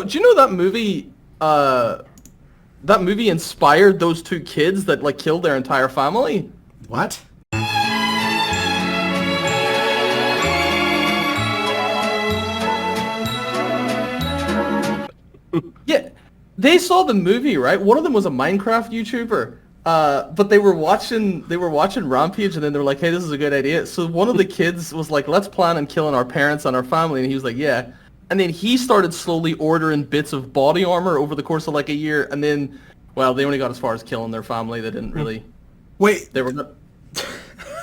know that movie? That movie inspired those two kids that like killed their entire family. What? Yeah, they saw the movie, right? One of them was a Minecraft YouTuber, but they were watching Rampage, and then they were like, "Hey, this is a good idea." So one of the kids was like, "Let's plan on killing our parents and our family," and he was like, "Yeah." And then he started slowly ordering bits of body armor over the course of like a year, and then, well, they only got as far as killing their family. They didn't really. Wait. They were not.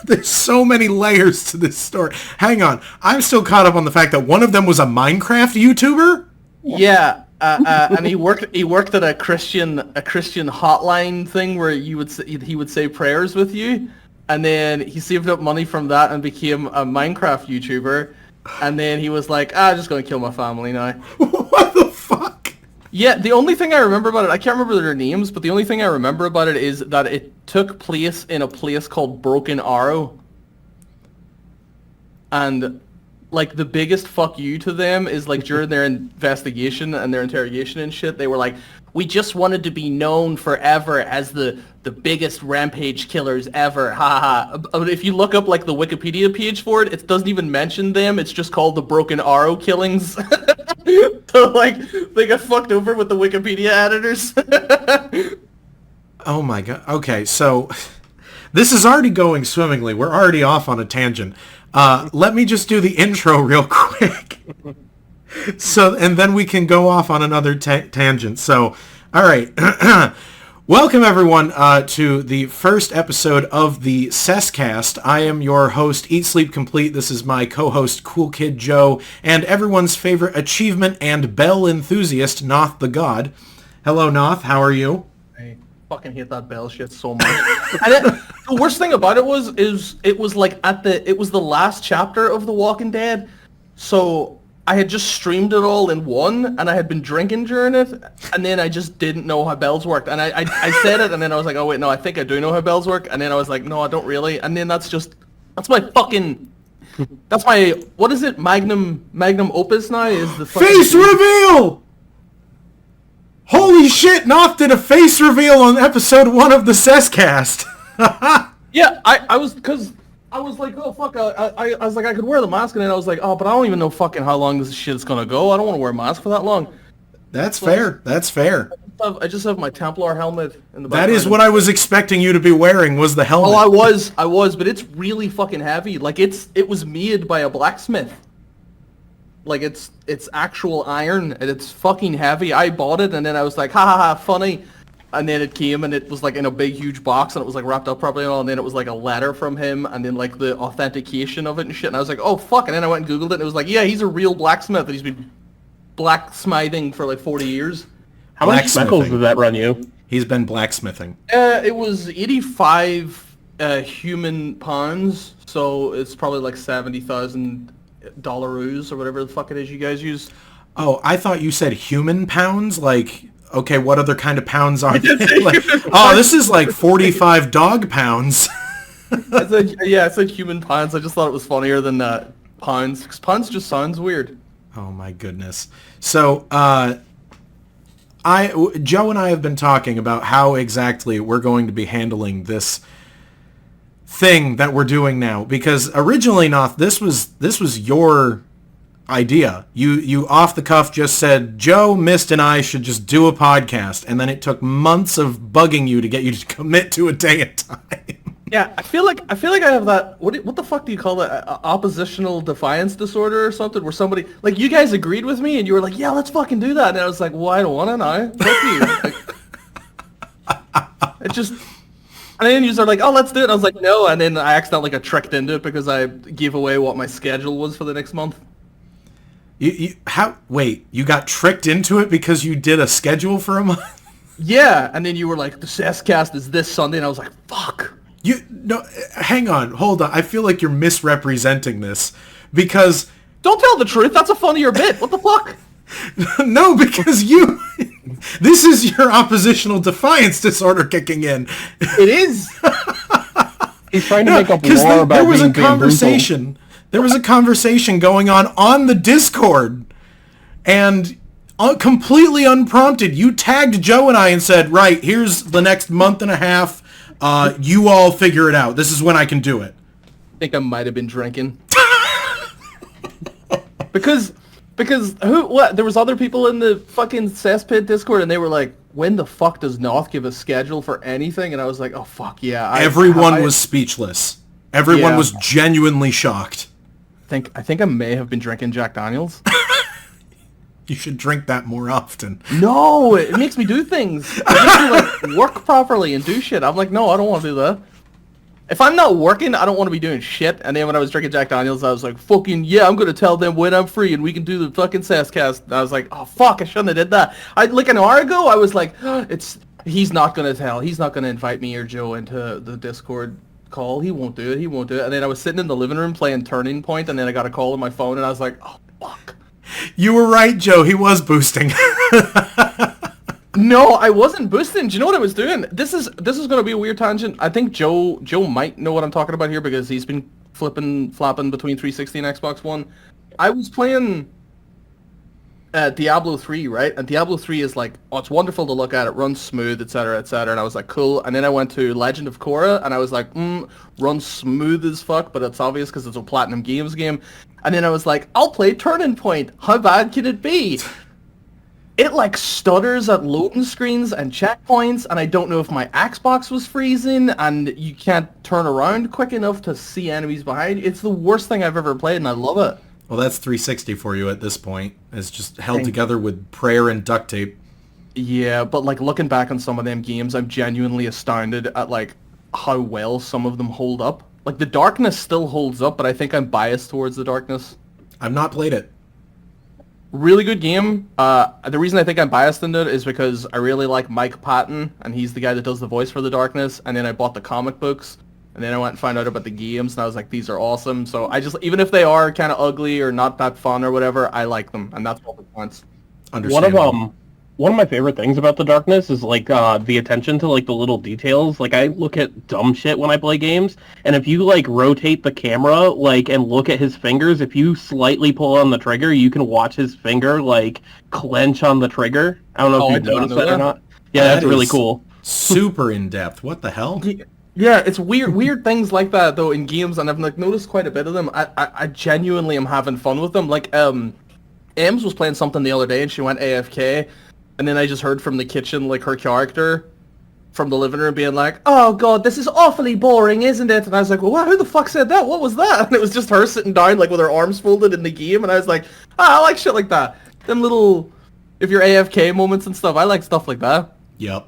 There's so many layers to this story. Hang on, I'm still caught up on the fact that one of them was a Minecraft YouTuber. Yeah. And he worked at a Christian hotline thing where he would say prayers with you, and then he saved up money from that and became a Minecraft YouTuber, and then he was like, I'm just gonna kill my family now. What the fuck? Yeah, the only thing I remember about it, I can't remember their names, but the only thing I remember about it is that it took place in a place called Broken Arrow, and like the biggest fuck you to them is like during their investigation and their interrogation and shit, they were like, we just wanted to be known forever as the biggest Rampage killers ever, haha. But if you look up like the Wikipedia page for it, it doesn't even mention them, it's just called the Broken Arrow Killings. So like, they got fucked over with the Wikipedia editors. Oh my god, okay, so this is already going swimmingly, we're already off on a tangent. Let me just do the intro real quick. So, and then we can go off on another tangent. So, all right. Welcome, everyone, to the first episode of the CessCast. I am your host, Eat Sleep Complete. This is my co-host, Cool Kid Joe, and everyone's favorite achievement and bell enthusiast, Noth the God. Hello, Noth. How are you? Fucking hate that bell shit so much. And the worst thing about it was it was like it was the last chapter of The Walking Dead, so I had just streamed it all in one, and I had been drinking during it, and then I just didn't know how bells worked, and I said it, and then I was like, oh wait, no, I think I do know how bells work, and then I was like, no, I don't really, and then that's my what is it, magnum opus now is the fucking face reveal. Holy shit, Noth did a face reveal on episode 1 of the CessCast. Yeah, I was like, oh fuck, I was like, I could wear the mask, and then I was like, oh, but I don't even know fucking how long this shit's gonna go. I don't want to wear a mask for that long. That's fair. That's fair. I just have my Templar helmet in the back. That is what I was expecting you to be wearing, was the helmet. Oh, I was, but it's really fucking heavy. Like, it was made by a blacksmith. Like, it's actual iron, and it's fucking heavy. I bought it, and then I was like, ha ha ha, funny. And then it came, and it was like in a big, huge box, and it was like wrapped up properly and all, and then it was like a letter from him, and then like the authentication of it and shit, and I was like, oh fuck, and then I went and Googled it, and it was like, yeah, he's a real blacksmith, and he's been blacksmithing for like 40 years. How many shekels did that run you? He's been blacksmithing. It was 85 human pounds, so it's probably like $70,000 or whatever the fuck it is you guys use. Oh, I thought you said human pounds, like, okay, what other kind of pounds are they? Like, oh, this is like 45 dog pounds. I said human pounds. I just thought it was funnier than pounds, because pounds just sounds weird. Oh my goodness. So, Joe and I have been talking about how exactly we're going to be handling this thing that we're doing now, because originally, Noth, this was your idea. You off the cuff just said Joe, Mist, and I should just do a podcast, and then it took months of bugging you to get you to commit to a day at a time. Yeah, I feel like I have that. What the fuck do you call that? Oppositional defiance disorder or something? Where somebody, like, you guys agreed with me, and you were like, yeah, let's fucking do that, and I was like, well, I don't want to now. Fuck you. Like, it just. And then you are like, oh, let's do it. And I was like, no, and then I accidentally got tricked into it because I gave away what my schedule was for the next month. Wait, you got tricked into it because you did a schedule for a month? Yeah, and then you were like, the CessCast is this Sunday, and I was like, fuck. No, hang on, hold on. I feel like you're misrepresenting this, because... Don't tell the truth, that's a funnier bit. What the fuck? No, because this is your oppositional defiance disorder kicking in. It is. He's trying to make up more about there was a conversation. There was a conversation going on the Discord, and completely unprompted. You tagged Joe and I and said, right, here's the next month and a half. You all figure it out. This is when I can do it. I think I might have been drinking. Because there was other people in the fucking cesspit Discord and they were like, when the fuck does Noth give a schedule for anything? And I was like, oh fuck yeah. Everyone was speechless. Everyone was genuinely shocked. I think I may have been drinking Jack Daniels. You should drink that more often. No, it makes me do things. It makes me like work properly and do shit. I'm like, no, I don't want to do that. If I'm not working, I don't want to be doing shit. And then when I was drinking Jack Daniels, I was like, fucking, yeah, I'm going to tell them when I'm free and we can do the fucking CessCast. And I was like, oh, fuck, I shouldn't have did that. Like an hour ago, I was like, he's not going to tell. He's not going to invite me or Joe into the Discord call. He won't do it. He won't do it. And then I was sitting in the living room playing Turning Point, and then I got a call on my phone, and I was like, oh, fuck. You were right, Joe. He was boosting. No, I wasn't boosting. Do you know what I was doing? This is going to be a weird tangent. I think Joe might know what I'm talking about here because he's been flopping between 360 and Xbox One. I was playing Diablo 3, right? And Diablo 3 is like, oh, it's wonderful to look at. It runs smooth, etc., etc. And I was like, cool. And then I went to Legend of Korra, and I was like, runs smooth as fuck, but it's obvious because it's a Platinum Games game. And then I was like, I'll play Turning Point. How bad can it be? It like stutters at loading screens and checkpoints, and I don't know if my Xbox was freezing, and you can't turn around quick enough to see enemies behind. It's the worst thing I've ever played, and I love it. Well, that's 360 for you at this point. It's just held together with prayer and duct tape. Yeah, but like looking back on some of them games, I'm genuinely astounded at like how well some of them hold up. Like the Darkness still holds up, but I think I'm biased towards the Darkness. I've not played it. Really good game. The reason I think I'm biased in it is because I really like Mike Patton, and he's the guy that does the voice for the Darkness. And then I bought the comic books, and then I went and found out about the games, and I was like, these are awesome. So I just, even if they are kind of ugly or not that fun or whatever, I like them, and that's what it wants. One of my favorite things about the Darkness is like the attention to like the little details. Like I look at dumb shit when I play games, and if you like rotate the camera like and look at his fingers, if you slightly pull on the trigger, you can watch his finger like clench on the trigger. I don't know if you've noticed that or not. Yeah, that's really cool. Super in depth. What the hell? Yeah, it's weird things like that though in games, and I've like noticed quite a bit of them. I genuinely am having fun with them. Like Emz was playing something the other day, and she went AFK. And then I just heard from the kitchen, like, her character from the living room being like, oh, God, this is awfully boring, isn't it? And I was like, well, who the fuck said that? What was that? And it was just her sitting down, like, with her arms folded in the game. And I was like, I like shit like that. Them little, if you're AFK moments and stuff, I like stuff like that. Yep.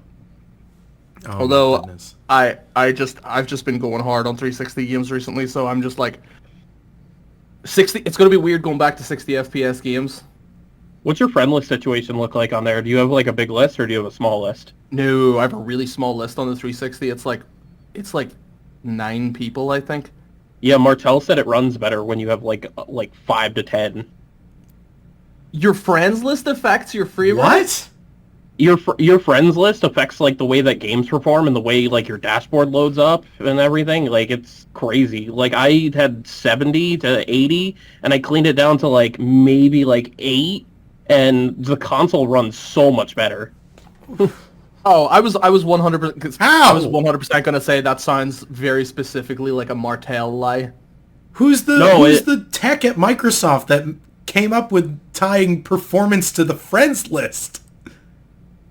Oh, although, I've just been going hard on 360 games recently, so I'm just like, 60, it's going to be weird going back to 60 FPS games. What's your friend list situation look like on there? Do you have like a big list or do you have a small list? No, I have a really small list on the 360. It's like 9 people, I think. Yeah, Martel said it runs better when you have like 5 to 10. Your friends list affects your free run? What? Your friends list affects like the way that games perform and the way like your dashboard loads up and everything. Like it's crazy. Like I had 70 to 80 and I cleaned it down to like maybe like 8. And the console runs so much better. Oh, I was 100%. How? I was 100% gonna say that sounds very specifically like a Martel lie. Who's the tech at Microsoft that came up with tying performance to the friends list?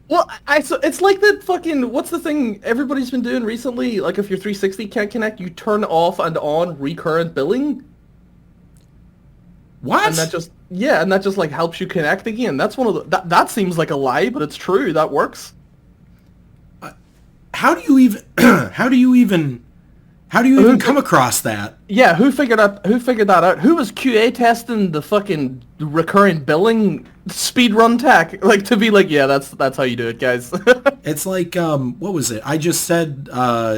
Well, it's like that fucking, what's the thing everybody's been doing recently? Like if your 360 can't connect, you turn off and on recurrent billing. What? And that just like helps you connect again. That's one of the that seems like a lie, but it's true. That works. How do you even come across that? Yeah, who figured that out? Who was QA testing the fucking recurring billing speedrun tech? Like to be like, yeah, that's how you do it, guys. It's like what was it? I just said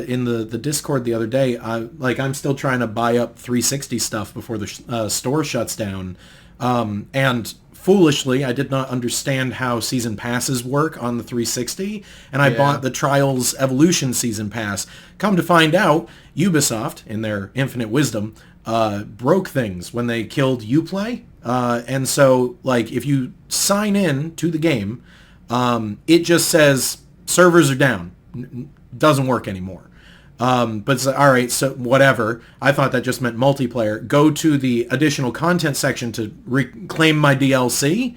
in the Discord the other day, I'm still trying to buy up 360 stuff before the store shuts down. And foolishly, I did not understand how season passes work on the 360, and I bought the Trials Evolution season pass. Come to find out, Ubisoft, in their infinite wisdom, broke things when they killed Uplay. And so, like, if you sign in to the game, it just says servers are down. Doesn't work anymore. But it's like, all right, so whatever. I thought that just meant multiplayer. Go to the additional content section to reclaim my DLC.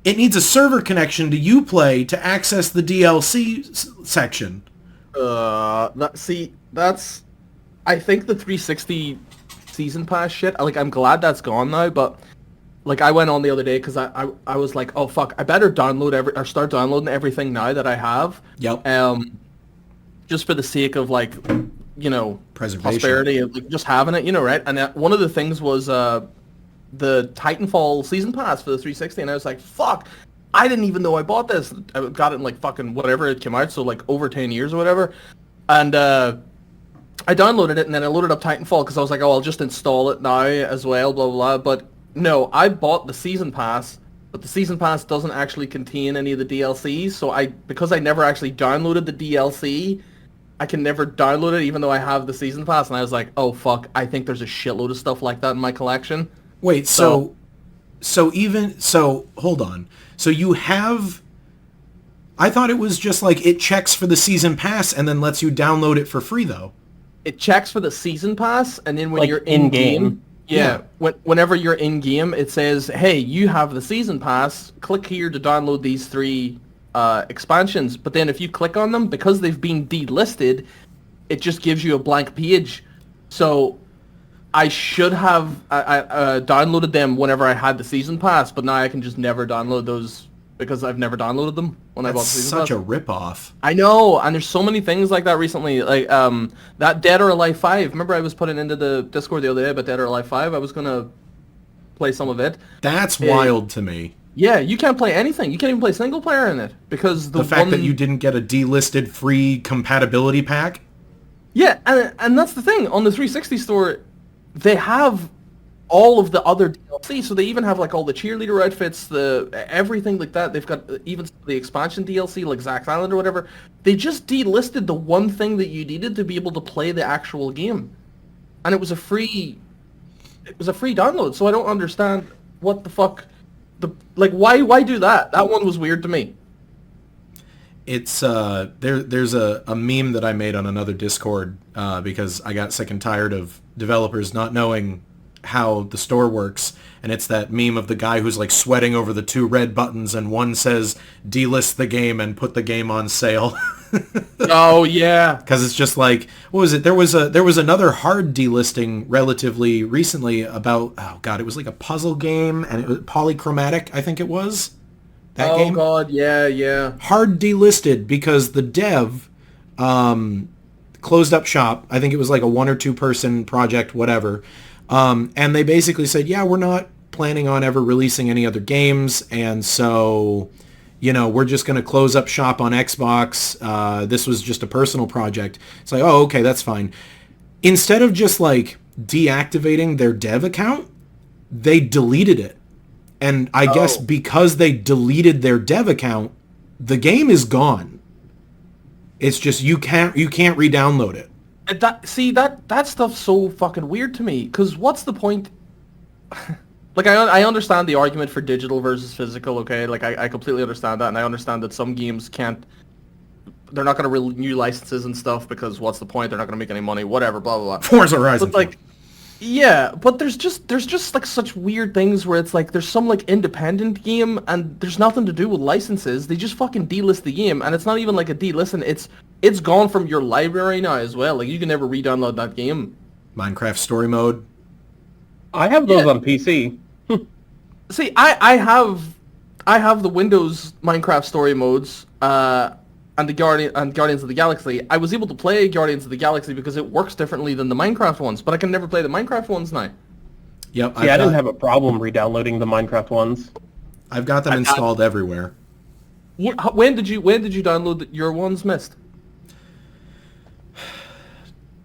It needs a server connection to Uplay to access the DLC section. That's... I think the 360 season pass shit, like, I'm glad that's gone now, but... Like, I went on the other day because I was like, oh, fuck, I better start downloading everything now that I have. Yep. Just for the sake of, like, you know, preservation, prosperity, and like, just having it, you know, right? And one of the things was the Titanfall season pass for the 360, and I was like, fuck, I didn't even know I bought this. I got it in, like, fucking whatever it came out, so, like, over 10 years or whatever. And I downloaded it, and then I loaded up Titanfall because I was like, oh, I'll just install it now as well, blah, blah, blah. But no, I bought the season pass, but the season pass doesn't actually contain any of the DLCs, so because I never actually downloaded the DLC, I can never download it even though I have the season pass, and I was like, oh fuck, I think there's a shitload of stuff like that in my collection. Wait, so hold on. So you have... I thought it was just like it checks for the season pass and then lets you download it for free, though. It checks for the season pass, and then when like you're in-game... Yeah, whenever you're in-game, it says, hey, you have the season pass, click here to download these 3 expansions. But then if you click on them, because they've been delisted, it just gives you a blank page. So I should have downloaded them whenever I had the season pass, but now I can just never download those because I've never downloaded them when I bought the season pass. Such a rip-off. I know, and there's so many things like that recently. Like that Dead or Alive 5. Remember I was putting into the Discord the other day about Dead or Alive 5? I was going to play some of it. That's wild to me. Yeah, you can't play anything. You can't even play single player in it because the fact that you didn't get a delisted free compatibility pack? Yeah, and that's the thing. On the 360 store, they have all of the other DLC, so they even have like all the cheerleader outfits, everything like that. They've got even the expansion DLC, like Zack's Island or whatever. They just delisted the one thing that you needed to be able to play the actual game, and it was a free download. So I don't understand what the fuck, why do that? That one was weird to me. It's there's a meme that I made on another Discord because I got sick and tired of developers not knowing how the store works, and it's that meme of the guy who's like sweating over the 2 red buttons, and one says delist the game and put the game on sale. Oh yeah, because it's just like, what was it? There was another hard delisting relatively recently about, oh god, it was like a puzzle game, and it was polychromatic, I think it was. That game? Oh god, yeah. Hard delisted because the dev closed up shop. I think it was like a 1 or 2 person project, whatever. And they basically said, yeah, we're not planning on ever releasing any other games, and so, you know, we're just going to close up shop on Xbox. This was just a personal project. It's like, oh, okay, that's fine. Instead of just, like, deactivating their dev account, they deleted it. And I guess because they deleted their dev account, the game is gone. It's just you can't re-download it. That stuff's so fucking weird to me, because what's the point? Like, I understand the argument for digital versus physical, okay? Like, I completely understand that, and I understand that some games they're not going to renew licenses and stuff, because what's the point? They're not going to make any money, whatever, blah, blah, blah. Forza Horizon. But, like, yeah, but there's just like such weird things where it's like there's some like independent game and there's nothing to do with licenses. They just fucking delist the game, and it's not even like a delist, and it's gone from your library now as well. Like, you can never re-download that game. Minecraft story mode. I have those on PC. See, I have the Windows Minecraft story modes, and Guardians of the Galaxy. I was able to play Guardians of the Galaxy because it works differently than the Minecraft ones, but I can never play the Minecraft ones now. Yep. I didn't have a problem re-downloading the Minecraft ones. I've got them installed everywhere. When did you download your ones, Mist?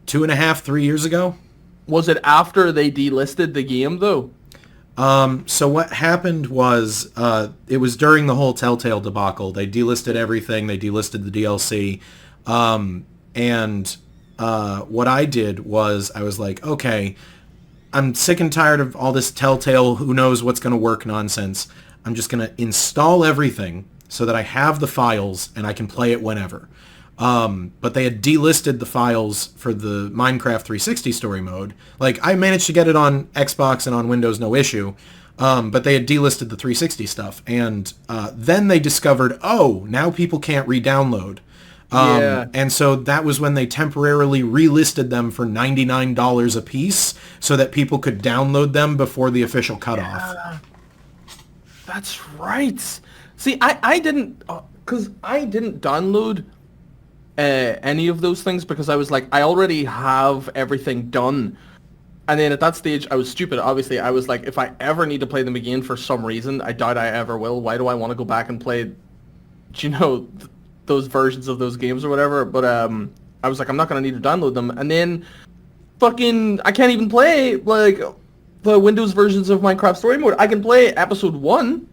2.5, 3 years ago. Was it after they delisted the game though? So what happened was, it was during the whole Telltale debacle. They delisted everything. They delisted the DLC. What I did was I was like, okay, I'm sick and tired of all this Telltale who knows what's going to work nonsense. I'm just going to install everything so that I have the files and I can play it whenever. But they had delisted the files for the Minecraft 360 story mode. Like, I managed to get it on Xbox and on Windows, no issue. But they had delisted the 360 stuff. And then they discovered, oh, now people can't re-download. And so that was when they temporarily relisted them for $99 a piece so that people could download them before the official cutoff. That's right. See, I didn't, because I didn't download any of those things because I was like, I already have everything done. And then at that stage, I was stupid. Obviously, I was like, if I ever need to play them again for some reason, I doubt I ever will. Why do I want to go back and play, those versions of those games or whatever? But I was like, I'm not going to need to download them. And then fucking, I can't even play, like, the Windows versions of Minecraft Story Mode. I can play episode 1.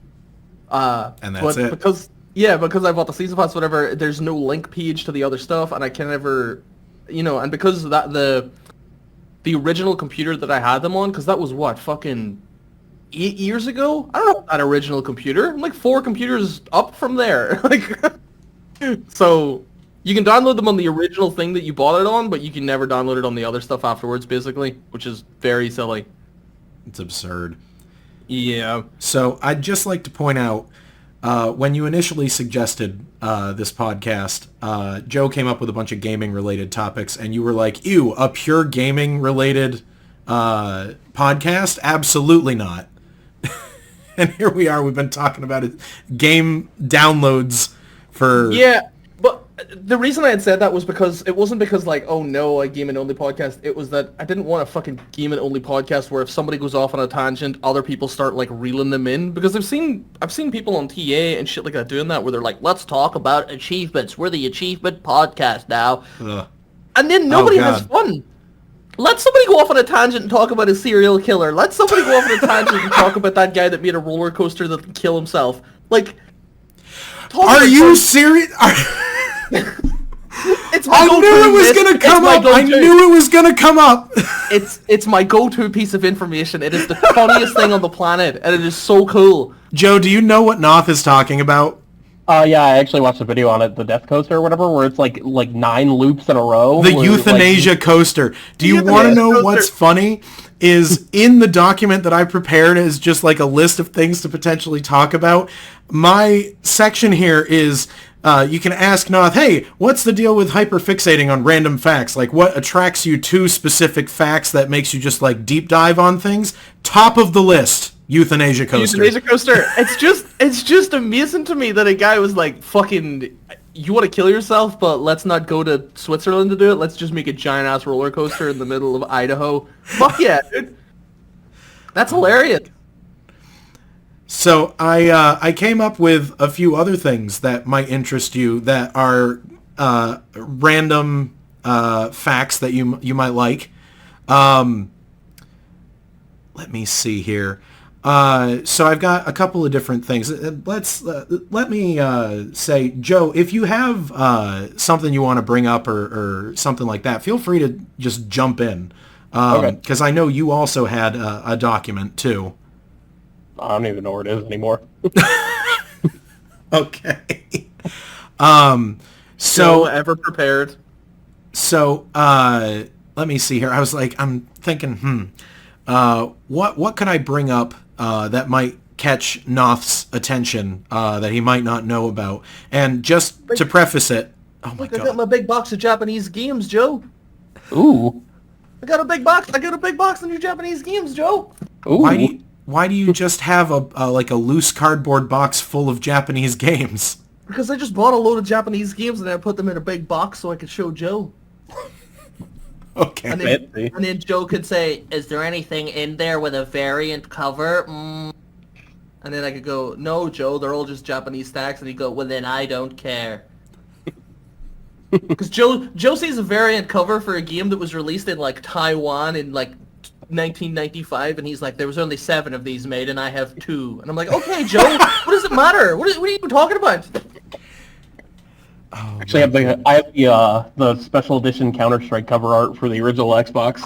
And that's it. Because I bought the season pass, whatever, there's no link page to the other stuff, and I can never, and because of that, the original computer that I had them on, because that was what, fucking 8 years ago? I don't know that original computer. I'm like 4 computers up from there. Like, so you can download them on the original thing that you bought it on, but you can never download it on the other stuff afterwards, basically, which is very silly. It's absurd. Yeah. So I'd just like to point out, when you initially suggested this podcast, Joe came up with a bunch of gaming-related topics, and you were like, ew, a pure gaming-related podcast? Absolutely not. And here we are, we've been talking about it, game downloads for... Yeah, but the reason I had said that was because, it wasn't because, like, oh no, a gaming-only podcast, it was that I didn't want a fucking gaming-only podcast where if somebody goes off on a tangent, other people start, like, reeling them in, because I've seen people on TA and shit like that doing that, where they're like, let's talk about achievements, we're the achievement podcast now, and then nobody has fun. Let somebody go off on a tangent and talk about a serial killer. Let somebody go off on a tangent and talk about that guy that made a roller coaster that could kill himself. Like, are you serious? It's my I knew it was gonna come up. I knew it was gonna come up. It's my go-to piece of information. It is the funniest thing on the planet, and it is so cool. Joe, do you know what Noth is talking about? Yeah, I actually watched a video on it, the Death Coaster or whatever, where it's like 9 loops in a row. The euthanasia coaster. Do you want to know what's funny? Is in the document that I prepared is just like a list of things to potentially talk about. My section here is, you can ask Noth, hey, what's the deal with hyperfixating on random facts? Like, what attracts you to specific facts that makes you just, like, deep dive on things? Top of the list. Euthanasia coaster. Euthanasia coaster. It's just amazing to me that a guy was like, fucking, you want to kill yourself, but let's not go to Switzerland to do it. Let's just make a giant ass roller coaster in the middle of Idaho. Fuck yeah, dude. That's hilarious. So I came up with a few other things that might interest you that are random facts that you might like. Let me see here. So I've got a couple of different things. Let me say, Joe, if you have something you want to bring up or something like that, feel free to just jump in. Because I know you also had a document too. I don't even know where it is anymore. Okay. So ever prepared. So let me see here. I was like, I'm thinking, what could I bring up that might catch Noth's attention that he might not know about? And just to preface it, oh my god, I got my big box of Japanese games, Joe. Ooh. I got a big box of new Japanese games, Joe. Ooh. Why do you just have a loose cardboard box full of Japanese games? Because I just bought a load of Japanese games and I put them in a big box so I could show Joe. Okay. And then Joe could say, is there anything in there with a variant cover? And then I could go, no, Joe, they're all just Japanese stacks. And he'd go, well, then I don't care. Because Joe sees a variant cover for a game that was released in, like, Taiwan in, like, 1995, and he's like, there was only 7 of these made, and I have 2. And I'm like, okay, Joe, what does it matter? What are you talking about? Oh, actually, I have the special edition Counter-Strike cover art for the original Xbox.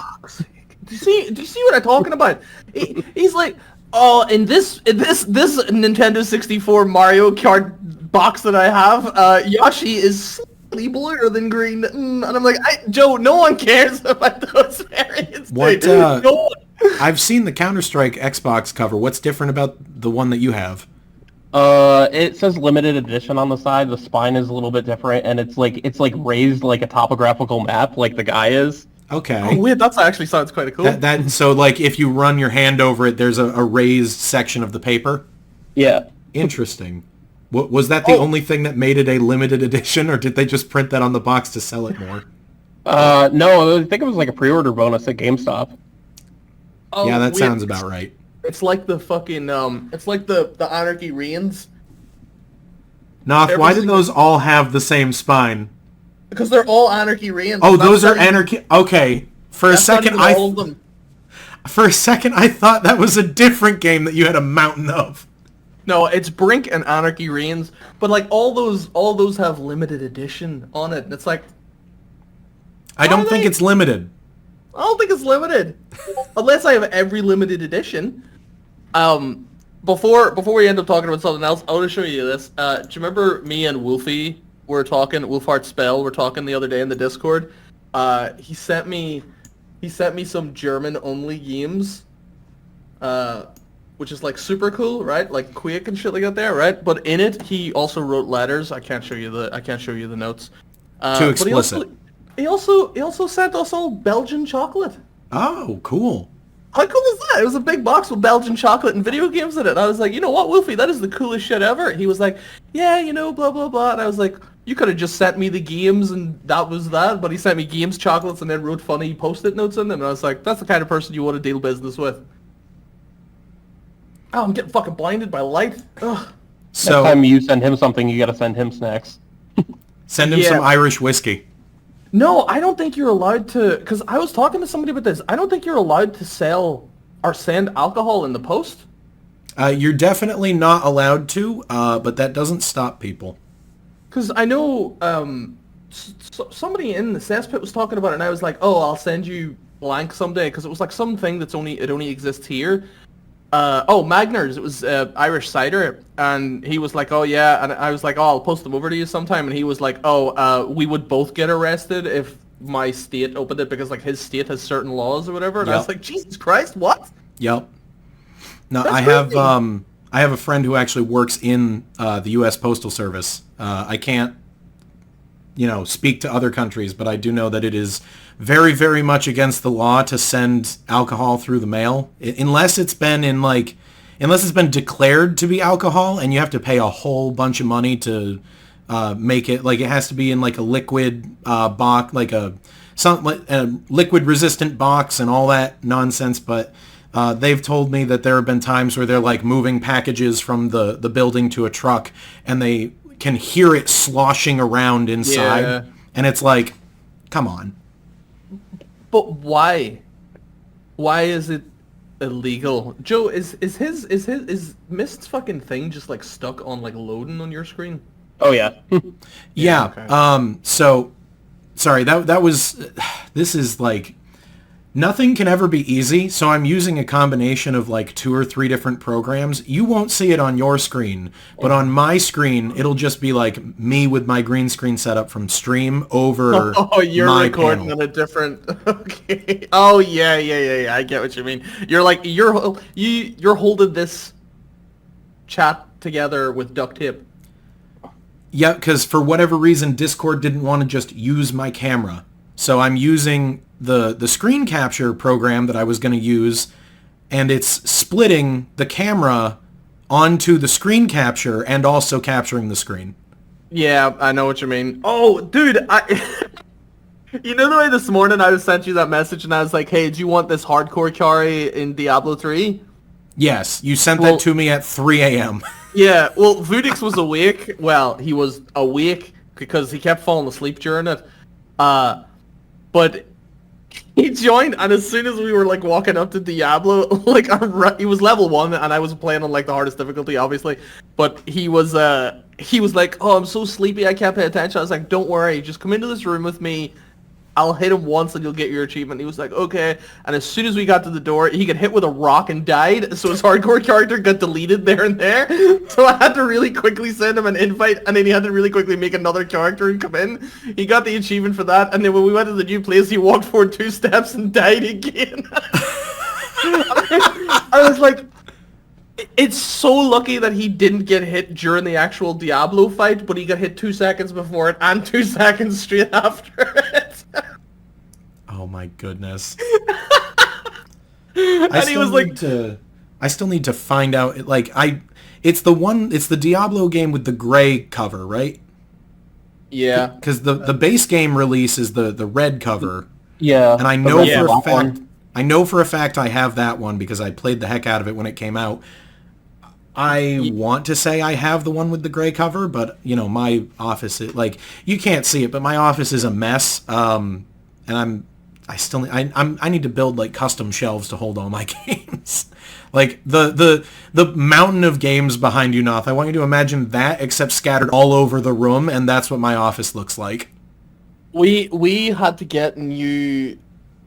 Do you see what I'm talking about? He's like, oh, in this Nintendo 64 Mario Kart box that I have, Yoshi is slightly bluer than green. And I'm like, Joe, no one cares about those variants. What? No one. I've seen the Counter-Strike Xbox cover. What's different about the one that you have? It says limited edition on the side. The spine is a little bit different, and it's like raised like a topographical map, like the guy is. Okay. Oh, weird. That actually sounds quite cool. So like if you run your hand over it, there's a raised section of the paper. Yeah. Interesting. Was that the only thing that made it a limited edition, or did they just print that on the box to sell it more? No, I think it was like a pre-order bonus at GameStop. Oh, yeah, that sounds about right. It's like the fucking it's like the Anarchy Reigns. Noth, why did those all have the same spine? Because they're all Anarchy Reigns. Oh, those are Anarchy. Okay, for a second I thought that was a different game that you had a mountain of. No, it's Brink and Anarchy Reigns, but like all those have limited edition on it. And it's like, I don't think it's limited. I don't think it's limited, unless I have every limited edition. Before we end up talking about something else, I want to show you this. Do you remember me and Wolfie were talking? Wolfhard Spell were talking the other day in the Discord. He sent me some German only games. Which is like super cool, right? Like Quake and shit like that there, right? But in it, he also wrote letters. I can't show you the notes. Too explicit. He also sent us all Belgian chocolate. Oh, cool. How cool is that? It was a big box with Belgian chocolate and video games in it. I was like, you know what, Wolfie, that is the coolest shit ever. He was like, yeah, blah, blah, blah. And I was like, you could have just sent me the games and that was that. But he sent me games, chocolates, and then wrote funny Post-it notes in them. And I was like, that's the kind of person you want to deal business with. Oh, I'm getting fucking blinded by light. Ugh. So, next time you send him something, you gotta send him snacks. Send him some Irish whiskey. No, I don't think you're allowed to, because I was talking to somebody about this. I don't think you're allowed to sell or send alcohol in the post. You're definitely not allowed to, but that doesn't stop people. Because I know somebody in the cesspit was talking about it, and I was like, oh, I'll send you blank someday, because it was like something it only exists here. Magners, it was Irish cider, and he was like, oh yeah, and I was like, oh, I'll post them over to you sometime, and he was like, oh, we would both get arrested if my state opened it, because like his state has certain laws or whatever, and I was like, Jesus Christ, what? Yep. No, That's I have a friend who actually works in the U.S. Postal Service. I can't, speak to other countries, but I do know that it is very, very much against the law to send alcohol through the mail, unless it's been declared to be alcohol, and you have to pay a whole bunch of money to make it. Like it has to be in like a liquid box, like a liquid resistant box, and all that nonsense. But they've told me that there have been times where they're like moving packages from the building to a truck, and they can hear it sloshing around inside, and it's like, come on. But why? Why is it illegal? Joe, is Mist's fucking thing just like stuck on like loading on your screen? Oh yeah. Yeah. Okay. So sorry, that was this is like nothing can ever be easy, so I'm using a combination of like 2 or 3 different programs. You won't see it on your screen, but on my screen, it'll just be like me with my green screen set up from stream over you're my recording panel. on a different... Okay. Oh, yeah. I get what you mean. You're like, you're holding this chat together with duct tape. Yeah, because for whatever reason, Discord didn't want to just use my camera. So I'm using the screen capture program that I was going to use, and it's splitting the camera onto the screen capture and also capturing the screen. Yeah, I know what you mean. Oh, dude, you know the way this morning I sent you that message and I was like, hey, do you want this hardcore carry in Diablo 3? Yes, you sent that to me at 3 a.m. Yeah, well, Vudix was awake. Well, he was awake because he kept falling asleep during it. But He joined, and as soon as we were like walking up to Diablo, like he was level 1, and I was playing on like the hardest difficulty, obviously. But he was like, "Oh, I'm so sleepy, I can't pay attention." I was like, "Don't worry, just come into this room with me. I'll hit him once, and you'll get your achievement." He was like, "Okay." And as soon as we got to the door, he got hit with a rock and died. So his hardcore character got deleted there and there. So I had to really quickly send him an invite, and then he had to really quickly make another character and come in. He got the achievement for that, and then when we went to the new place, he walked forward 2 steps and died again. I was like, it's so lucky that he didn't get hit during the actual Diablo fight, but he got hit 2 seconds before it and 2 seconds straight after it. Oh my goodness. And he was like, I still need to find out, it's the Diablo game with the gray cover, right? yeah. Because the base game release is the red cover. Yeah. And I know for a fact I have that one because I played the heck out of it when it came out. I want to say I have the one with the gray cover, but my office is you can't see it, but my office is a mess. And I need to build custom shelves to hold all my games. The mountain of games behind you, Noth. I want you to imagine that except scattered all over the room, and that's what my office looks like. We had to get new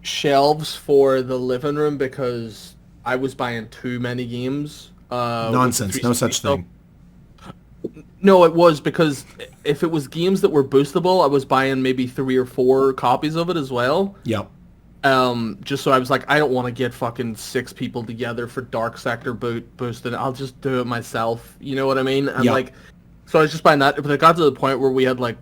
shelves for the living room because I was buying too many games. Nonsense. No such thing. No, it was because if it was games that were boostable, I was buying maybe 3 or 4 copies of it as well. Yep. Just so I was like, I don't want to get fucking 6 people together for Dark Sector boosted. I'll just do it myself. You know what I mean? And yep. So I was just buying that. But it got to the point where we had I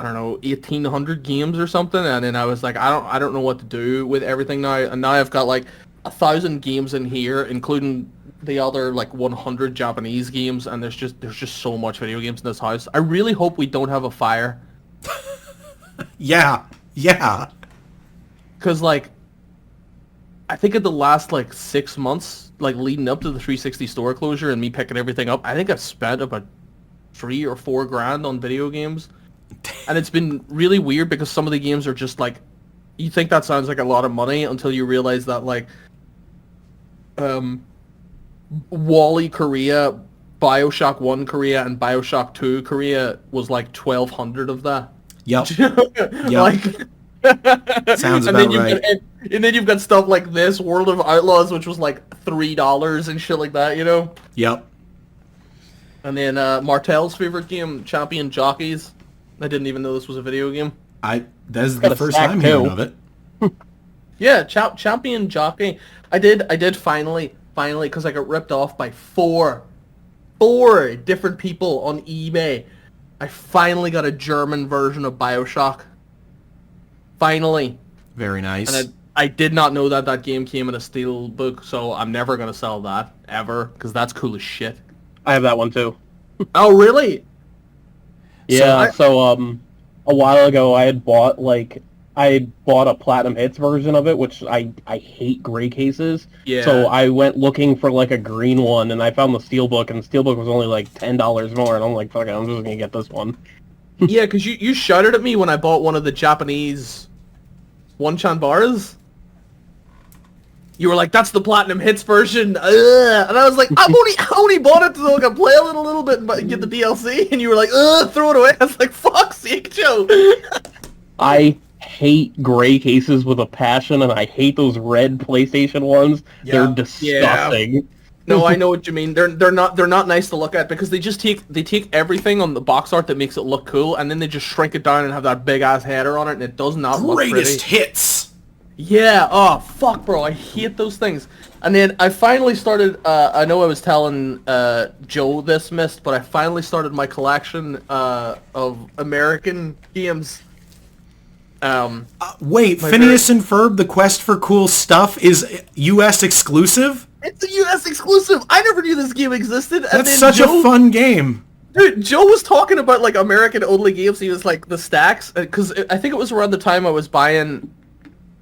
don't know, 1,800 games or something, and then I was like, I don't know what to do with everything now. And now I've got 1,000 games in here, including the other 100 Japanese games, and there's just so much video games in this house. I really hope we don't have a fire. Yeah. Because I think in the last 6 months, leading up to the 360 store closure and me picking everything up, I think I've spent about 3 or 4 grand on video games, and it's been really weird because some of the games are just you think that sounds like a lot of money until you realize that Wally Korea, BioShock 1 Korea, and BioShock 2 Korea was 1,200 of that. Yep. Sounds and about right. And then you've got stuff like this, World of Outlaws, which was $3 and shit like that, Yep. And then Martel's favorite game, Champion Jockeys. I didn't even know this was a video game. That's the first time hearing of it. Yeah, Champion Jockey. I did finally, because I got ripped off by four different people on eBay. I finally got a German version of BioShock. Finally. Very nice. And I did not know that game came in a steel book, so I'm never going to sell that, ever, because that's cool as shit. I have that one too. Oh, really? Yeah, so a while ago I bought a Platinum Hits version of it, which I hate gray cases. Yeah. So I went looking for a green one, and I found the Steelbook, and the Steelbook was only $10 more, and I'm like, fuck it, I'm just gonna get this one. Yeah, because you shouted at me when I bought one of the Japanese one-chan bars. You were like, that's the Platinum Hits version. Ugh. And I was like, I only bought it so I can play a little bit and get the DLC. And you were like, ugh, throw it away. I was like, fuck's sake, Joe. I hate gray cases with a passion, and I hate those red PlayStation ones. Yeah. They're disgusting. Yeah. No, I know what you mean. They're not nice to look at because they just take everything on the box art that makes it look cool, and then they just shrink it down and have that big ass header on it, and it does not look pretty. Greatest hits. Yeah. Oh fuck, bro. I hate those things. And then I finally started. I know I was telling Joe this, Mist, but I finally started my collection of American games. Wait, Phineas and Ferb: The Quest for Cool Stuff is U.S. exclusive? It's a U.S. exclusive. I never knew this game existed. That's such a fun game. Dude, Joe was talking about American-only games. He was the stacks, because I think it was around the time I was buying,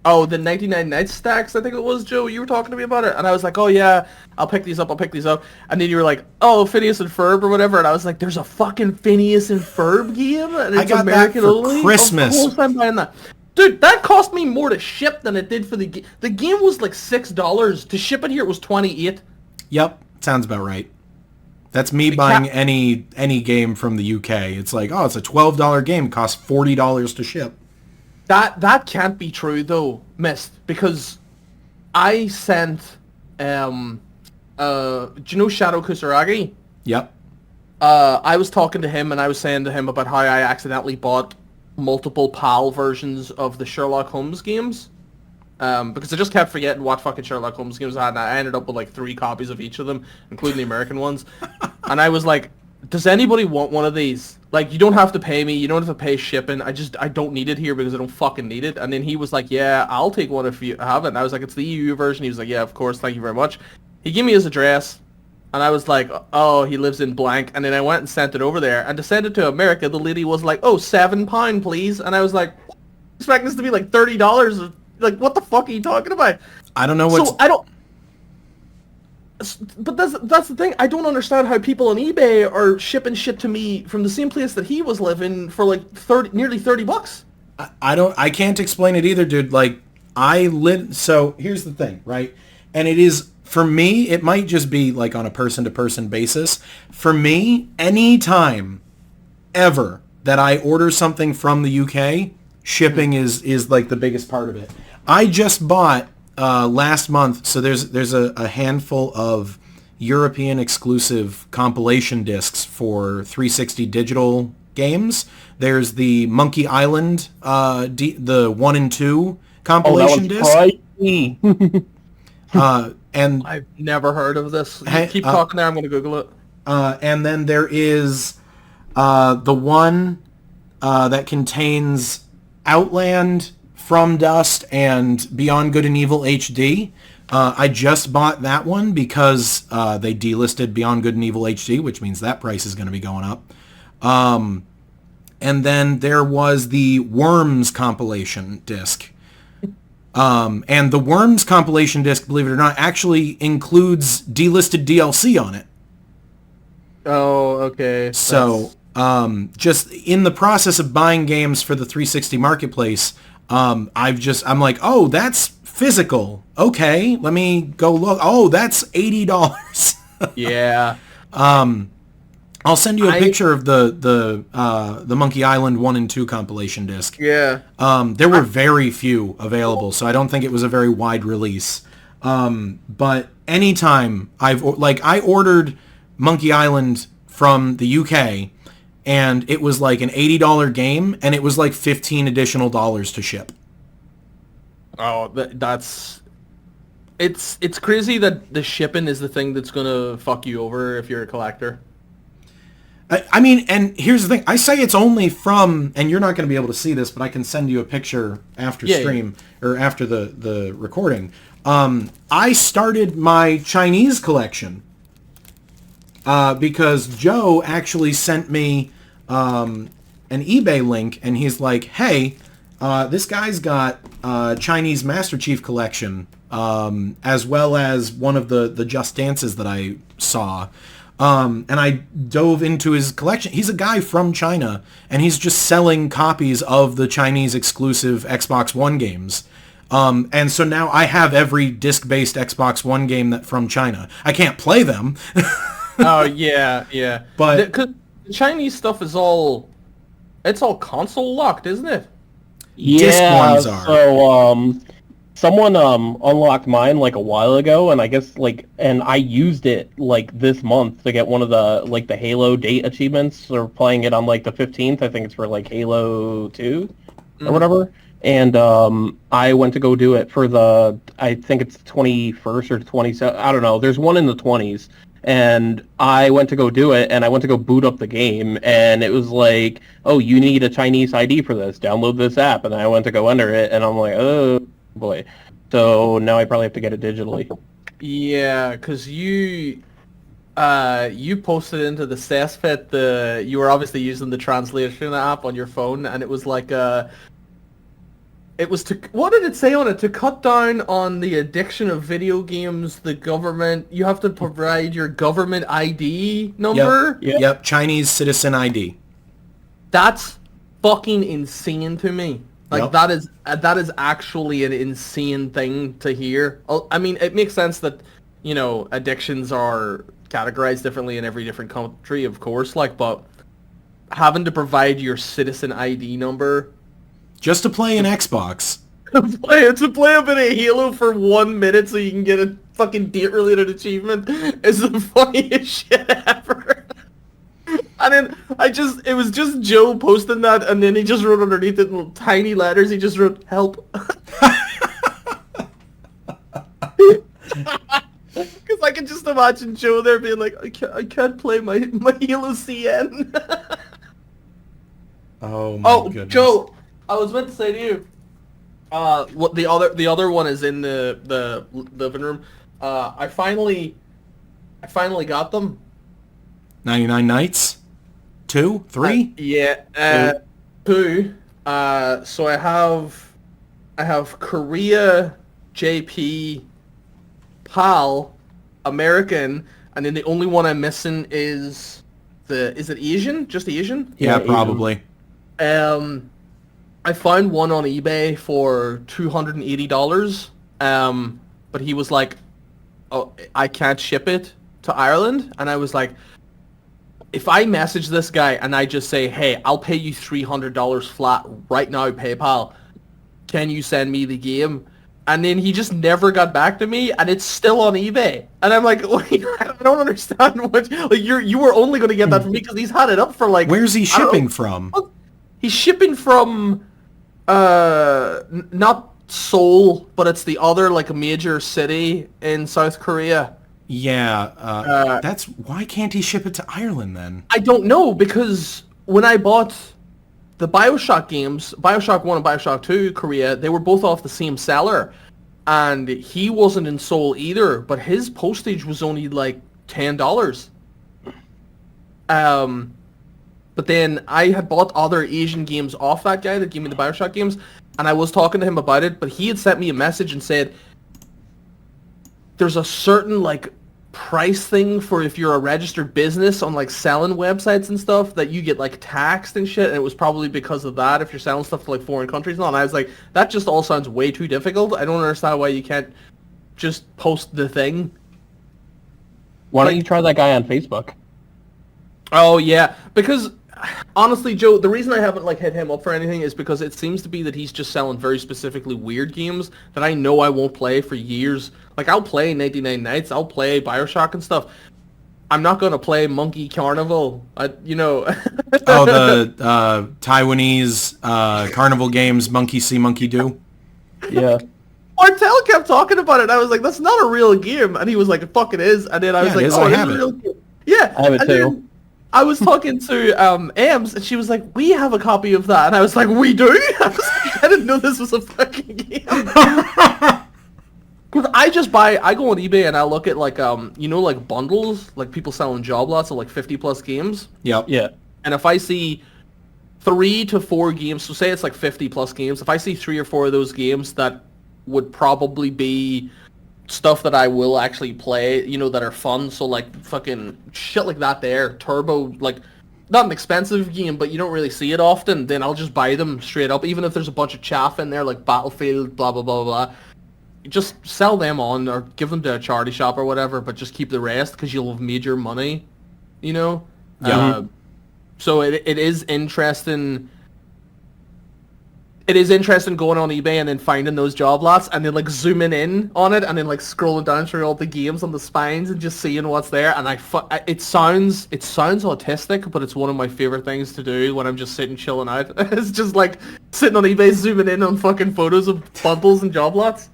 the 99 Nights stacks. I think it was, Joe. You were talking to me about it, and I was like, oh yeah, I'll pick these up. And then you were like, oh, Phineas and Ferb or whatever, and I was like, there's a fucking Phineas and Ferb game, and it's I got American that for only. Christmas. Of course I'm buying that. Dude, that cost me more to ship than it did for the game. The game was like $6. To ship it here, it was $28. Yep, sounds about right. That's me buying any game from the UK. It's like, oh, it's a $12 game, costs $40 to ship. That can't be true though, Mist, because I sent do you know Shadow Kusaragi? Yep. I was talking to him and I was saying to him about how I accidentally bought multiple PAL versions of the Sherlock Holmes games. Because I just kept forgetting what fucking Sherlock Holmes games I had, and I ended up with like 3 copies of each of them, including the American ones. And I was like, does anybody want one of these? Like, you don't have to pay me, you don't have to pay shipping, I don't need it here because I don't fucking need it. And then he was like, yeah, I'll take one if you have it. And I was like, it's the EU version. He was like, yeah, of course, thank you very much. He gave me his address, and I was like, oh, he lives in blank. And then I went and sent it over there, and to send it to America, the lady was like, oh, £7, please. And I was like, expecting this to be like $30. Like, what the fuck are you talking about? I don't know what. So I don't. But that's the thing. I don't understand how people on eBay are shipping shit to me from the same place that he was living for like nearly $30. I can't explain it either, dude. Like, so here's the thing, right? And it is, for me, it might just be like on a person-to-person basis. For me, any time ever that I order something from the UK, shipping is like the biggest part of it. I just bought last month, so there's a handful of European exclusive compilation discs for 360 digital games. There's the Monkey Island, the 1 and 2 compilation disc. And I've never heard of this. Keep talking there. I'm going to Google it. And then there is the one that contains Outland, From Dust, and Beyond Good and Evil HD. I just bought that one because they delisted Beyond Good and Evil HD, which means that price is going to be going up. And then there was the Worms compilation disc. And the Worms compilation disc, believe it or not, actually includes delisted DLC on it. Oh, okay. So, just in the process of buying games for the 360 marketplace, I'm like, oh, that's physical. Okay, let me go look. Oh, that's $80. Yeah. I'll send you a picture of the Monkey Island 1 and 2 compilation disc. Yeah. There were very few available, so I don't think it was a very wide release. But anytime I ordered Monkey Island from the UK, and it was like an $80 game, and it was like $15 additional to ship. Oh, it's crazy that the shipping is the thing that's gonna fuck you over if you're a collector. I mean, and here's the thing. I say it's only from, and you're not going to be able to see this, but I can send you a picture after stream, or after the recording. I started my Chinese collection because Joe actually sent me an eBay link, and he's like, hey, this guy's got Chinese Master Chief collection, as well as one of the Just Dances that I saw. And I dove into his collection. He's a guy from China, and he's just selling copies of the Chinese exclusive Xbox One games. And so now I have every disc-based Xbox One game from China. I can't play them. Oh, yeah. But the Chinese stuff is it's all console locked, isn't it? Yeah, disc ones are. So, someone unlocked mine like a while ago, and I guess and I used it like this month to get one of the Halo date achievements. Or playing it on like the 15th. I think it's for like Halo 2 or whatever. And I went to go do it for I think it's the 21st or 27th. I don't know. There's one in the 20s. And I went to go do it, and I went to go boot up the game, and it was like, oh, you need a Chinese ID for this. Download this app. And I went to go enter it, and I'm like, oh, boy. So now I probably have to get it digitally. Yeah, because you posted into the CessCast, you were obviously using the translation app on your phone, and it was like what did it say on it? To cut down on the addiction of video games, the government, you have to provide your government ID number? Yep, Chinese citizen ID. That's fucking insane to me. Like, Yep. that is actually an insane thing to hear. I mean, it makes sense that, you know, addictions are categorized differently in every different country, of course, like, but having to provide your citizen ID number Just to play an Xbox. to play a bit of Halo for 1 minute so you can get a fucking date-related achievement is the funniest shit ever. And then it was just Joe posting that, and then he just wrote underneath it in little tiny letters, he just wrote, help. Because I can just imagine Joe there being like, I can't play my Halo CN. Oh my goodness. Joe, I was meant to say to you, what the other one is in the living room. I finally got them. 99 Nights? 2? 3? Yeah, 2. So I have Korea, JP, PAL, American, and then the only one I'm missing is it Asian? Just Asian? Yeah, Asian. probably. I found one on eBay for $280. But he was like, "Oh, I can't ship it to Ireland," and I was like, if I message this guy and I just say, hey, I'll pay you $300 flat right now, PayPal, can you send me the game? And then he just never got back to me, and it's still on eBay. And I'm like, wait, I don't understand what, like, you were only going to get that from me because he's had it up for like... Where's he I don't shipping know. from? He's shipping from, not Seoul, but it's the other, like, major city in South Korea. Yeah, that's... Why can't he ship it to Ireland then? I don't know, because when I bought the BioShock games, BioShock 1 and BioShock 2 Korea, they were both off the same seller. And he wasn't in Seoul either, but his postage was only like $10. But then I had bought other Asian games off that guy that gave me the BioShock games, and I was talking to him about it, but he had sent me a message and said, there's a certain, like, price thing for if you're a registered business on, like, selling websites and stuff that you get, like, taxed and shit, and it was probably because of that if you're selling stuff to, like, foreign countries and all. And I was like, that just all sounds way too difficult. I don't understand why you can't just post the thing. Why don't you try that guy on Facebook? Oh, yeah, because... honestly, Joe, the reason I haven't like hit him up for anything is because it seems to be that he's just selling very specifically weird games that I know I won't play for years. Like, I'll play 99 Nights, I'll play BioShock and stuff. I'm not going to play Monkey Carnival, you know. Oh, the Taiwanese carnival games, Monkey See, Monkey Do? Yeah. Martel kept talking about it, and I was like, that's not a real game. And he was like, fuck, it is. And then I was Yeah, like, it is, oh, I it is have a it. real game. Yeah. I have it and too. then I was talking to Emz, and she was like, we have a copy of that. And I was like, we do? I was like, I didn't know this was a fucking game. Because I go on eBay and I look at, like, you know, like, bundles, like, people selling job lots of, like, 50-plus games. Yep. Yeah. And if I see 3 to 4 games, so say it's, like, 50-plus games, if I see 3 or 4 of those games that would probably be stuff that I will actually play, you know, that are fun, so, like, fucking shit like that there, Turbo, like, not an expensive game, but you don't really see it often, then I'll just buy them straight up, even if there's a bunch of chaff in there, like Battlefield, blah, blah, blah, blah. Just sell them on, or give them to a charity shop or whatever, but just keep the rest, because you'll have made your money, you know? Yeah. So it is interesting... It is interesting going on eBay and then finding those job lots and then, like, zooming in on it and then, like, scrolling down through all the games on the spines and just seeing what's there. And it sounds autistic, but it's one of my favorite things to do when I'm just sitting chilling out. It's just, like, sitting on eBay zooming in on fucking photos of bundles and job lots.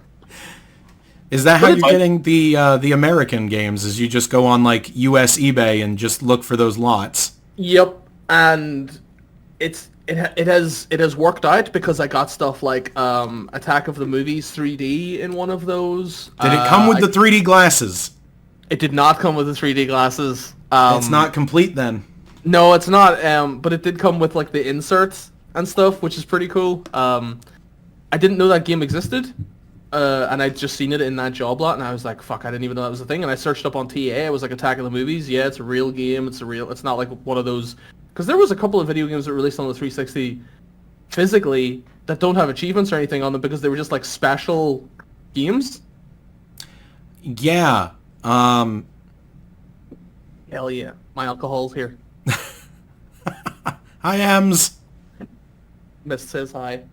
Is that how you're getting the American games? Is you just go on, like, US eBay and just look for those lots? Yep, and it has worked out because I got stuff like Attack of the Movies 3D in one of those. Did it come with the 3D glasses? It did not come with the 3D glasses. It's not complete then. No, it's not. But it did come with like the inserts and stuff, which is pretty cool. I didn't know that game existed, and I'd just seen it in that job lot, and I was like, "Fuck, I didn't even know that was a thing." And I searched up on TA. It was like Attack of the Movies. Yeah, it's a real game. It's not like one of those. Because there was a couple of video games that were released on the 360 physically that don't have achievements or anything on them because they were just like special games. Yeah. Hell yeah. My alcohol's here. Hi, Emz. Mist says hi.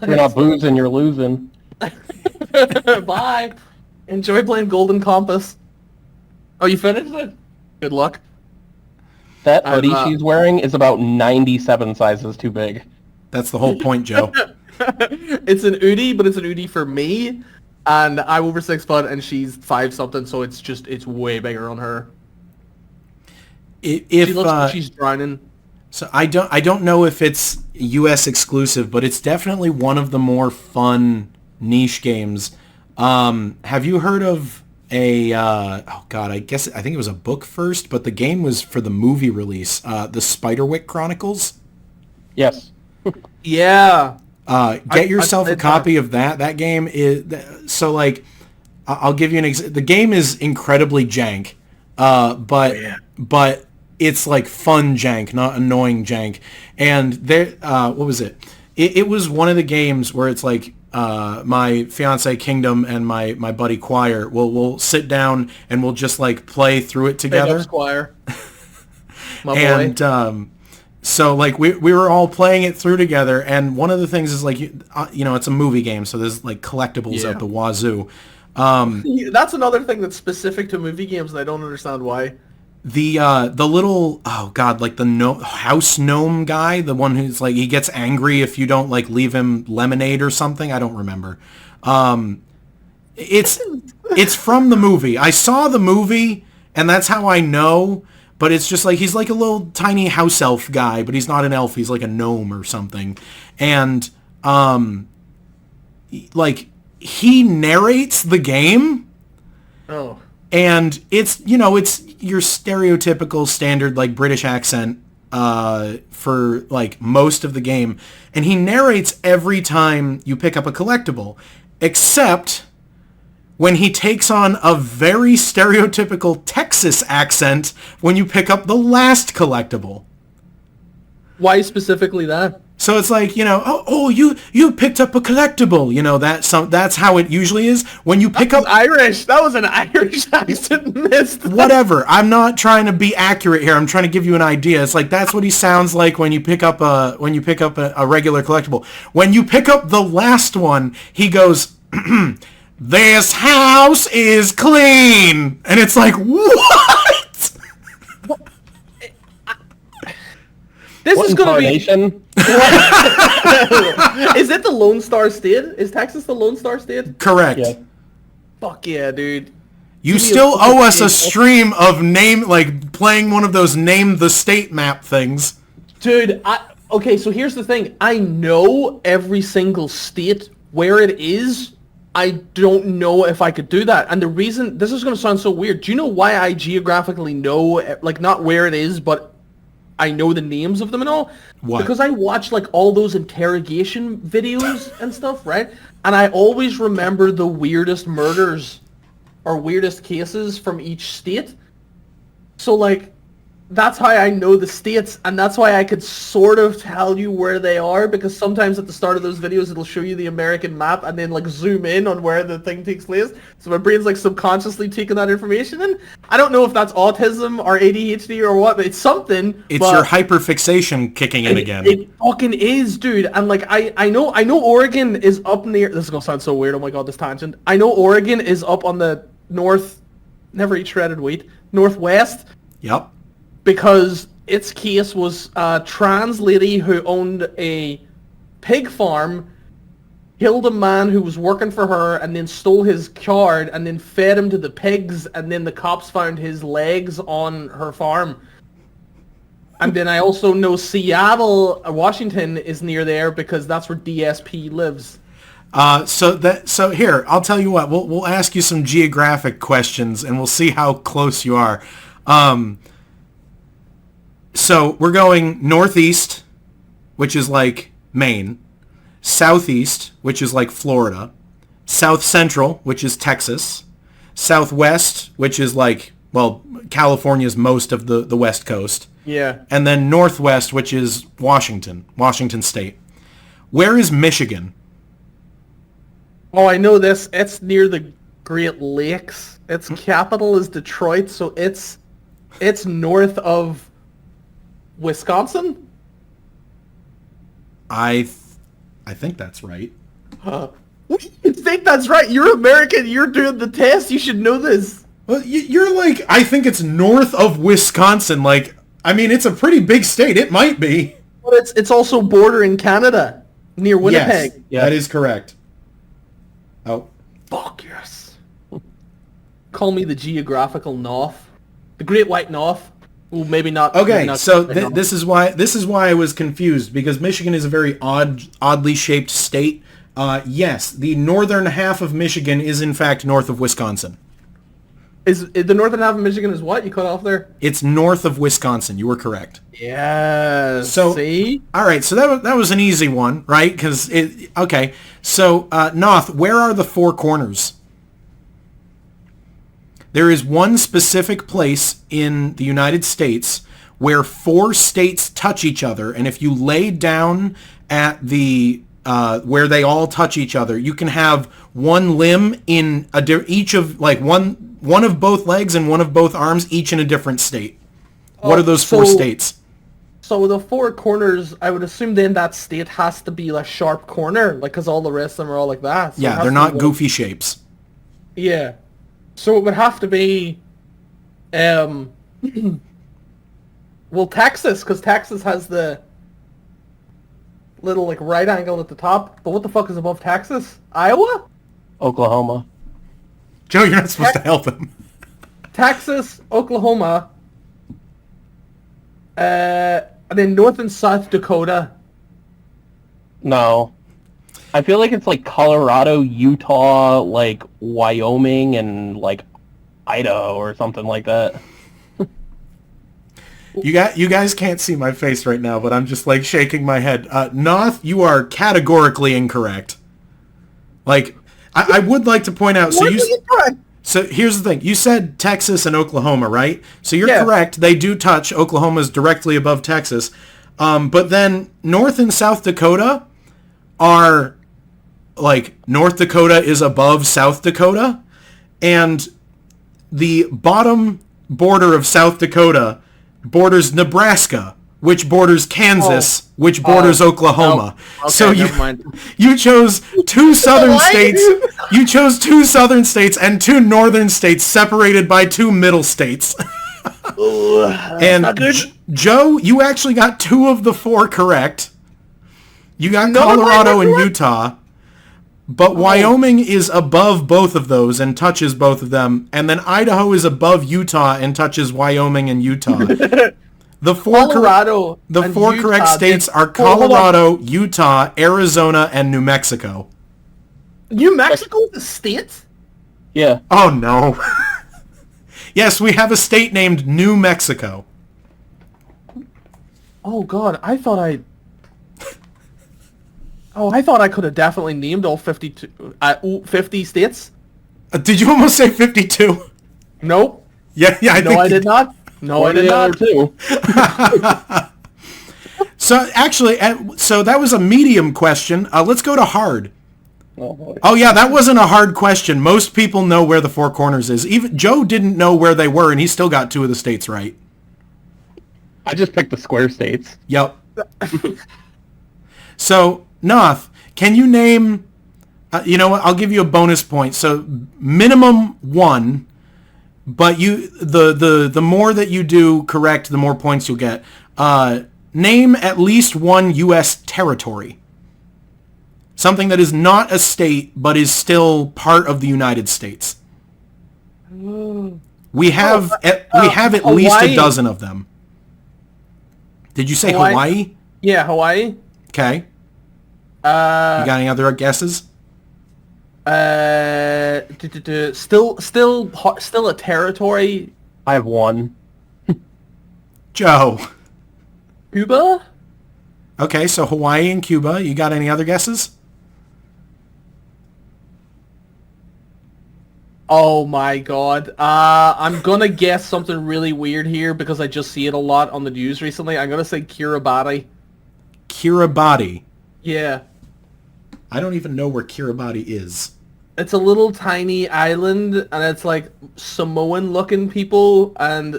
You're not boozing, you're losing. Bye. Enjoy playing Golden Compass. Oh, you finished it? Good luck. That hoodie she's wearing is about 97 sizes too big. That's the whole point, Joe. It's an Udi, but it's an Udi for me. And I'm over 6 foot and she's 5 something, so it's way bigger on her. If she looks like she's drowning. So I don't know if it's US exclusive, but it's definitely one of the more fun niche games. Have you heard of I think it was a book first, but the game was for the movie release, the Spiderwick Chronicles? Yes. Yeah. Get yourself a copy of that. That game is so like I'll give you an example. The game is incredibly jank, but it's like fun jank, not annoying jank. And there, what was it? It was one of the games where it's like my fiance Kingdom and my buddy Choir will sit down and we'll just like play through it together. Choir. My boy. And so like we were all playing it through together, and one of the things is like it's a movie game, so there's like collectibles out the wazoo. That's another thing that's specific to movie games, and I don't understand why. The little like the house gnome guy, the one who's like he gets angry if you don't like leave him lemonade or something. I don't remember. It's from the movie. I saw the movie, and that's how I know. But it's just like he's like a little tiny house elf guy, but he's not an elf. He's like a gnome or something, and like he narrates the game. Oh. And it's your stereotypical standard like British accent for like most of the game, and he narrates every time you pick up a collectible, except when he takes on a very stereotypical Texas accent when you pick up the last collectible. Why specifically that? So it's like, you picked up a collectible. That's how it usually is. When you pick up Irish. That was an Irish accent. Missed. Whatever. I'm not trying to be accurate here. I'm trying to give you an idea. It's like that's what he sounds like when you pick up a regular collectible. When you pick up the last one, he goes, "This house is clean." And it's like, "What?" This what is going to be... Is it the Lone Star State? Is Texas the Lone Star State? Correct. Yeah. Fuck yeah, dude. You still owe us a stream of playing one of those name the state map things. Dude, okay, so here's the thing. I know every single state where it is. I don't know if I could do that. And the reason... This is going to sound so weird. Do you know why I geographically know, like, not where it is, but... I know the names of them and all. What? Because I watch like all those interrogation videos and stuff, right? And I always remember the weirdest murders or weirdest cases from each state. So like, that's how I know the states, and that's why I could sort of tell you where they are, because sometimes at the start of those videos it'll show you the American map and then like zoom in on where the thing takes place. So my brain's like subconsciously taking that information in. I don't know if that's autism or ADHD or what, but it's something. It's your hyperfixation kicking in again. It fucking is, dude. And like I know Oregon is up near... This is gonna sound so weird. Oh my god, this tangent. I know Oregon is up on the never eat shredded wheat, northwest. Yep. Because its case was a trans lady who owned a pig farm, killed a man who was working for her, and then stole his card, and then fed him to the pigs, and then the cops found his legs on her farm. And then I also know Seattle, Washington is near there because that's where DSP lives. So here, I'll tell you what, we'll ask you some geographic questions, and we'll see how close you are. So we're going northeast, which is like Maine, southeast, which is like Florida, south central, which is Texas, southwest, which is like Well, California's most of the West Coast. Yeah. And then Northwest, which is Washington State. Where is Michigan? Oh, I know this. It's near the Great Lakes. Its capital is Detroit, so it's north of Wisconsin? I think that's right. You think that's right? You're American. You're doing the test. You should know this. Well, you're like, I think it's north of Wisconsin. Like, I mean, it's a pretty big state. It might be. But it's also bordering Canada, near Winnipeg. Yes, that is correct. Oh. Fuck yes. Call me the geographical Noth. The Great White North. Ooh, maybe not. Okay, maybe not so this is why I was confused, because Michigan is a very oddly shaped state. Yes, the northern half of Michigan is in fact north of Wisconsin. Is the northern half of Michigan is what? You cut off there? It's north of Wisconsin. You were correct. Yeah. So, see? All right, so that was an easy one, right? Because okay. So, Noth, where are the four corners? There is one specific place in the United States where four states touch each other, and if you lay down at the where they all touch each other, you can have one limb in each of like one of both legs and one of both arms, each in a different state. What are those four states? So the four corners, I would assume then that state has to be a sharp corner, like because all the rest of them are all like that. So Yeah, they're not goofy shapes. Yeah. So it would have to be, well, Texas, because Texas has the little like right angle at the top. But what the fuck is above Texas? Iowa? Oklahoma. Joe, you're not supposed to help him. Texas, Oklahoma, and then North and South Dakota. No. I feel like it's like Colorado, Utah, like Wyoming, and like Idaho or something like that. You guys can't see my face right now, but I'm just like shaking my head. Noth, you are categorically incorrect. Like, I would like to point out. So here's the thing. You said Texas and Oklahoma, right? So you're correct. They do touch. Oklahoma's directly above Texas. But then North and South Dakota are like North Dakota is above South Dakota, and the bottom border of South Dakota borders Nebraska, which borders Kansas, which borders Oklahoma. Okay, so you chose two southern states. You chose two southern states and two northern states separated by two middle states. And Joe, you actually got two of the four correct. You got Colorado and Utah. But Wyoming is above both of those and touches both of them. And then Idaho is above Utah and touches Wyoming and Utah. The four correct states are Colorado, Utah, Arizona, and New Mexico. New Mexico is a state? Yeah. Oh, no. Yes, we have a state named New Mexico. Oh, God. I thought I could have definitely named all 50 states. Did you almost say 52? Nope. Yeah, I think I did not. No, I did not. Too. So actually, so that was a medium question. Let's go to hard. Oh, boy. Oh yeah, that wasn't a hard question. Most people know where the four corners is. Even Joe didn't know where they were, and he still got two of the states right. I just picked the square states. Yep. So, Noth, can you name... you know what? I'll give you a bonus point. So, minimum one, but the more that you do correct, the more points you'll get. Name at least one U.S. territory. Something that is not a state, but is still part of the United States. We have at least a dozen of them. Did you say Hawaii? Yeah, Hawaii. Okay. You got any other guesses? Still a territory. I have one. Joe. Cuba? Okay, so Hawaii and Cuba. You got any other guesses? Oh my god. I'm gonna guess something really weird here because I just see it a lot on the news recently. I'm gonna say Kiribati. Kiribati. Yeah. I don't even know where Kiribati is. It's a little tiny island, and it's like Samoan-looking people, and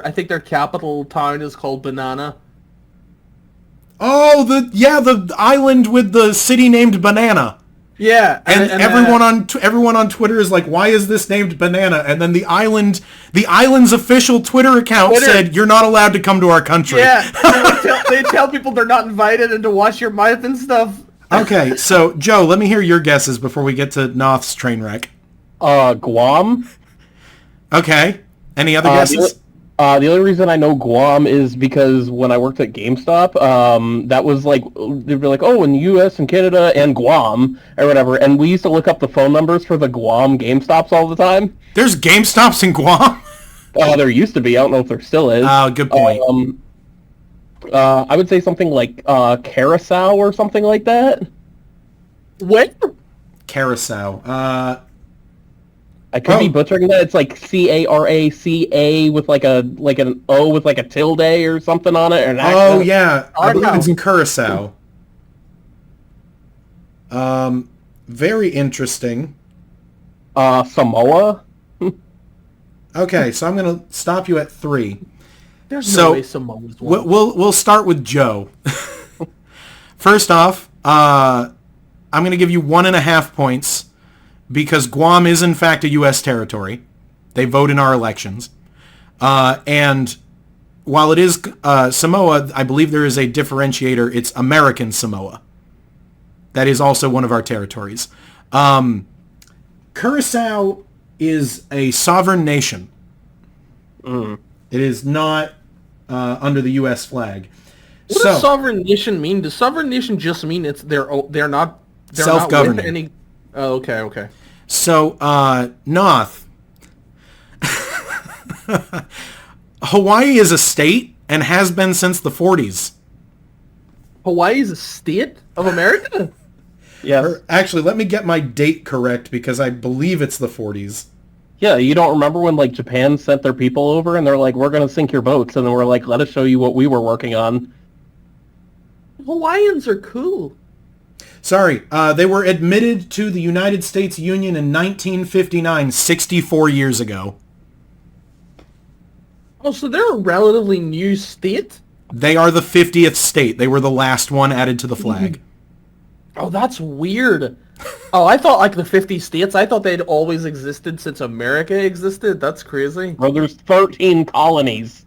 I think their capital town is called Banana. Oh, the island with the city named Banana. Yeah, and everyone on Twitter is like, why is this named Banana? And then the island's official Twitter account said, you're not allowed to come to our country. Yeah, they tell people they're not invited and to wash your mouth and stuff. Okay, so Joe, let me hear your guesses before we get to Noth's train wreck. Guam. Okay. Any other guesses? The only reason I know Guam is because when I worked at GameStop, that was like, they'd be like, oh, in the U.S. and Canada and Guam, or whatever, and we used to look up the phone numbers for the Guam GameStops all the time. There's GameStops in Guam? There used to be. I don't know if there still is. Good point. I would say something like Carousel or something like that. What? Carousel. I could be butchering that. It's like Caraca with like an O with like a tilde or something on it. Or an accent. Oh yeah, I believe it's in Curacao. Very interesting. Samoa. Okay, so I'm gonna stop you at 3. There's no way Samoa's one. We'll start with Joe. First off, I'm gonna give you 1.5 points. Because Guam is in fact a U.S. territory. They vote in our elections. And while it is Samoa, I believe there is a differentiator. It's American Samoa. That is also one of our territories. Curacao is a sovereign nation. It is not under the U.S. flag. What does sovereign nation mean? Does sovereign nation just mean they're not self-governing? With any... Oh, okay. So, Noth. Hawaii is a state and has been since the 40s. Hawaii is a state of America? Yes. Actually, let me get my date correct because I believe it's the 40s. Yeah, you don't remember when like Japan sent their people over and they're like, we're going to sink your boats, and then we're like, let us show you what we were working on. Hawaiians are cool. Sorry, they were admitted to the United States Union in 1959, 64 years ago. Oh, so they're a relatively new state? They are the 50th state. They were the last one added to the flag. Oh, that's weird. Oh, I thought like the 50 states, I thought they'd always existed since America existed. That's crazy. Bro, there's 13 colonies.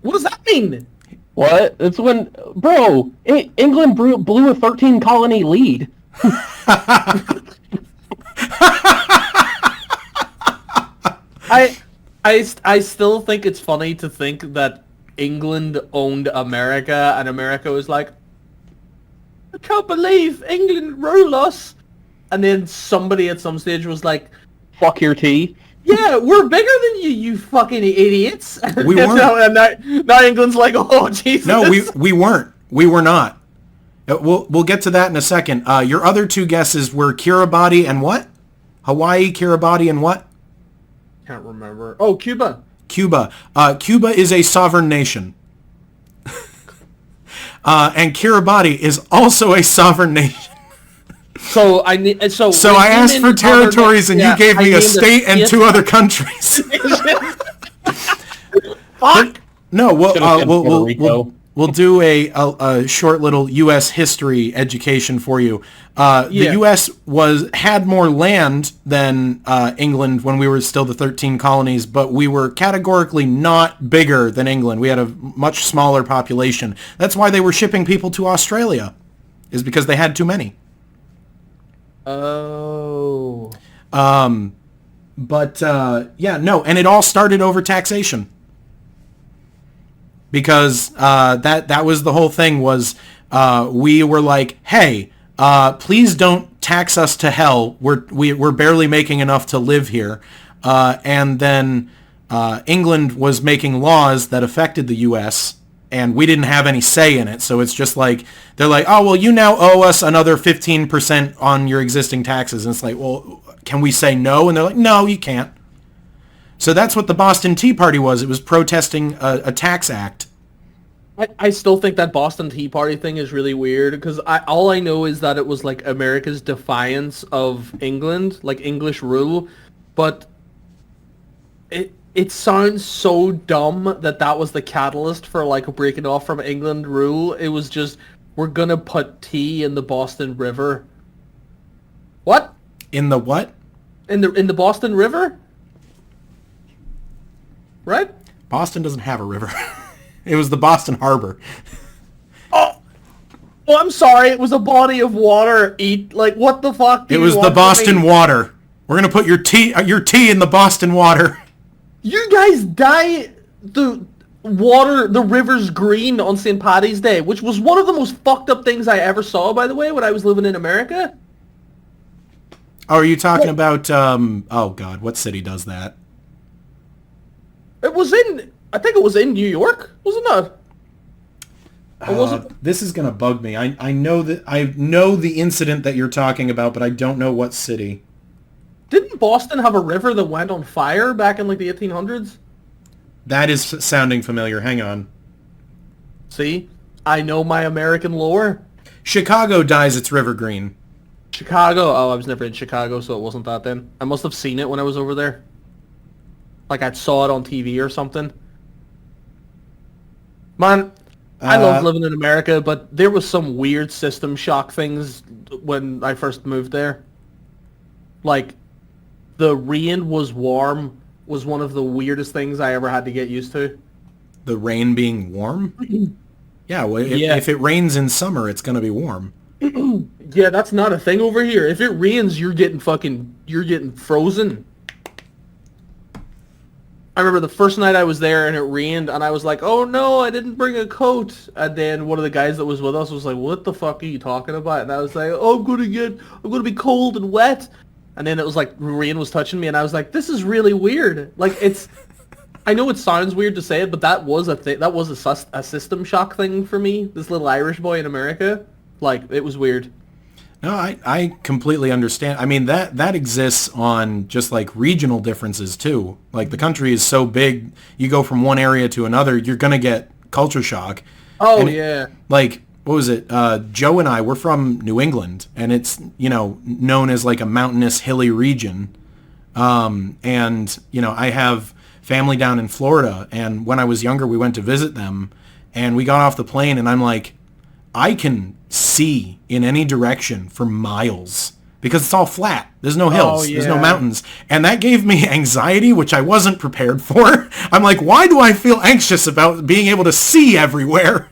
What does that mean? What? It's when... Bro, England blew a 13-colony lead. I still think it's funny to think that England owned America, and America was like, I can't believe England rule us. And then somebody at some stage was like, fuck your tea. Yeah, we're bigger than you fucking idiots. We weren't. And now England's like, oh, Jesus. No, we weren't. We were not. We'll get to that in a second. Your other two guesses were Kiribati and what? Hawaii, Kiribati, and what? Can't remember. Oh, Cuba. Cuba. Cuba is a sovereign nation. And Kiribati is also a sovereign nation. So I asked for territories, and you gave me a state and 2 other countries. Fuck. No, we'll do a short little U.S. history education for you. The U.S. had more land than England when we were still the 13 colonies, but we were categorically not bigger than England. We had a much smaller population. That's why they were shipping people to Australia, is because they had too many. Oh. And it all started over taxation. Because that was the whole thing was we were like, hey, please don't tax us to hell. We're barely making enough to live here. And then England was making laws that affected the U.S. and we didn't have any say in it. So it's just like, they're like, oh, well, you now owe us another 15% on your existing taxes. And it's like, well, can we say no? And they're like, no, you can't. So that's what the Boston Tea Party was. It was protesting a tax act. I still think that Boston Tea Party thing is really weird because all I know is that it was like America's defiance of England, like English rule, but it sounds so dumb that was the catalyst for like breaking off from England rule. It was just, we're gonna put tea in the Boston River. What? In the what? In the Boston River? Right? Boston doesn't have a river. It was the Boston Harbor. Oh, well, I'm sorry. It was a body of water. Like, what the fuck? It was the Boston water. We're gonna put your tea in the Boston water. You guys dye the rivers green on St. Paddy's Day, which was one of the most fucked up things I ever saw, by the way, when I was living in America. Oh, are you talking about? Oh God, what city does that? I think it was in New York, wasn't it? Or was it? This is gonna bug me. I know the incident that you're talking about, but I don't know what city. Didn't Boston have a river that went on fire back in like the 1800s? That is sounding familiar. Hang on. See? I know my American lore. Chicago dyes its river green. Chicago? Oh, I was never in Chicago, so it wasn't that then. I must have seen it when I was over there. Like I saw it on TV or something. Man, I love living in America, but there was some weird system shock things when I first moved there. Like, the rain was warm was one of the weirdest things I ever had to get used to. The rain being warm? Yeah, well, if it rains in summer, it's going to be warm. Yeah, that's not a thing over here. If it rains, you're getting frozen. I remember the first night I was there and it rained and I was like, oh no, I didn't bring a coat. And then one of the guys that was with us was like, what the fuck are you talking about? And I was like, oh, I'm gonna be cold and wet. And then it was like rain was touching me and I was like, this is really weird. Like I know it sounds weird to say it, but that was a thing. That was a system shock thing for me. This little Irish boy in America, like it was weird. No, I completely understand. I mean, that exists on just like regional differences too. Like the country is so big, you go from one area to another, you're going to get culture shock. Oh, yeah. Like, what was it? Joe and I, we're from New England, and it's, known as like a mountainous, hilly region. And, I have family down in Florida, and when I was younger, we went to visit them, and we got off the plane, and I'm like, I can see in any direction for miles because it's all flat. There's no hills. There's no mountains. And that gave me anxiety, which I wasn't prepared for. I'm like, why do I feel anxious about being able to see everywhere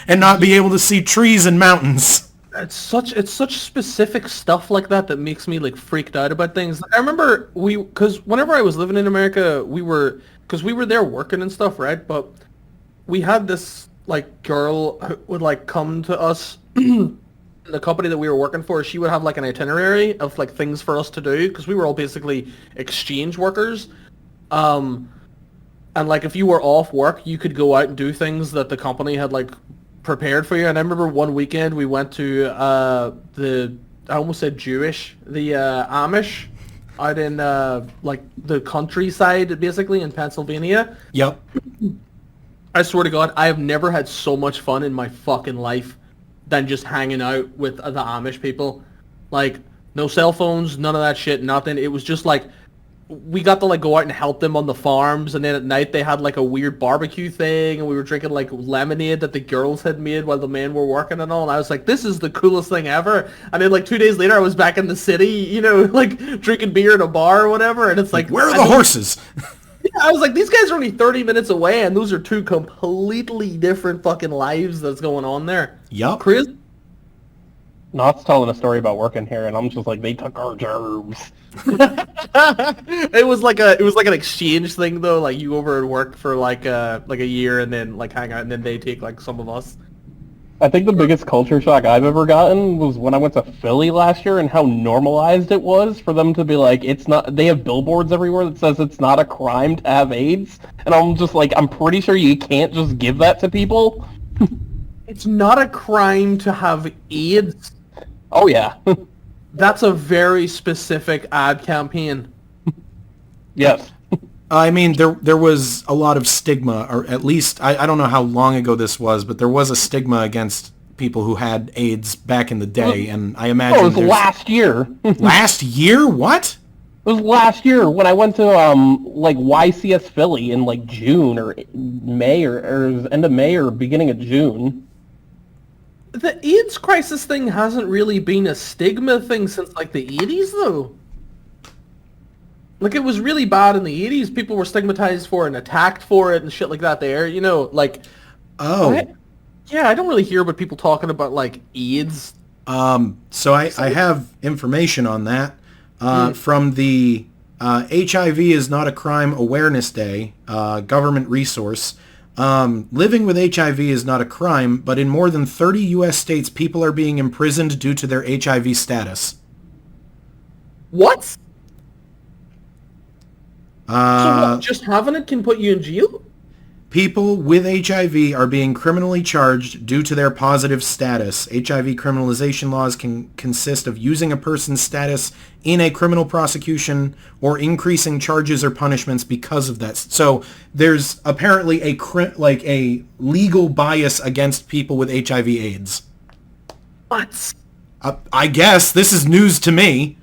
and not be able to see trees and mountains? It's such specific stuff like that makes me like freaked out about things. I remember because whenever I was living in America, we were there working and stuff, right? But we had this like girl who would like come to us. The company that we were working for, she would have like an itinerary of like things for us to do because we were all basically exchange workers. And like if you were off work, you could go out and do things that the company had like prepared for you. And I remember one weekend we went to I almost said Jewish, the Amish out in like the countryside basically in Pennsylvania. Yep. I swear to God, I have never had so much fun in my fucking life than just hanging out with the Amish people. Like, no cell phones, none of that shit, nothing. It was just like, we got to like go out and help them on the farms, and then at night they had like a weird barbecue thing, and we were drinking like lemonade that the girls had made while the men were working and all, and I was like, this is the coolest thing ever. And then like 2 days later I was back in the city, like drinking beer in a bar or whatever, and it's like, where are the horses? Yeah, I was like, these guys are only 30 minutes away, and those are two completely different fucking lives that's going on there. Yup. Chris? Noth's telling a story about working here, and I'm just like, they took our jobs. It was like an exchange thing though. Like you go over and work for like a year, and then like hang out, and then they take like some of us. I think the biggest culture shock I've ever gotten was when I went to Philly last year and how normalized it was for them to be like, it's not, they have billboards everywhere that says it's not a crime to have AIDS. And I'm just like, I'm pretty sure you can't just give that to people. It's not a crime to have AIDS. Oh yeah. That's a very specific ad campaign. Yes. I mean, there was a lot of stigma, or at least, I don't know how long ago this was, but there was a stigma against people who had AIDS back in the day, and I imagine it was last year. Last year? What? It was last year when I went to like YCS Philly in like June or May or end of May or beginning of June. The AIDS crisis thing hasn't really been a stigma thing since like the 80s though. Like, it was really bad in the 80s. People were stigmatized for it and attacked for it and shit like that there, you know, like... Oh. I don't really hear about people talking about, like, AIDS. So I have information on that from the HIV is Not a Crime Awareness Day, government resource. Living with HIV is not a crime, but in more than 30 U.S. states, people are being imprisoned due to their HIV status. What? So what, just having it can put you in jail? People with HIV are being criminally charged due to their positive status. HIV criminalization laws can consist of using a person's status in a criminal prosecution or increasing charges or punishments because of that. So there's apparently a legal bias against people with HIV/AIDS. What? I guess this is news to me.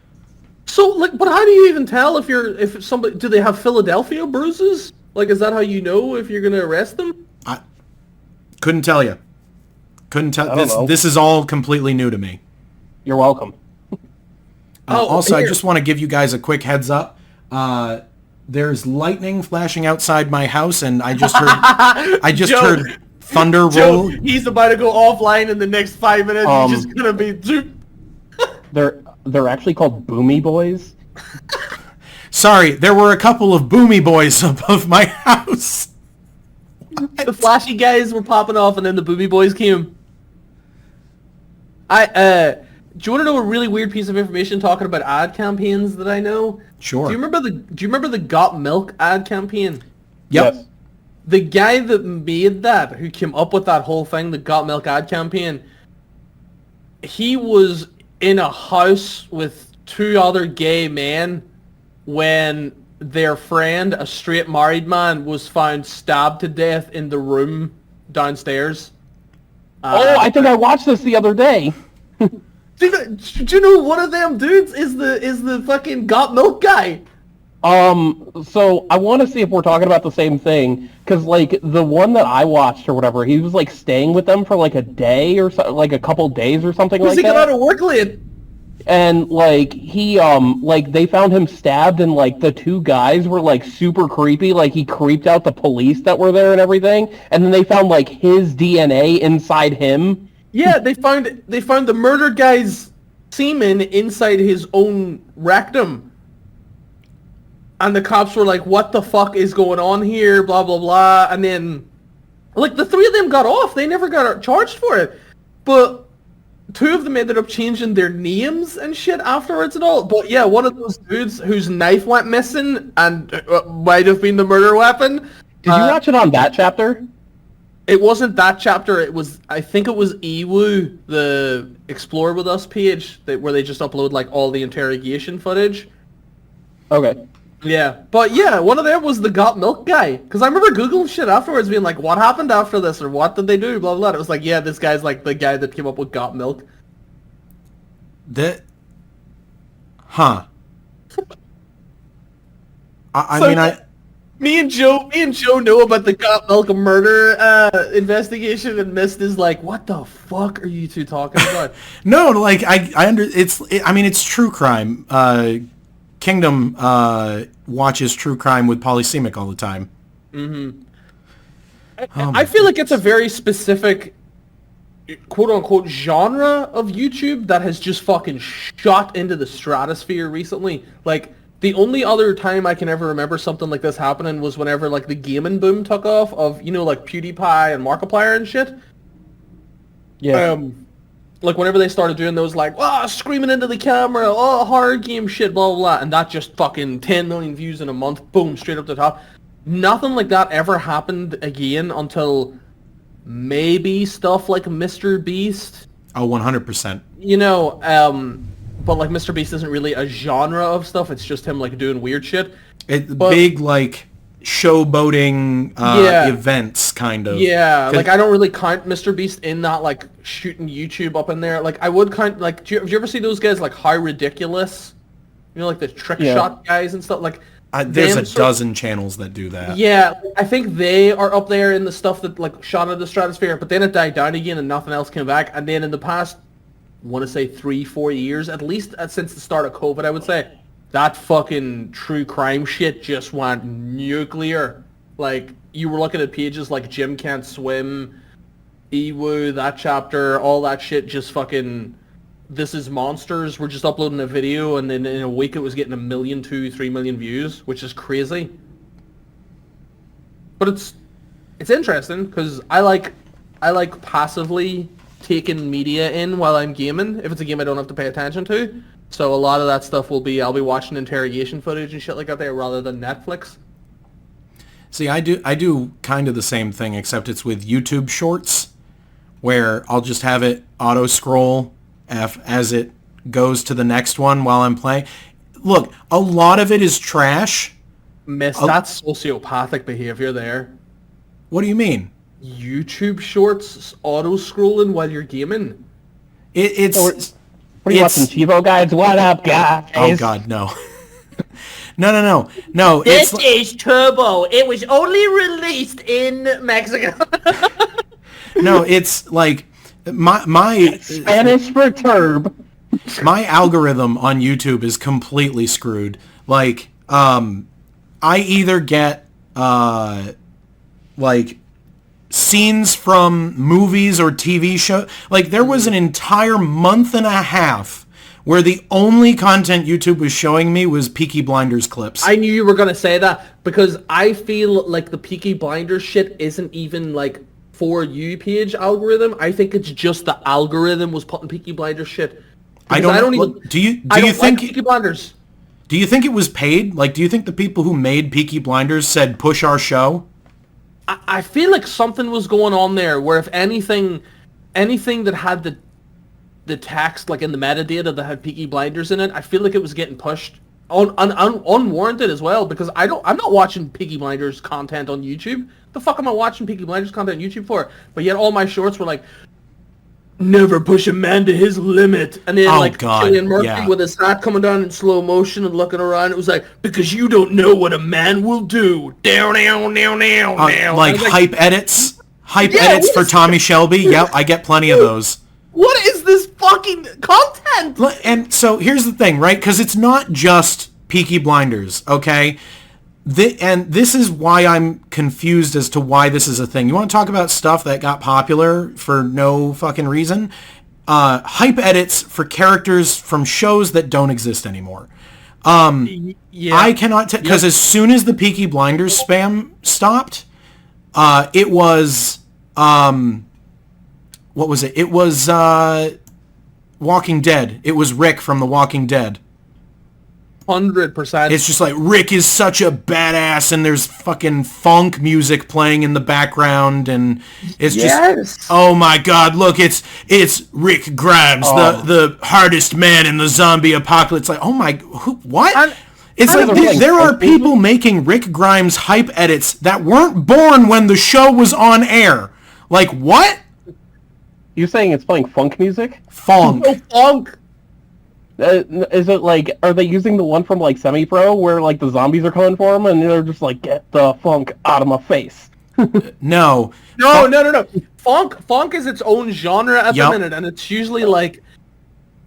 So, like, but how do you even tell if somebody, do they have Philadelphia bruises? Like, is that how you know if you're going to arrest them? I couldn't tell you. Couldn't tell. I don't know. This is all completely new to me. You're welcome. Also, here. I just want to give you guys a quick heads up. There's lightning flashing outside my house, and I just heard heard thunder roll. He's about to go offline in the next 5 minutes. He's just going to be... They're actually called Boomy Boys. Sorry, there were a couple of boomy boys above my house. The flashy guys were popping off, and then the booby boys came. Do you want to know a really weird piece of information talking about ad campaigns that I know? Sure. Do you remember the Got Milk ad campaign? Yep. Yes. The guy that made that, who came up with that whole thing, the Got Milk ad campaign, he was in a house with two other gay men when their friend, a straight married man, was found stabbed to death in the room downstairs. I think I watched this the other day. Do you know one of them dudes is the fucking Got Milk guy? So I want to see if we're talking about the same thing, because like the one that I watched or whatever, he was like staying with them for like a day or so, like a couple days or something like He got that. out of work late. And like he like they found him stabbed, and like the two guys were like super creepy. Like he creeped out the police that were there and everything, and then they found like his DNA inside him. Yeah, they found the murder guy's semen inside his own rectum. And the cops were like, what the fuck is going on here, blah, blah, blah. And then, like, the three of them got off. They never got charged for it. But two of them ended up changing their names and shit afterwards and all. But yeah, one of those dudes whose knife went missing and might have been the murder weapon. Did you watch it on that chapter? It wasn't that chapter. It was, I think it was Ewu, the Explore With Us page, where they just upload, like, all the interrogation footage. Okay. Yeah, but yeah, one of them was the Got Milk guy. Because I remember Googling shit afterwards being like, what happened after this, or what did they do, blah, blah, blah. It was like, yeah, this guy's like the guy that came up with Got Milk. Huh. Me and Joe know about the Got Milk murder investigation, and Mist is like, what the fuck are you two talking about? No, like, it's true crime. Kingdom watches true crime with Polysemic all the time. Mm-hmm. I feel like it's a very specific, quote-unquote, genre of YouTube that has just fucking shot into the stratosphere recently. Like, the only other time I can ever remember something like this happening was whenever, like, the gaming boom took off of, you know, like, PewDiePie and Markiplier and shit. Yeah. Like whenever they started doing those, like, oh, screaming into the camera, oh, horror game shit, blah, blah, blah, and that just fucking 10 million views in a month, boom, straight up the top. Nothing like that ever happened again until maybe stuff like Mr. Beast. Oh, 100%. You know, but like Mr. Beast isn't really a genre of stuff, it's just him like doing weird shit. Big, like, showboating events, kind of. Yeah, like I don't really count Mr. Beast in that, like, shooting YouTube up in there. Like, I would count, like, have you ever see those guys, like, How Ridiculous? You know, like the trick shot guys and stuff? Like, there's a dozen channels that do that. Yeah, I think they are up there in the stuff that, like, shot into the stratosphere, but then it died down again and nothing else came back. And then in the past, I want to say 3-4 years, at least since the start of COVID, I would say, that fucking true crime shit just went nuclear. Like, you were looking at pages like Jim Can't Swim, Ewu, that chapter, all that shit just fucking... This is Monsters. We're just uploading a video, and then in a week it was getting 1 million, 2-3 million views, which is crazy. But it's interesting, because I like passively taking media in while I'm gaming, if it's a game I don't have to pay attention to. So a lot of that stuff I'll be watching interrogation footage and shit like that there rather than Netflix. See, I do kind of the same thing, except it's with YouTube Shorts, where I'll just have it auto-scroll as it goes to the next one while I'm playing. Look, a lot of it is trash. That's sociopathic behavior there. What do you mean? YouTube Shorts auto-scrolling while you're gaming? It's... What are you watching, TiVo guys? What up, guys? Oh God, no. No. This is Turbo. It was only released in Mexico. No, it's like my Spanish for turb. My algorithm on YouTube is completely screwed. Like, I either get like scenes from movies or TV shows. Like, there was an entire month and a half where the only content YouTube was showing me was Peaky Blinders clips. I knew you were going to say that, because I feel like the Peaky Blinders shit isn't even, like, For You page algorithm. I think it's just the algorithm was putting Peaky Blinders shit. I don't even... Do you think... Like Peaky Blinders. Do you think it was paid? Like, do you think the people who made Peaky Blinders said, push our show? I feel like something was going on there where if anything that had the text, like in the metadata that had Peaky Blinders in it, I feel like it was getting pushed unwarranted as well, because I'm not watching Peaky Blinders content on YouTube. The fuck am I watching Peaky Blinders content on YouTube for? But yet all my shorts were like, never push a man to his limit. And then Cillian Murphy with his hat coming down in slow motion and looking around. It was like, because you don't know what a man will do. Down. Like hype edits? Hype edits for Tommy Shelby? Yep, I get plenty of those. What is this fucking content? And so here's the thing, right? Because it's not just Peaky Blinders, okay? And this is why I'm confused as to why this is a thing. You want to talk about stuff that got popular for no fucking reason? Hype edits for characters from shows that don't exist anymore. I cannot... Because as soon as the Peaky Blinders spam stopped, it was... what was it? It was Walking Dead. It was Rick from The Walking Dead. 100%. It's just like, Rick is such a badass, and there's fucking PHONK music playing in the background, and it's just, oh my God, look, it's Rick Grimes, the hardest man in the zombie apocalypse. Like, oh my, what? It's like, there are people making Rick Grimes hype edits that weren't born when the show was on air. Like, what? You saying it's playing funk music? PHONK. Oh, PHONK. Is it like, are they using the one from like Semi-Pro where like the zombies are coming for them and they're just like, get the funk out of my face? No. Funk is its own genre at the minute, and it's usually like,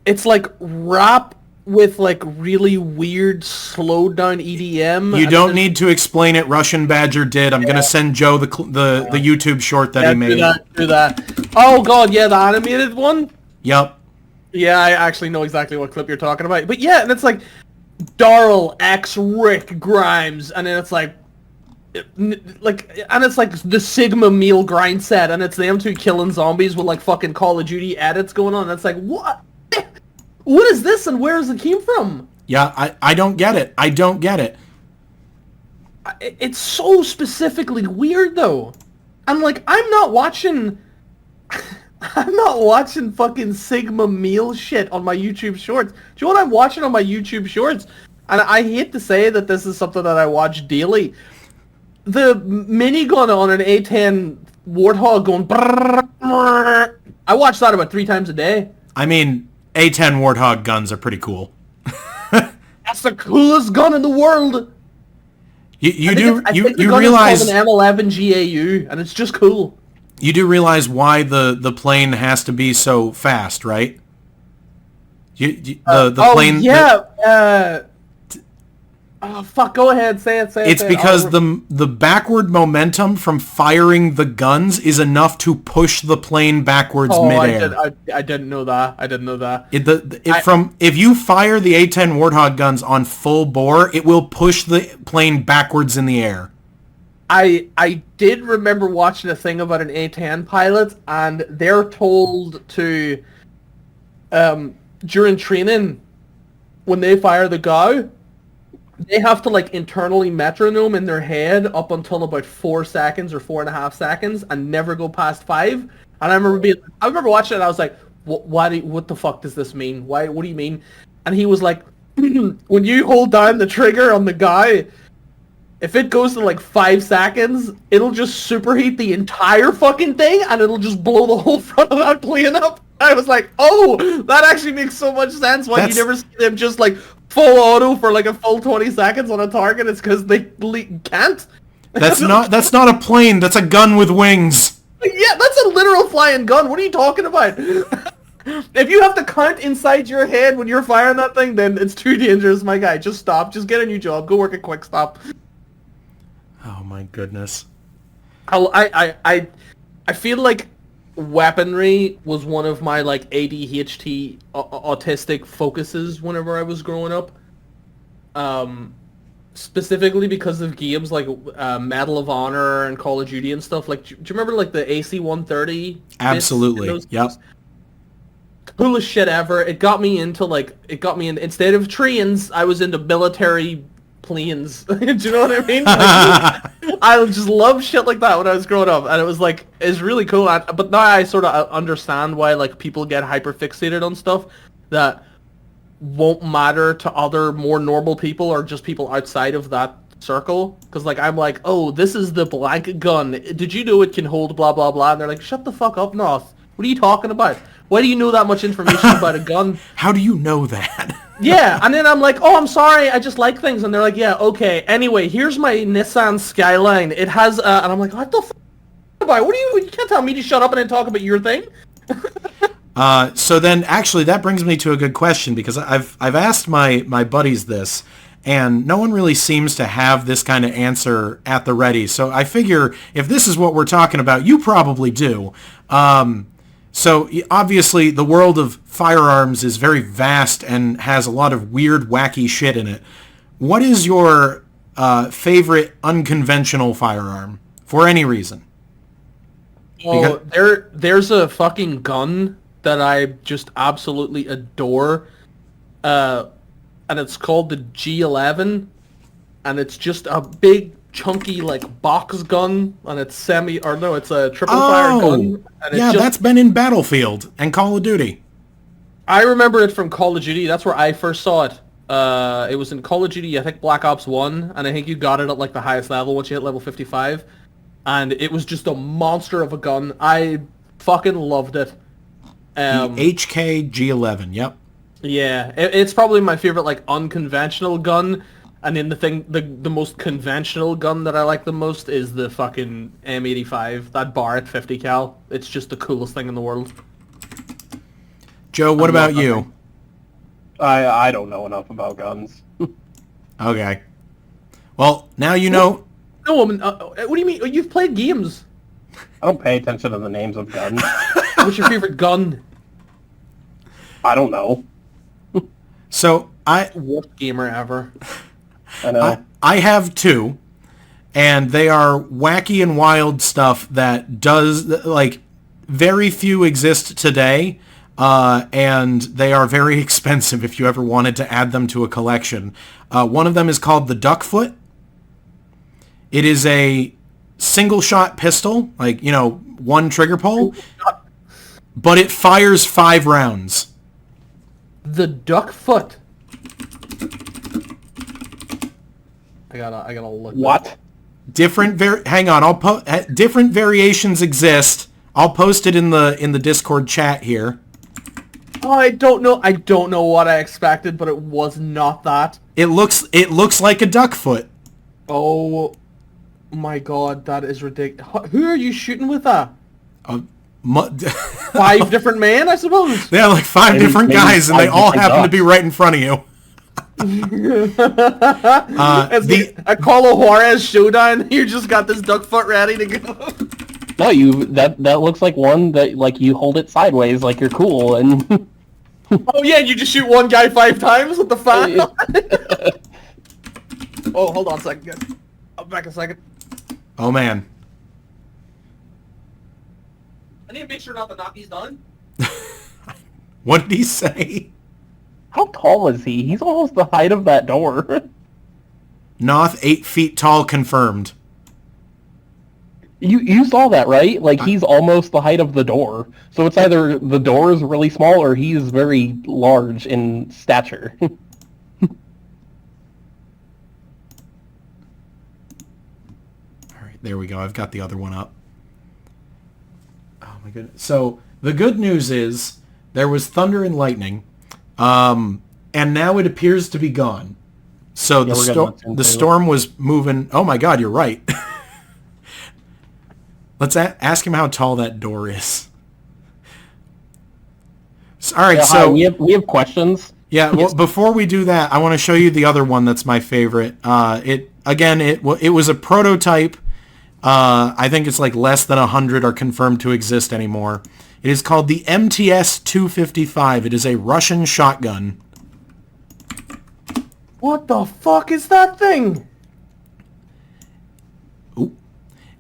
it's like rap with like really weird slowed down EDM. You don't need to explain it. Russian Badger did. I'm gonna send Joe the YouTube short that he made. Do that. Oh God, yeah, the animated one. Yep. Yeah, I actually know exactly what clip you're talking about. But yeah, and it's like Darryl X Rick Grimes, and then it's like like, and it's like the Sigma meal grind set, and it's them two killing zombies with like fucking Call of Duty edits going on. And it's like, what? What is this, and where does it came from? Yeah, I don't get it. I don't get it. It's so specifically weird though. I'm like, I'm not watching fucking Sigma meal shit on my YouTube Shorts. Do you know what I'm watching on my YouTube Shorts? And I hate to say that this is something that I watch daily. The minigun on an A10 Warthog going brrr, brrr. I watch that about 3 times a day. I mean, A10 Warthog guns are pretty cool. That's the coolest gun in the world. You gun realize is called an M11 GAU, and it's just cool. You do realize why the plane has to be so fast, right? The plane. Yeah. Oh fuck! Go ahead, say it. It's because the backward momentum from firing the guns is enough to push the plane backwards midair. I didn't know that. If you fire the A10 Warthog guns on full bore, it will push the plane backwards in the air. I did remember watching a thing about an A10 pilot, and they're told to during training when they fire the GAU. They have to like internally metronome in their head up until about 4 seconds or 4.5 seconds, and never go past 5. And I remember watching it. And I was like, "What the fuck does this mean? Why? What do you mean?" And he was like, "When you hold down the trigger on the guy, if it goes to like 5 seconds, it'll just superheat the entire fucking thing, and it'll just blow the whole front of that plane up." I was like, "Oh, that actually makes so much sense. Why you never see them just like full auto for like a full 20 seconds on a target? It's because they can't." That's not a plane. That's a gun with wings. Yeah, that's a literal flying gun. What are you talking about? If you have to count inside your head when you're firing that thing, then it's too dangerous, my guy. Just stop. Just get a new job. Go work at Quick Stop. Oh my goodness. I feel like weaponry was one of my like ADHD autistic focuses whenever I was growing up. Specifically because of games like Medal of Honor and Call of Duty and stuff. Like, do you remember like the AC-130? Absolutely. Yep. Coolest shit ever. It got me into instead of trains, I was into military planes. Do you know what I mean? Like, I just love shit like that when I was growing up, and it was like, it's really cool. But now I sort of understand why like people get hyper fixated on stuff that won't matter to other more normal people or just people outside of that circle. Because like I'm like, oh, this is the blank gun. Did you know it can hold blah blah blah? And they're like, shut the fuck up, Noth. What are you talking about? Why do you know that much information about a gun? How do you know that? Yeah, and then I'm like, oh, I'm sorry, I just like things. And they're like, yeah, okay. Anyway, here's my Nissan Skyline. It has, and I'm like, what the fuck about? You can't tell me to shut up and then talk about your thing. So then, actually, that brings me to a good question, because I've asked my buddies this, and no one really seems to have this kind of answer at the ready. So I figure if this is what we're talking about, you probably do. So obviously the world of firearms is very vast and has a lot of weird, wacky shit in it. What is your favorite unconventional firearm for any reason? Well, there's a fucking gun that I just absolutely adore, and it's called the G11, and it's just a big chunky like box gun, and it's it's a triple fire gun. And yeah, that's been in Battlefield and Call of Duty. I remember it from Call of Duty. That's where I first saw it. It was in Call of Duty, I think Black Ops 1, and I think you got it at like the highest level once you hit level 55. And it was just a monster of a gun. I fucking loved it. The HK G11, yep. Yeah, it's probably my favorite like unconventional gun. And then the most conventional gun that I like the most is the fucking M85, that Barrett 50 cal. It's just the coolest thing in the world. Joe, what about you? I don't know enough about guns. Okay. Well, now you know. No, I mean, what do you mean? You've played games. I don't pay attention to the names of guns. What's your favorite gun? I don't know. So Worst gamer ever. I know. I have two, And they are wacky and wild stuff that does, like, very few exist today, and they are very expensive if you ever wanted to add them to a collection. One of them is called the Duckfoot. It is a single-shot pistol, like, you know, one trigger pull, but it fires 5 rounds. The Duckfoot. I gotta look. What? Different hang on, different variations exist. I'll post it in the Discord chat here. Oh, I don't know what I expected, but it was not that. It looks like a Duckfoot. Oh my god, that is ridiculous. Who are you shooting with that? 5 different men, I suppose. Yeah, like 5 different guys, and they all happen to be right in front of you. It's like a Carlo Juarez showdown. You just got this Duckfoot ready to go. No, that looks like one that like you hold it sideways like you're cool and. Oh yeah, you just shoot one guy 5 times with the fan. Oh, hold on a second, guys. I'll be back a second. Oh man. I need to make sure not the Nocky's done. What did he say? How tall is he? He's almost the height of that door. Noth 8 feet tall confirmed. You saw that, right? Like, he's almost the height of the door. So it's either the door is really small or he's very large in stature. Alright, there we go. I've got the other one up. Oh my goodness. So, the good news is, there was thunder and lightning, and now it appears to be gone. So the storm was moving... Oh my god, you're right. Let's ask him how tall that door is. All right, so we have questions. Yeah, well, before we do that, I want to show you the other one that's my favorite. It was a prototype. I think it's like less than 100 are confirmed to exist anymore. It is called the MTS 255. It is a Russian shotgun. What the fuck is that thing?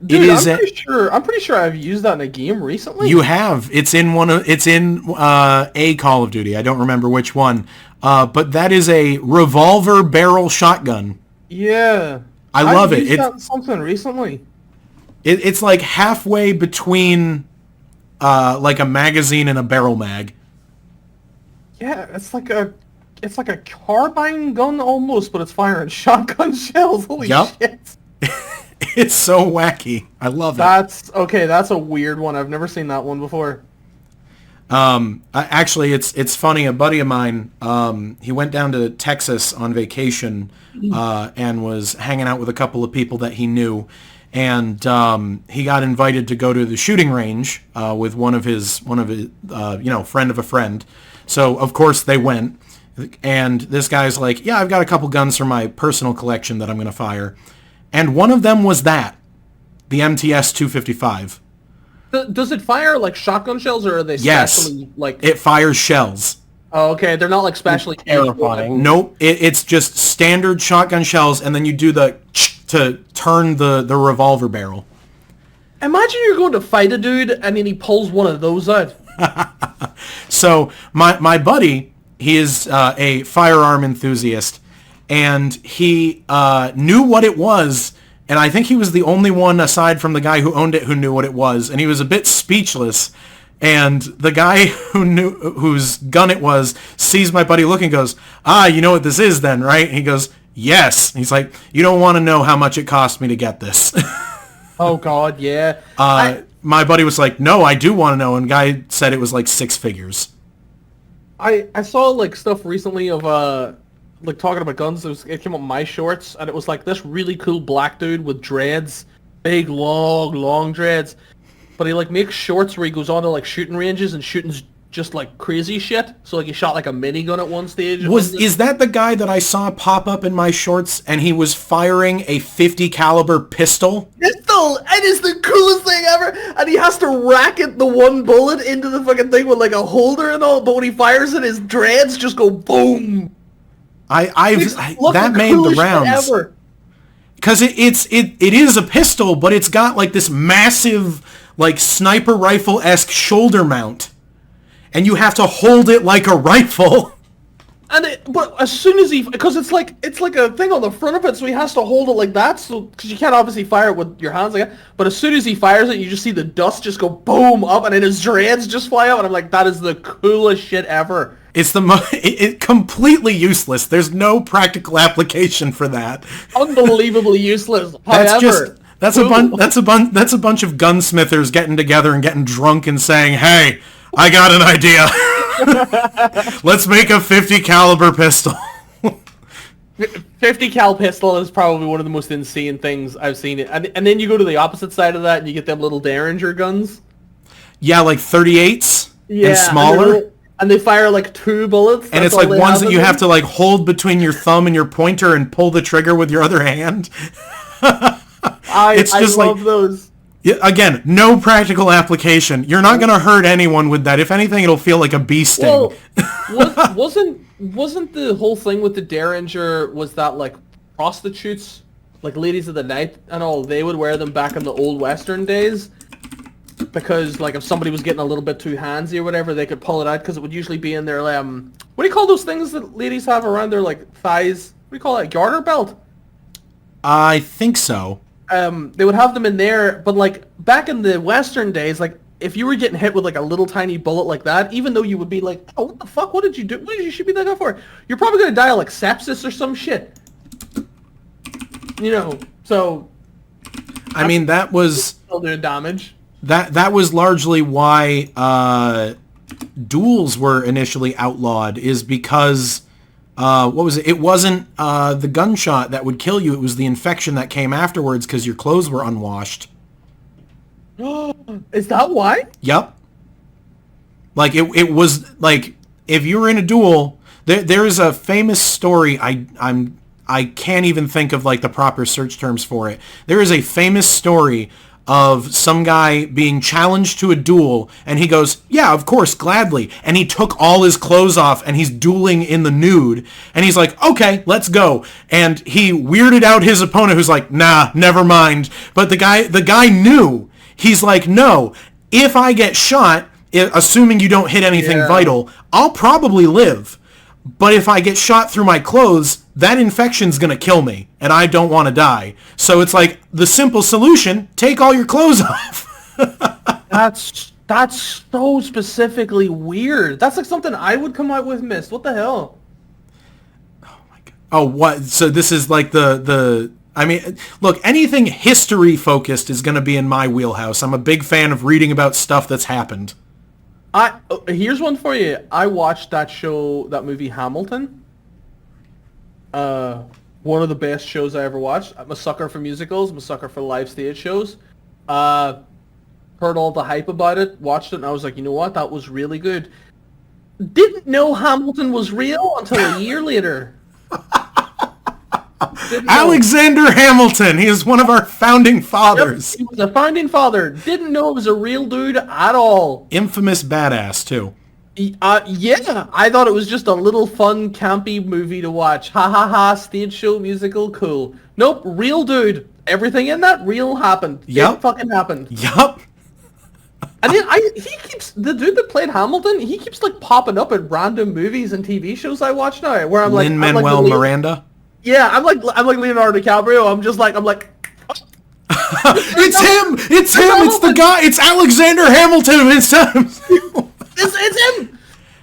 Dude, I'm pretty sure I've used that in a game recently. You have. It's in a Call of Duty. I don't remember which one. But that is a revolver barrel shotgun. Yeah. I love it. I've used that in something recently. It's like halfway between like a magazine and a barrel mag. Yeah, it's like a carbine gun almost, but it's firing shotgun shells. Holy shit. It's so wacky. I love it. That's a weird one. I've never seen that one before. Actually, it's funny. A buddy of mine, he went down to Texas on vacation and was hanging out with a couple of people that he knew, and he got invited to go to the shooting range with one of his friend of a friend. So of course they went, and this guy's like, yeah, I've got a couple guns from my personal collection that I'm going to fire. And one of them was the MTS 255. Does it fire like shotgun shells, or are they specially like... It fires shells. Oh, okay. They're not like specially terrifying. Nope. It's just standard shotgun shells, and then you do the to turn the revolver barrel. Imagine you're going to fight a dude, and then he pulls one of those out. So my buddy, he is a firearm enthusiast, and he knew what it was, and I think he was the only one aside from the guy who owned it who knew what it was, and he was a bit speechless. And the guy whose gun it was sees my buddy look and goes, you know what this is then, right? And he goes, yes. And he's like, you don't want to know how much it cost me to get this. Oh God, yeah. My buddy was like, no, I do want to know, and the guy said it was like 6 figures. I saw like stuff recently of like talking about guns. It came up in my shorts, and it was like this really cool black dude with dreads, big long dreads, but he like makes shorts where he goes on to like shooting ranges and shooting just like crazy shit. So like he shot like a minigun at one stage. Is that the guy that I saw pop up in my shorts, and he was firing a .50 caliber pistol? It is the coolest thing ever, and he has to racket the one bullet into the fucking thing with like a holder and all, but when he fires it, his dreads just go boom. That made the rounds. because it is a pistol, but it's got like this massive like sniper rifle-esque shoulder mount, and you have to hold it like a rifle. But as soon as because it's like a thing on the front of it, so he has to hold it like that, so because you can't obviously fire it with your hands like that. But as soon as he fires it, you just see the dust just go boom up, and then his dreads just fly out, and I'm like, that is the coolest shit ever. It's it completely useless. There's no practical application for that. Unbelievably useless. That's a bunch of gunsmithers getting together and getting drunk and saying, "Hey, I got an idea. Let's make a 50 caliber pistol." 50 cal pistol is probably one of the most insane things I've seen. And then you go to the opposite side of that and you get them little Derringer guns. Yeah, like 38s and smaller. And they fire like 2 bullets. And it's like ones that you have to like hold between your thumb and your pointer and pull the trigger with your other hand. I love those. Yeah, again, no practical application. You're not going to hurt anyone with that. If anything, it'll feel like a bee sting. Well, wasn't the whole thing with the Derringer was that like prostitutes, like ladies of the night and all, they would wear them back in the old Western days? Because like if somebody was getting a little bit too handsy or whatever, they could pull it out because it would usually be in their what do you call those things that ladies have around their like thighs? What do you call it? A garter belt? I think so. They would have them in there, but like back in the Western days, like if you were getting hit with like a little tiny bullet like that, even though you would be like, oh, what the fuck? What did you do? What did you shoot me that guy for? You're probably gonna die of like sepsis or some shit. You know, so. I mean, that was still doing damage. That was largely why duels were initially outlawed, is because what was it? It wasn't the gunshot that would kill you. It was the infection that came afterwards because your clothes were unwashed. Is that why? Yep. Like it was like if you were in a duel, there's a famous story. I can't even think of like the proper search terms for it. There is a famous story of some guy being challenged to a duel, and he goes, yeah, of course, gladly. And he took all his clothes off, and he's dueling in the nude. And he's like, okay, let's go. And he weirded out his opponent, who's like, nah, never mind. But the guy knew. He's like, no, if I get shot, assuming you don't hit anything vital, I'll probably live. But if I get shot through my clothes, that infection's going to kill me, and I don't want to die. So it's like, the simple solution, take all your clothes off. That's so specifically weird. That's like something I would come out with, Mist. What the hell? Oh, my God. Oh, what? So this is like I mean, look, anything history-focused is going to be in my wheelhouse. I'm a big fan of reading about stuff that's happened. Here's one for you. I watched that movie Hamilton. One of the best shows I ever watched. I'm a sucker for musicals. I'm a sucker for live stage shows. Heard all the hype about it, watched it, and I was like, you know what? That was really good. Didn't know Hamilton was real until a year later. Alexander Hamilton. He is one of our founding fathers. Yep, he was a founding father. Didn't know it was a real dude at all. Infamous badass, too. Yeah, I thought it was just a little fun, campy movie to watch. Ha ha ha, stage show, musical, cool. Nope, real dude. Everything in that real happened. Yep. It fucking happened. Yup. And then the dude that played Hamilton, he keeps like popping up in random movies and TV shows I watch now, where I'm like, Lin-Manuel Miranda. Yeah, I'm like Leonardo DiCaprio. I'm like. It's him! It's him! It's the guy! It's Alexander Hamilton! It's him! It's him!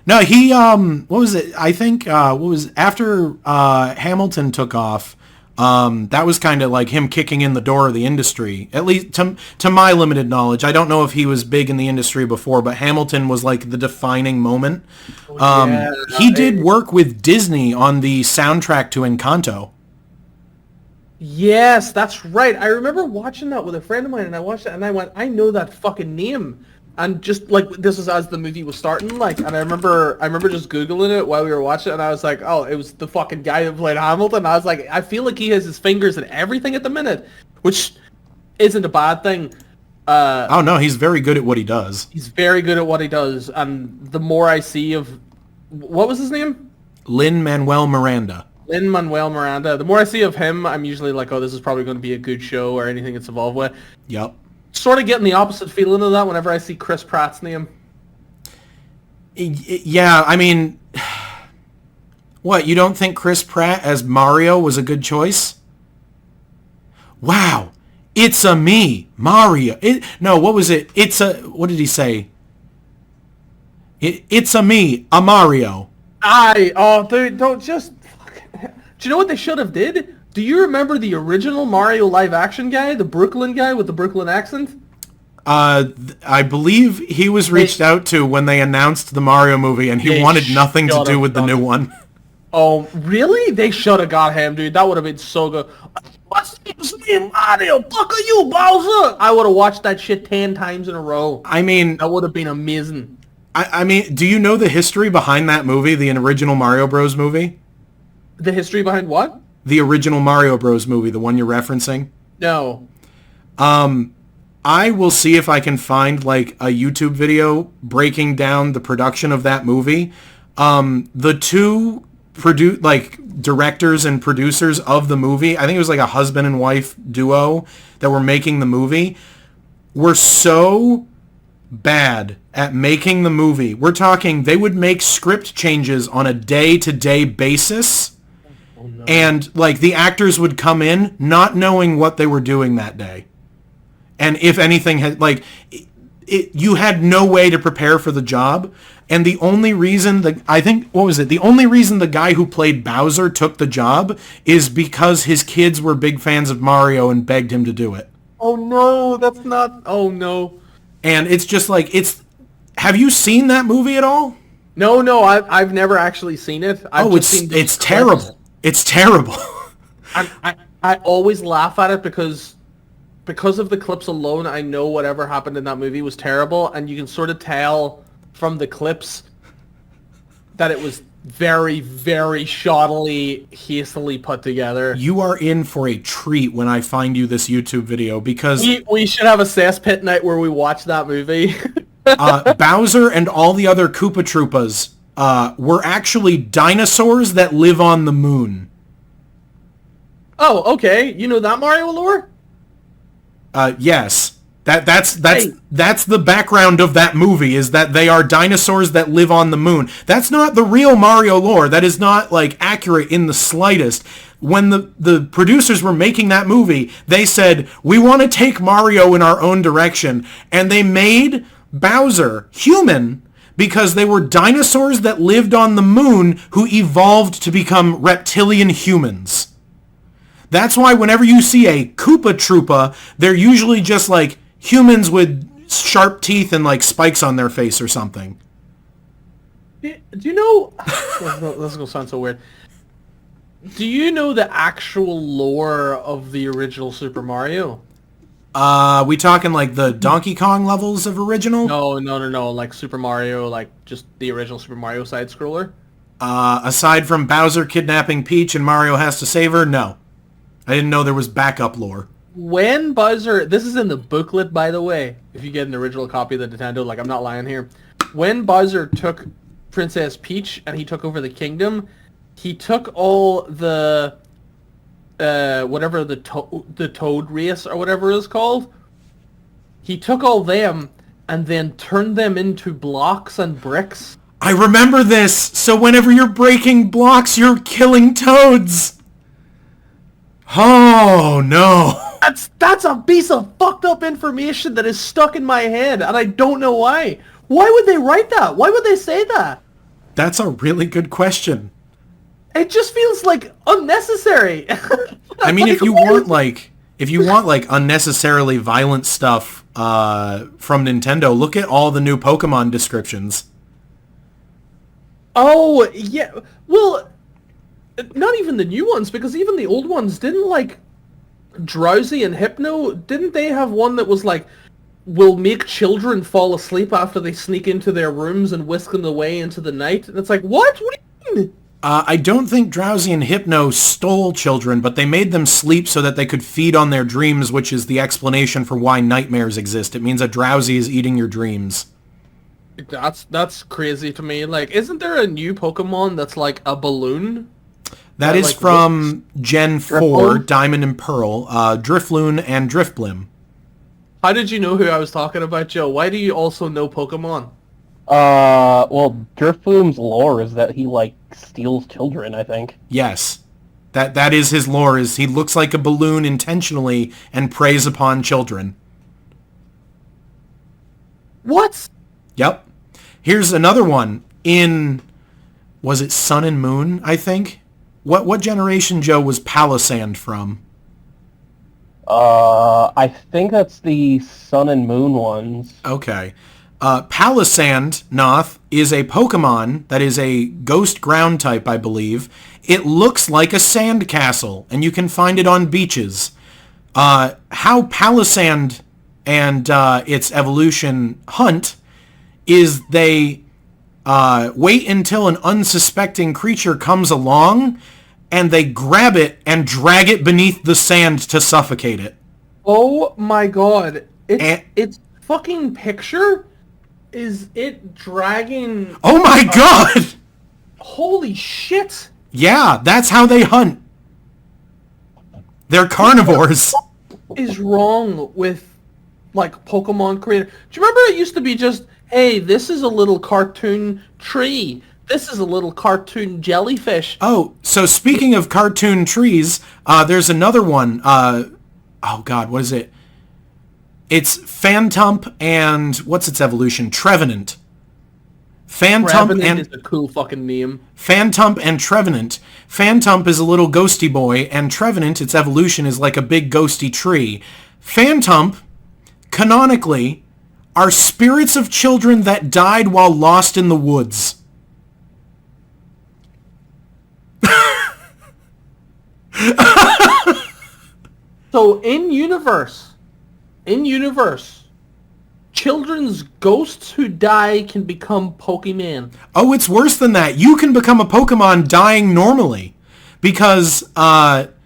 No, he, what was it? I think, after Hamilton took off, that was kind of like him kicking in the door of the industry. At least to my limited knowledge. I don't know if he was big in the industry before, but Hamilton was like the defining moment. He did work with Disney on the soundtrack to Encanto. Yes, that's right. I remember watching that with a friend of mine, and I watched it, and I went, I know that fucking name. And just like this was as the movie was starting, like, and I remember just Googling it while we were watching it, and I was like, oh, it was the fucking guy that played Hamilton. I was like, I feel like he has his fingers in everything at the minute, which isn't a bad thing. Oh no, he's very good at what he does. He's very good at what he does, and the more I see of, what was his name? Lin-Manuel Miranda. Lin-Manuel Miranda. The more I see of him, I'm usually like, oh, this is probably going to be a good show or anything it's involved with. Yep. Sort of getting the opposite feeling of that whenever I see Chris Pratt's name. Yeah, I mean, what, you don't think Chris Pratt as Mario was a good choice? Wow, it's a me, Mario. No, what was it? What did he say? It's a me, a Mario. Dude, don't just... Do you know what they should have did? Do you remember the original Mario live-action guy? The Brooklyn guy with the Brooklyn accent? I believe he was reached out to when they announced the Mario movie, and he wanted nothing to do with the new one. Oh, really? They should have got him, dude. That would have been so good. What's his name, Mario? Fuck are you, Bowser? I would have watched that shit 10 times in a row. I mean... That would have been amazing. I mean, do you know the history behind that movie, the original Mario Bros. Movie? The history behind what? The original Mario Bros. Movie, the one you're referencing? No. I will see if I can find, like, a YouTube video breaking down the production of that movie. The two directors and producers of the movie, I think it was like a husband and wife duo that were making the movie, were so bad at making the movie. We're talking they would make script changes on a day-to-day basis. Oh, no. And, like, the actors would come in not knowing what they were doing that day. And if anything had, like, you had no way to prepare for the job. And the only reason the only reason the guy who played Bowser took the job is because his kids were big fans of Mario and begged him to do it. Oh no, that's not, oh no. And it's just like, have you seen that movie at all? No, I've never actually seen it. It's terrible. It's terrible. I always laugh at it because of the clips alone, I know whatever happened in that movie was terrible, and you can sort of tell from the clips that it was very, very shoddily, hastily put together. You are in for a treat when I find you this YouTube video, because... We should have a cesspit night where we watch that movie. Bowser and all the other Koopa Troopas were actually dinosaurs that live on the moon. Oh, okay. You know that Mario lore? Yes. That's the background of that movie, is that they are dinosaurs that live on the moon. That's not the real Mario lore. That is not, like, accurate in the slightest. When the producers were making that movie, they said, we want to take Mario in our own direction. And they made Bowser human because they were dinosaurs that lived on the moon who evolved to become reptilian humans. That's why whenever you see a Koopa Troopa, they're usually just, like, humans with sharp teeth and, like, spikes on their face or something. Do you know... This is going to sound so weird. Do you know the actual lore of the original Super Mario? We talking, like, the Donkey Kong levels of original? No. Like, Super Mario, like, just the original Super Mario side-scroller? Aside from Bowser kidnapping Peach and Mario has to save her, no. I didn't know there was backup lore. When Bowser... This is in the booklet, by the way. If you get an original copy of the Nintendo, like, I'm not lying here. When Bowser took Princess Peach and he took over the kingdom, he took all the... whatever the Toad race or whatever it is called. He took all them and then turned them into blocks and bricks. I remember this! So whenever you're breaking blocks, you're killing toads! Oh, no. That's a piece of fucked up information that is stuck in my head, and I don't know why. Why would they write that? Why would they say that? That's a really good question. It just feels like unnecessary. I mean, if you want like unnecessarily violent stuff from Nintendo, look at all the new Pokemon descriptions. Oh, yeah. Well, not even the new ones, because even the old ones didn't, like, Drowsy and Hypno, didn't they have one that was like, will make children fall asleep after they sneak into their rooms and whisk them away into the night? And it's like, what? What do you mean? I don't think Drowsy and Hypno stole children, but they made them sleep so that they could feed on their dreams, which is the explanation for why nightmares exist. It means a Drowsy is eating your dreams. That's crazy to me. Like, isn't there a new Pokemon that's like a balloon? That is like, from Gen 4, Drifloon? Diamond and Pearl, Drifloon and Driftblim. How did you know who I was talking about, Joe? Why do you also know Pokemon? Well, Drifloom's lore is that he, like, steals children, I think. Yes. That is his lore, is he looks like a balloon intentionally and preys upon children. What? Yep. Here's another one in, was it Sun and Moon, I think? What generation, Joe, was Palisand from? I think that's the Sun and Moon ones. Okay. Palisand, Noth, is a Pokemon that is a ghost ground type, I believe. It looks like a sand castle, and you can find it on beaches. How Palisand and its evolution hunt is they wait until an unsuspecting creature comes along, and they grab it and drag it beneath the sand to suffocate it. Oh my god. And- Its fucking picture is it dragging... Oh my god! Holy shit! Yeah, that's how they hunt. They're carnivores. What is wrong with, like, Pokemon creator? Do you remember it used to be just, hey, this is a little cartoon tree. This is a little cartoon jellyfish. Oh, so speaking of cartoon trees, there's another one. Oh god, what is it? It's Phantump and what's its evolution? Trevenant. Phantump Trevenant and is a cool fucking name. Phantump and Trevenant. Phantump is a little ghosty boy, and Trevenant, its evolution, is like a big ghosty tree. Phantump, canonically, are spirits of children that died while lost in the woods. So in universe, children's ghosts who die can become Pokemon. Oh, it's worse than that. You can become a Pokemon dying normally. Because, Yamask,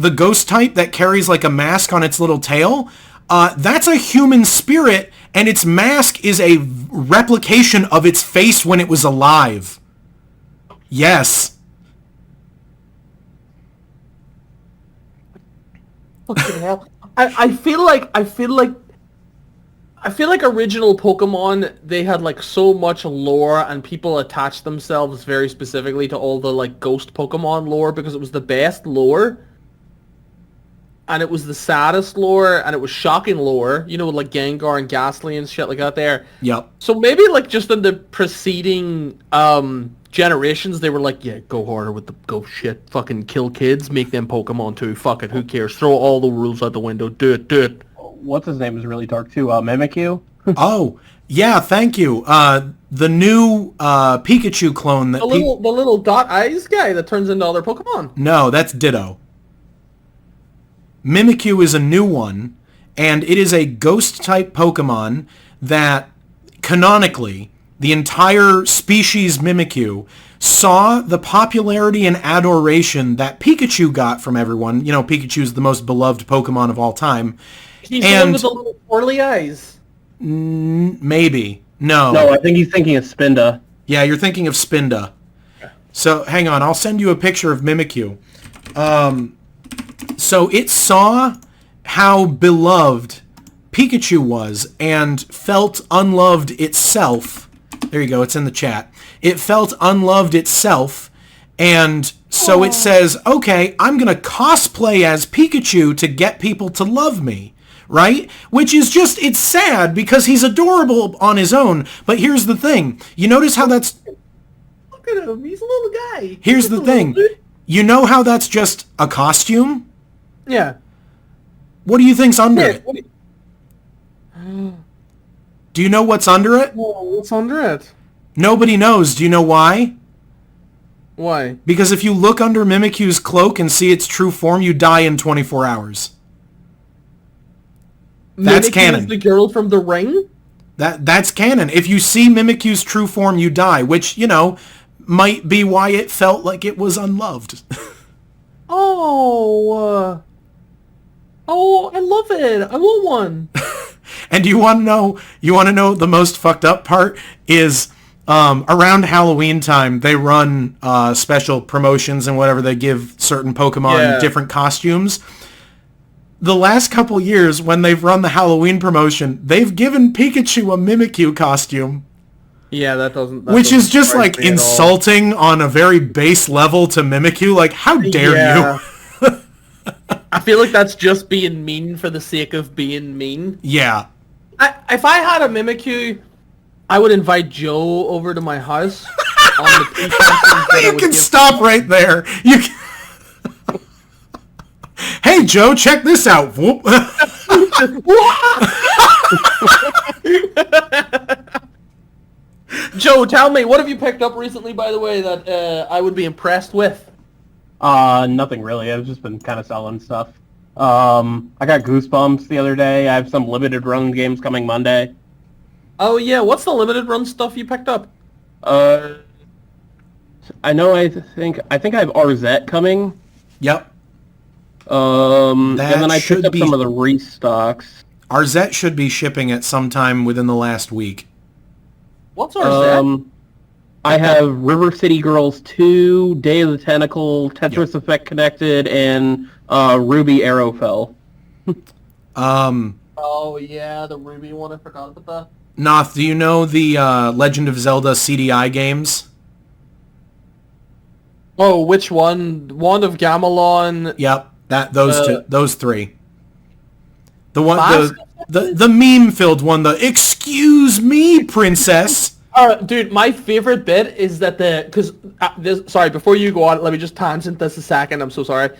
the ghost type that carries like a mask on its little tail, that's a human spirit, and its mask is a replication of its face when it was alive. Yes. Fucking hell. I feel like original Pokemon, they had like so much lore and people attached themselves very specifically to all the like ghost Pokemon lore because it was the best lore. And it was the saddest lore and it was shocking lore, you know, like Gengar and Ghastly and shit like that there. Yep. So maybe like just in the preceding generations, they were like, yeah, go harder with the ghost shit. Fucking kill kids, make them Pokemon too. Fuck it, who cares? Throw all the rules out the window. Do it, do it. What's his name is really dark too. Mimikyu? Oh, yeah, thank you. The new Pikachu clone that The little dot eyes guy that turns into other Pokemon. No, that's Ditto. Mimikyu is a new one, and it is a ghost-type Pokemon that, canonically, the entire species Mimikyu saw the popularity and adoration that Pikachu got from everyone. You know, Pikachu's the most beloved Pokemon of all time. He's the one with the little twirly eyes. Maybe. No. No, I think he's thinking of Spinda. Yeah, you're thinking of Spinda. So, hang on, I'll send you a picture of Mimikyu. So it saw how beloved Pikachu was and felt unloved itself. There you go, it's in the chat. It felt unloved itself, and so it says, okay, I'm going to cosplay as Pikachu to get people to love me, right? Which is just, it's sad because he's adorable on his own, but here's the thing. You notice how that's... Look at him, he's a little guy. Here's the thing. You know how that's just a costume? Yeah. What do you think's under Yeah, it? Do you know what's under it? What's under it? Nobody knows. Do you know why? Why? Because if you look under Mimikyu's cloak and see its true form, you die in 24 hours. That's Mimikyu canon. is the girl from The Ring? That's canon. If you see Mimikyu's true form, you die, which, you know, might be why it felt like it was unloved. Oh, I love it. I want one. And do you want to know the most fucked up part is around Halloween time, they run special promotions and whatever. They give certain Pokemon different costumes. The last couple years, when they've run the Halloween promotion, they've given Pikachu a Mimikyu costume. Yeah, that doesn't... Which is just, like, insulting on a very base level to Mimikyu. Like, how dare you? I feel like that's just being mean for the sake of being mean. Yeah. If I had a Mimikyu, I would invite Joe over to my house. On the pretense that You can stop right there. You can... Hey, Joe, check this out. Whoop. Joe, tell me, what have you picked up recently, by the way, that I would be impressed with? Nothing really. I've just been kind of selling stuff. I got Goosebumps the other day. I have some limited run games coming Monday. Oh yeah, what's the limited run stuff you picked up? I think I have RZ coming. Yep. And then I picked up some of the restocks. RZ should be shipping at some time within the last week. What's RZ? I have River City Girls 2, Day of the Tentacle, Tetris Effect Connected, and Ruby Arrowfell. Oh yeah, the Ruby one, I forgot about that. Noth, do you know the Legend of Zelda CDI games? Oh, which one? Wand of Gamelon. Yep, those three. The one, the meme-filled one, the "Excuse me, princess." Dude, my favorite bit is that sorry, before you go on, let me just tangent this a second. I'm so sorry.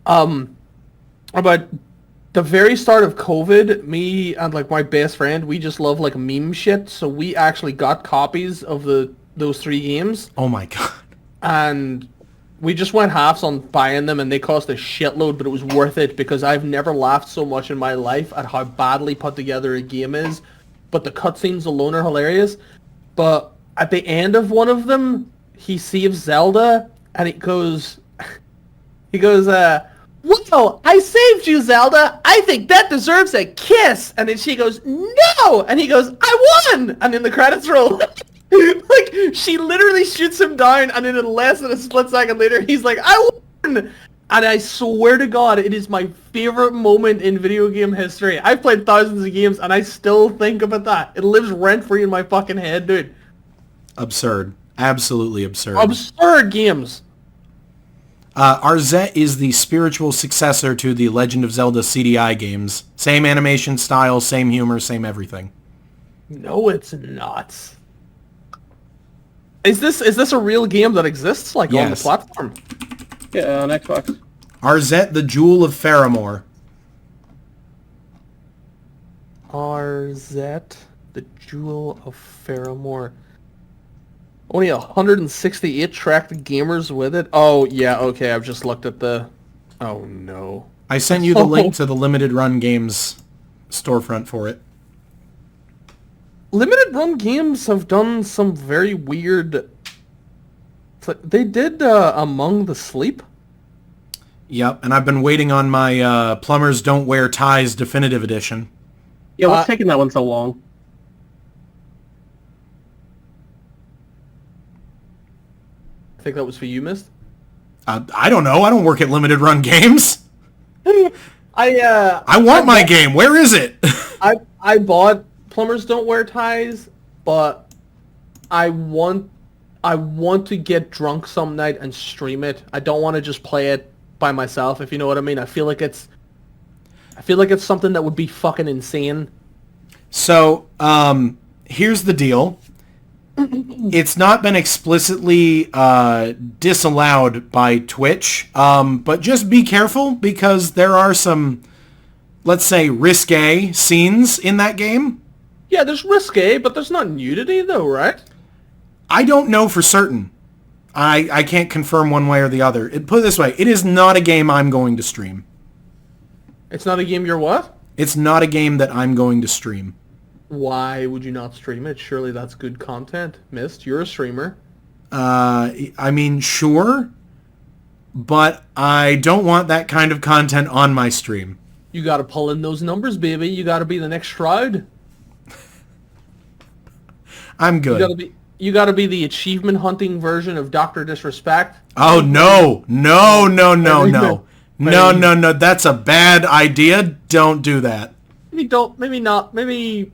About the very start of COVID, me and like my best friend, we just love like meme shit. So we actually got copies of those 3 games. Oh my god. And we just went halves on buying them, and they cost a shitload, but it was worth it because I've never laughed so much in my life at how badly put together a game is. But the cutscenes alone are hilarious. But at the end of one of them, he saves Zelda, and it goes, "Whoa, I saved you, Zelda. I think that deserves a kiss." And then she goes, "No!" And he goes, "I won!" And then the credits roll. Like, she literally shoots him down, and then in less than a split second later, he's like, "I won!" And I swear to God, it is my favorite moment in video game history. I've played thousands of games, and I still think about that. It lives rent-free in my fucking head, dude. Absurd. Absolutely absurd. Absurd games. RZ is the spiritual successor to the Legend of Zelda CDI games. Same animation style, same humor, same everything. No, it's not. Is this a real game that exists, like, on the platform? Yeah, on Xbox. RZ, the Jewel of Faramore. RZ, the Jewel of Faramore. Only 168 tracked gamers with it? Oh, yeah, okay, I've just looked at the... Oh, no. I sent you the link to the Limited Run Games storefront for it. Limited Run Games have done some very weird... They did Among the Sleep. Yep, and I've been waiting on my Plumbers Don't Wear Ties Definitive Edition. Yeah, what's taking that one so long? I think that was for you, Mist. I don't know. I don't work at Limited Run Games. I want my game. Where is it? I bought Plumbers Don't Wear Ties, but I want to get drunk some night and stream it. I don't want to just play it by myself, if you know what I mean. I feel like it's something that would be fucking insane. So, here's the deal. It's not been explicitly disallowed by Twitch, but just be careful because there are some, let's say, risque scenes in that game. Yeah, there's risque, but there's not nudity though, right? I don't know for certain. I can't confirm one way or the other. Put it this way, it is not a game I'm going to stream. It's not a game you're what? It's not a game that I'm going to stream. Why would you not stream it? Surely that's good content. Mist, you're a streamer. I mean, sure, but I don't want that kind of content on my stream. You gotta pull in those numbers, baby. You gotta be the next Shroud. I'm good. you got to be the achievement hunting version of Dr. Disrespect. Oh, no. No. That's a bad idea. Don't do that. Maybe don't. Maybe not. Maybe.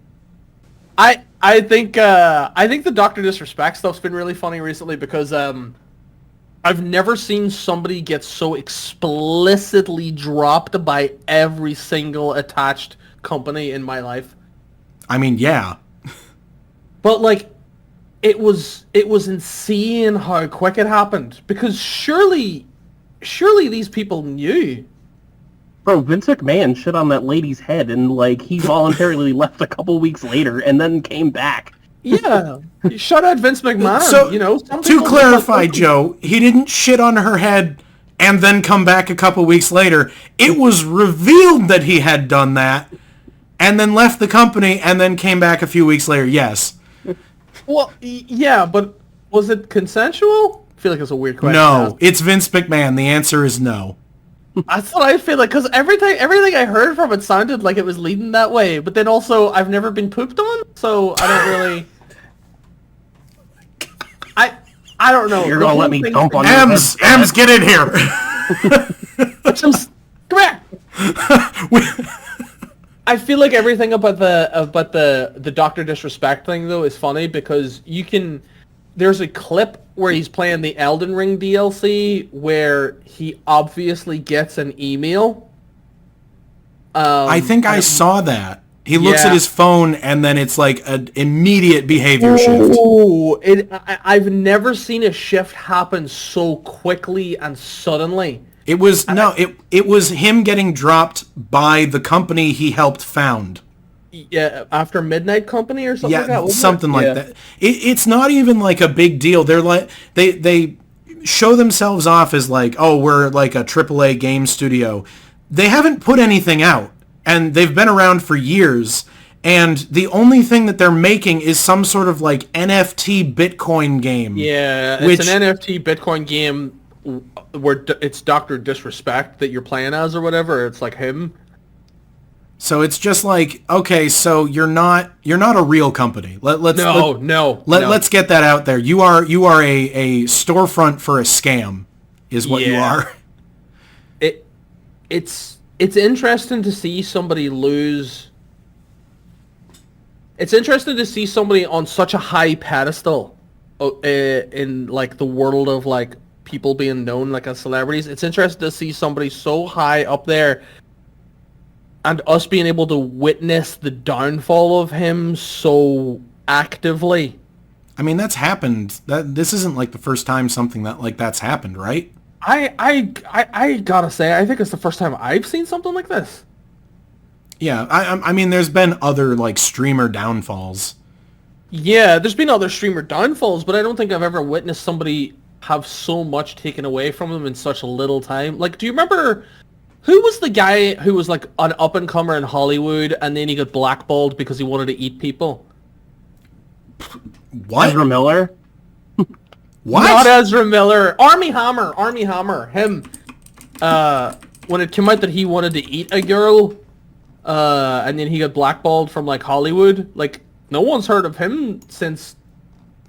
I think the Dr. Disrespect stuff's been really funny recently because I've never seen somebody get so explicitly dropped by every single attached company in my life. I mean, yeah. But like, it was insane how quick it happened because surely these people knew. Bro, Vince McMahon shit on that lady's head, and like he voluntarily left a couple weeks later, and then came back. Yeah, shut out Vince McMahon. So, you know, to clarify, Joe, he didn't shit on her head and then come back a couple weeks later. It was revealed that he had done that, and then left the company, and then came back a few weeks later. Yes. Well, yeah, but was it consensual? I feel like it's a weird question. No, it's Vince McMahon. The answer is no. That's what I feel like, because everything I heard from it sounded like it was leading that way, but then also I've never been pooped on, so I don't really... I don't know. You're gonna let me dump on Emz, get in here! Come here! I feel like everything about the Dr. Disrespect thing, though, is funny, because you can... There's a clip where he's playing the Elden Ring DLC where he obviously gets an email. I think I saw that. He looks at his phone and then it's like an immediate behavior shift. Oh, I've never seen a shift happen so quickly and suddenly. It was it was him getting dropped by the company he helped found. Yeah, After Midnight Company or something like that? Something like that. It's not even like a big deal. They're like they show themselves off as like, oh, we're like a AAA game studio. They haven't put anything out, and they've been around for years, and the only thing that they're making is some sort of like NFT Bitcoin game. Yeah, it's an NFT Bitcoin game where it's Dr. Disrespect that you're playing as or whatever. It's like him. So it's just like, okay, so you're not a real company. Let's get that out there. You are a storefront for a scam, is what you are. It's interesting to see somebody lose. It's interesting to see somebody on such a high pedestal in like the world of like people being known like as celebrities. It's interesting to see somebody so high up there. And us being able to witness the downfall of him so actively. I mean, that's happened. This isn't like the first time something like that's happened, right? I gotta say, I think it's the first time I've seen something like this. Yeah, I mean, there's been other like streamer downfalls. Yeah, there's been other streamer downfalls, but I don't think I've ever witnessed somebody have so much taken away from them in such a little time. Like, do you remember... Who was the guy who was like an up-and-comer in Hollywood and then he got blackballed because he wanted to eat people? What? Ezra Miller? What? Not Ezra Miller. Armie Hammer. Him. When it came out that he wanted to eat a girl, and then he got blackballed from like Hollywood, like no one's heard of him since,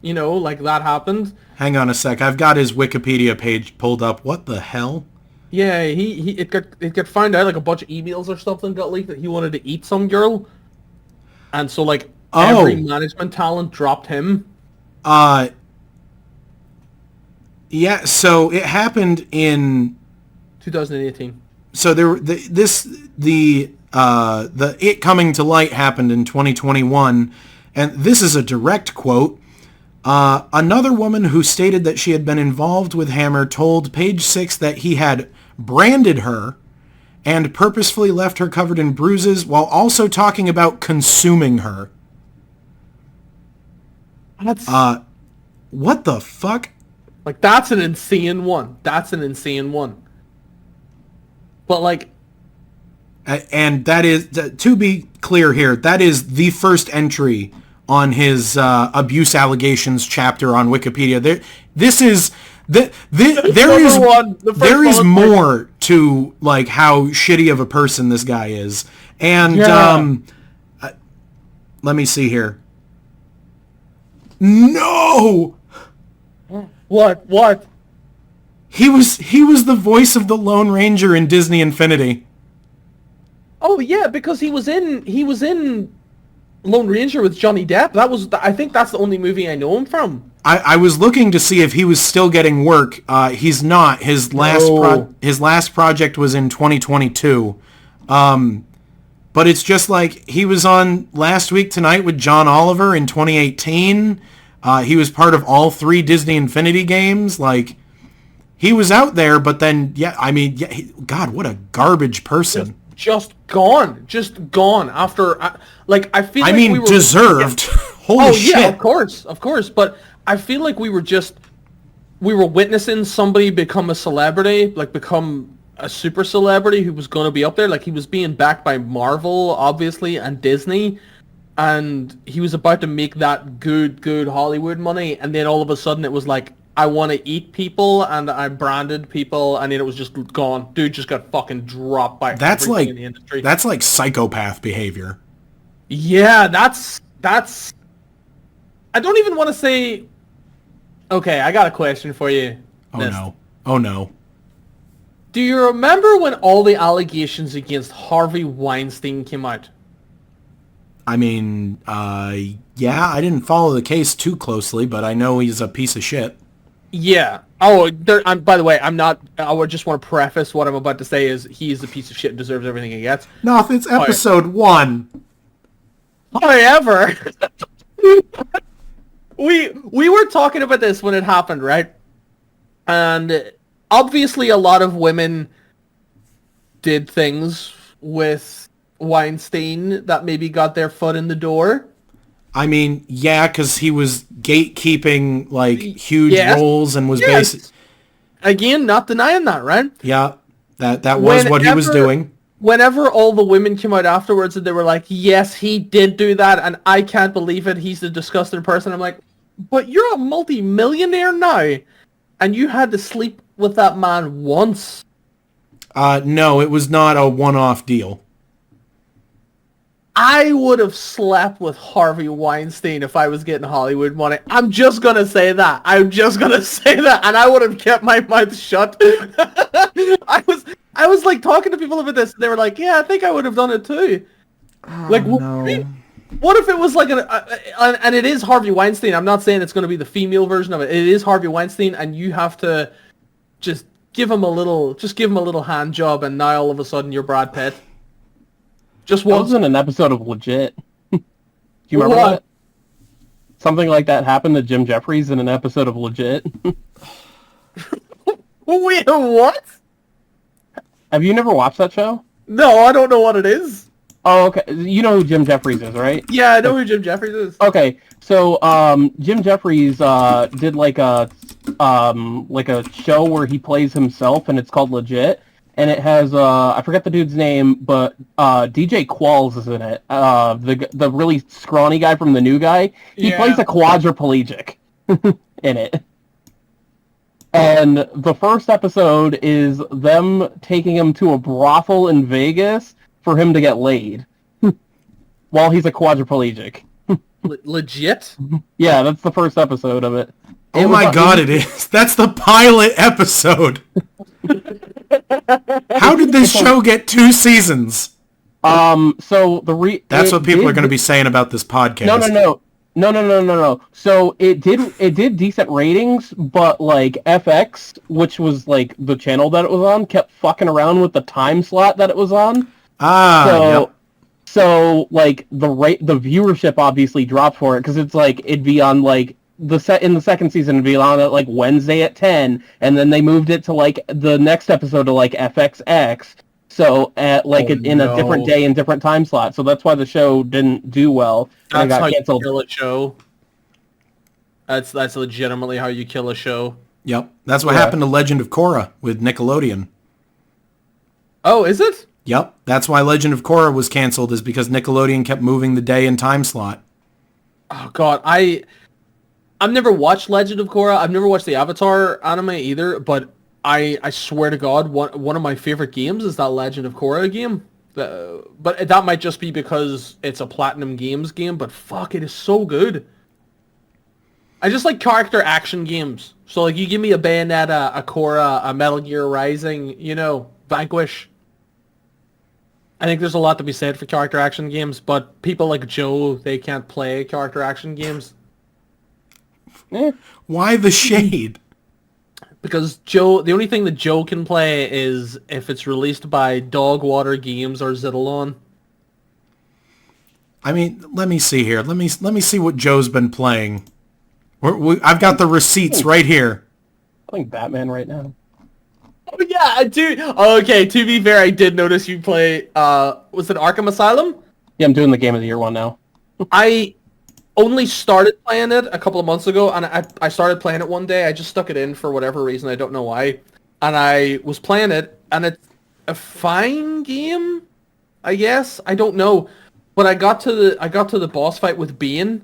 like that happened. Hang on a sec. I've got his Wikipedia page pulled up. What the hell? Yeah, it got found out like a bunch of emails or something got leaked that he wanted to eat some girl, and so like every management talent dropped him. Yeah. So it happened in 2018. So the it coming to light happened in 2021, and this is a direct quote. Another woman who stated that she had been involved with Hammer told Page 6 that he had branded her and purposefully left her covered in bruises while also talking about consuming her. That's... what the fuck? Like, that's an insane one. But, like... And that is, to be clear here, that is the first entry on his abuse allegations chapter on Wikipedia. There is more to like how shitty of a person this guy is. And let me see here. No! What? He was the voice of the Lone Ranger in Disney Infinity. Oh yeah, because he was in Lone Ranger with Johnny Depp. I think that's the only movie I know him from. I was looking to see if he was still getting work. He's not. His last project was in 2022. But it's just like he was on Last Week Tonight with John Oliver in 2018. He was part of all 3 Disney Infinity games. Like, he was out there, but then, God, what a garbage person. Just gone after, I feel like we were... deserved. Holy shit. Yeah, of course, but I feel like we were witnessing somebody become a celebrity, become a super celebrity who was going to be up there. Like, he was being backed by Marvel, obviously, and Disney, and he was about to make that good Hollywood money, and then all of a sudden it was like, I want to eat people, and I branded people, and then it was just gone. Dude just got fucking dropped by everything in the industry. That's like psychopath behavior. Yeah, that's... I don't even want to say... Okay, I got a question for you. Oh no. Do you remember when all the allegations against Harvey Weinstein came out? Yeah, I didn't follow the case too closely, but I know he's a piece of shit. Yeah. Oh, by the way, I would just want to preface what I'm about to say is he's a piece of shit and deserves everything he gets. No, it's episode 1. However, we were talking about this when it happened, right? And obviously a lot of women did things with Weinstein that maybe got their foot in the door. Yeah, because he was gatekeeping, huge roles and was basic. Again, not denying that, right? Yeah, that was what he was doing. Whenever all the women came out afterwards and they were like, yes, he did do that, and I can't believe it, he's a disgusting person, I'm like, but you're a multi-millionaire now, and you had to sleep with that man once. No, it was not a one-off deal. I would have slept with Harvey Weinstein if I was getting Hollywood money. I'm just going to say that. And I would have kept my mouth shut. I was talking to people about this. They were like, yeah, I think I would have done it too. No. What if it was and it is Harvey Weinstein. I'm not saying it's going to be the female version of it. It is Harvey Weinstein, and you have to just give him a little hand job, and now all of a sudden you're Brad Pitt. Just once. That was in an episode of Legit. Do you remember that? Something like that happened to Jim Jeffries in an episode of Legit. Wait, what? Have you never watched that show? No, I don't know what it is. Oh, okay. You know who Jim Jeffries is, right? Yeah, I know who Jim Jeffries is. Okay, so Jim Jeffries did like a show where he plays himself, and it's called Legit. And it has, I forget the dude's name, but DJ Qualls is in it. The really scrawny guy from The New Guy. He plays a quadriplegic in it. And the first episode is them taking him to a brothel in Vegas for him to get laid. While he's a quadriplegic. Legit? Yeah, that's the first episode of it. Oh my god, it is. That's the pilot episode. How did this show get 2 seasons? So that's what people are going to be saying about this podcast. No. So it did decent ratings, but FX, which was the channel that it was on, kept fucking around with the time slot that it was on. So the viewership obviously dropped for it because it's it'd be on in the second season it'd be on at Wednesday at 10, and then they moved it to the next episode to FXX. So at in a different day and different time slot. So that's why the show didn't do well. That's got how canceled. You kill a show. That's legitimately how you kill a show. Yep. That's what happened to Legend of Korra with Nickelodeon. Oh, is it? Yep. That's why Legend of Korra was canceled, is because Nickelodeon kept moving the day and time slot. Oh god, I've never watched Legend of Korra. I've never watched the Avatar anime either, but I swear to God, one of my favorite games is that Legend of Korra game. But that might just be because it's a Platinum Games game, but fuck, it is so good. I just like character action games. So like you give me a Bayonetta, a Korra, a Metal Gear Rising, Vanquish. I think there's a lot to be said for character action games, but people like Joe, they can't play character action games. Why the shade? Because Joe, the only thing that Joe can play is if it's released by Dogwater Games or Zidalon. I mean, let me see here. Let me see what Joe's been playing. I've got the receipts right here. I'm playing Batman right now. Oh yeah, I do. Okay, to be fair, I did notice you play. Was it Arkham Asylum? Yeah, I'm doing the Game of the Year one now. I only started playing it a couple of months ago, and I started playing it one day. I just stuck it in for whatever reason. I don't know why. And I was playing it, and it's a fine game, I guess. I don't know. But I got to the boss fight with Bane,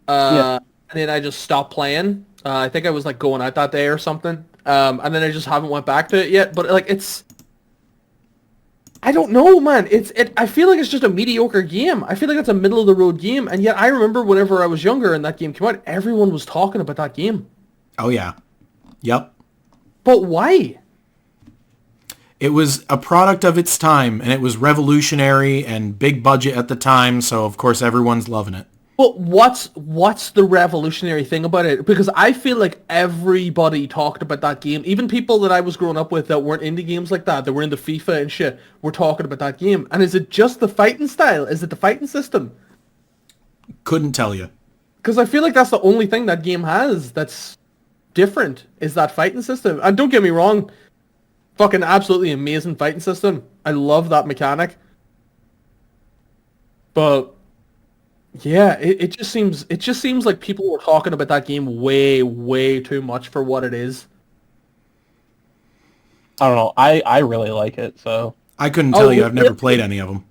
and then I just stopped playing. I think I was like going out that day or something, and then I just haven't went back to it yet. But like I don't know, man. I feel like it's just a mediocre game. I feel like it's a middle of the road game, and yet I remember whenever I was younger and that game came out, everyone was talking about that game. Oh yeah, yep. But why? It was a product of its time, and it was revolutionary and big budget at the time, so of course everyone's loving it. But what's the revolutionary thing about it? Because I feel like everybody talked about that game. Even people that I was growing up with that weren't into games like that were into FIFA and shit, were talking about that game. And is it just the fighting style? Is it the fighting system? Couldn't tell you. Because I feel like that's the only thing that game has that's different, is that fighting system. And don't get me wrong, fucking absolutely amazing fighting system. I love that mechanic. But yeah, it just seems like people were talking about that game way too much for what it is. I don't know. I really like it, so. I couldn't tell you. I've never played any of them.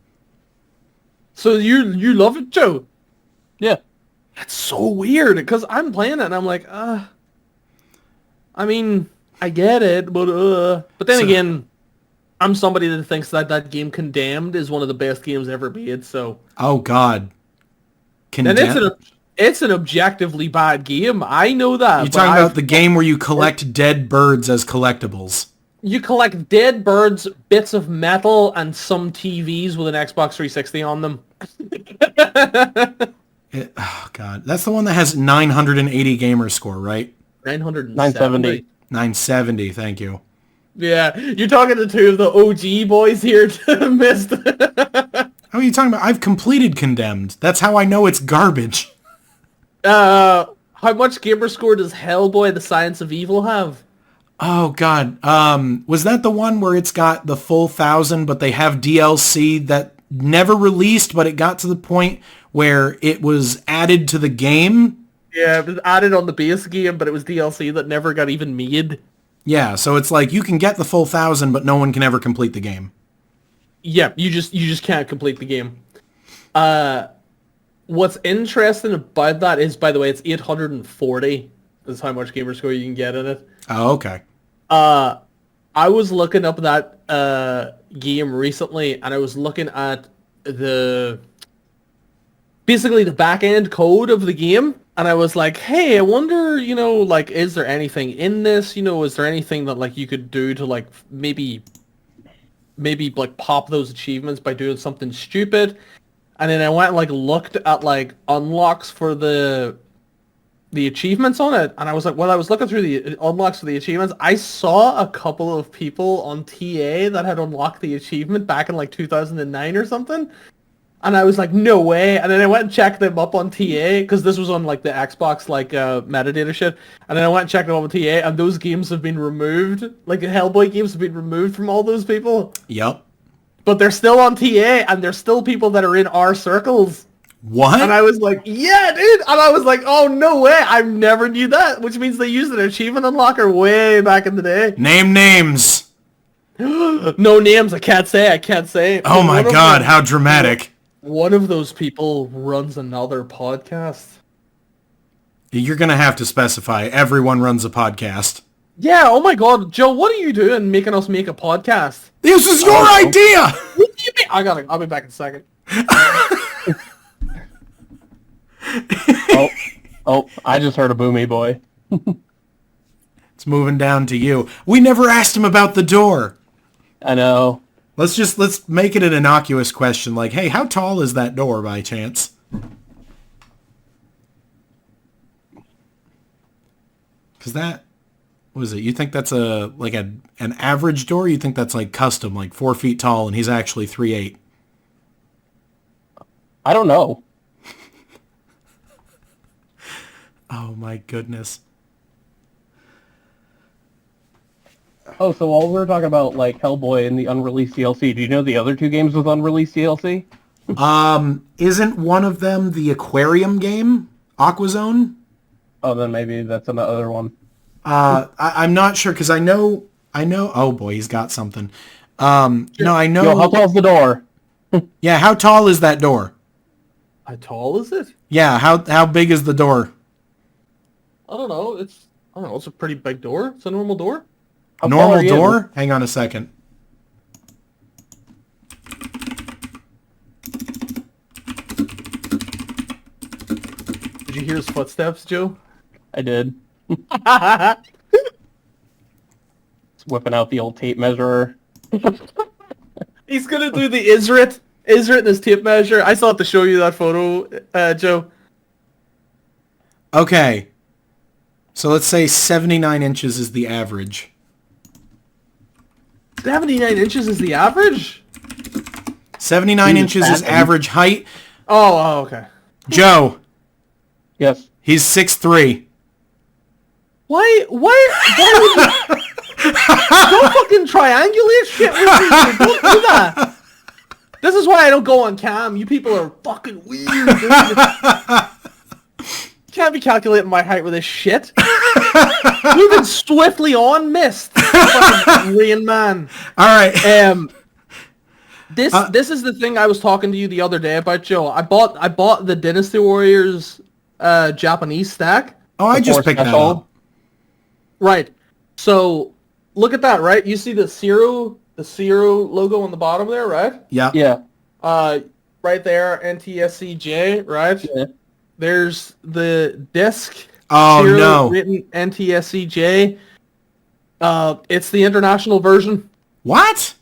So you love it, Joe? Yeah. That's so weird, because I'm playing it and I'm like, I mean, I get it, but then again, I'm somebody that thinks that game Condemned is one of the best games ever made, so. Oh God. And it's an objectively bad game. I know that. You're talking about the game where you collect dead birds as collectibles. You collect dead birds, bits of metal, and some TVs with an Xbox 360 on them. Oh God, that's the one that has 980 gamer score, right? 970. 970. Thank you. Yeah, you're talking to two of the OG boys here to missed. How are you talking about? I've completed Condemned. That's how I know it's garbage. How much gamer score does Hellboy: The Science of Evil have? Oh God, was that the one where it's got the full 1,000, but they have DLC that never released, but it got to the point where it was added to the game? Yeah, it was added on the base game, but it was DLC that never got even made. Yeah, so it's like you can get the full 1,000, but no one can ever complete the game. Yeah, you just can't complete the game. What's interesting about that is, by the way, it's 840 is how much gamer score you can get in it. Oh, okay. I was looking up that game recently, and I was looking at basically the back end code of the game, and I was like, hey, I wonder, like, is there anything in this? Is there anything that like you could do to like maybe like pop those achievements by doing something stupid? And then I went and like looked at like unlocks for the achievements on it, and I was like, well, I was looking through the unlocks for the achievements. I saw a couple of people on TA that had unlocked the achievement back in like 2009 or something, and I was like, no way. And then I went and checked them up on TA, because this was on like the Xbox like metadata shit, and then I went and checked them up on TA, and those games have been removed. Like the Hellboy games have been removed from all those people. Yep. But they're still on TA, and there's still people that are in our circles. What? And I was like, yeah, dude. And I was like, oh, no way. I never knew that. Which means they used an achievement unlocker way back in the day. Name names. No names. I can't say. Oh my God, how dramatic. One of those people runs another podcast. You're going to have to specify. Everyone runs a podcast. Yeah, oh my God. Joe, what are you doing making us make a podcast? This is your idea! What do you mean? I'll be back in a second. Oh, I just heard a boomy boy. It's moving down to you. We never asked him about the door. I know. Let's make it an innocuous question, like, hey, how tall is that door by chance? Because that, what is it? You think that's an average door? Or you think that's like custom, like 4 feet tall, and he's actually 3'8"? I don't know. Oh my goodness. Oh, so while we were talking about like Hellboy and the unreleased DLC, do you know the other 2 games with unreleased DLC? Isn't one of them the aquarium game, Aquazone? Oh, then maybe that's another one. I'm not sure because I know. Oh boy, he's got something. No, I know. Yo, how tall's the door? Yeah, how tall is that door? How tall is it? Yeah, how big is the door? I don't know. It's a pretty big door. It's a normal door. How tall Normal are you? door? Hang on a second. Did you hear his footsteps, Joe? I did. It's whipping out the old tape measure. He's gonna do the Isrit in his tape measure. I still have to show you that photo, Joe. Okay. So let's say 79 inches is the average. 79 inches is the average? 79 Jesus, inches is Adam. average height. Oh, okay. Joe, Yes. he's 6'3". Why would you... Don't fucking triangulate shit with me. Dude. Don't do that. This is why I don't go on cam. You people are fucking weird, dude. Can't be calculating my height with this shit. Moving swiftly on mist. Fucking Rain Man. All right. This is the thing I was talking to you the other day about, Joe. I bought the Dynasty Warriors Japanese stack. Oh, I just picked that special. up. Right. So look at that, right? You see the Zero logo on the bottom there, right? Yeah. Yeah. Right there, NTSCJ, right? Yeah. There's the disc. Oh, Zero no. written NTSCJ. It's the international version. What?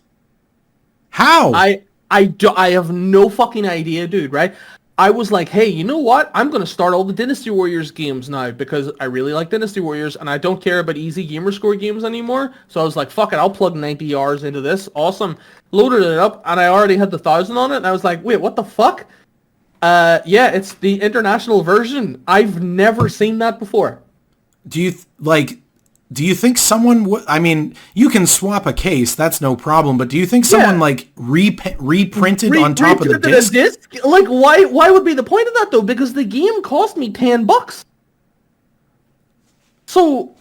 How? I have no fucking idea, dude, right? I was like, hey, you know what? I'm going to start all the Dynasty Warriors games now because I really like Dynasty Warriors and I don't care about easy gamer score games anymore. So I was like, fuck it, I'll plug 90 hours into this. Awesome. Loaded it up and I already had the 1,000 on it and I was like, wait, what the fuck? Yeah, it's the international version. I've never seen that before. Do you think someone would... I mean, you can swap a case, that's no problem, but do you think someone, like, reprinted on top of the Reprinted disc? a disc? Like, why would be the point of that, though? Because the game cost me $10. So,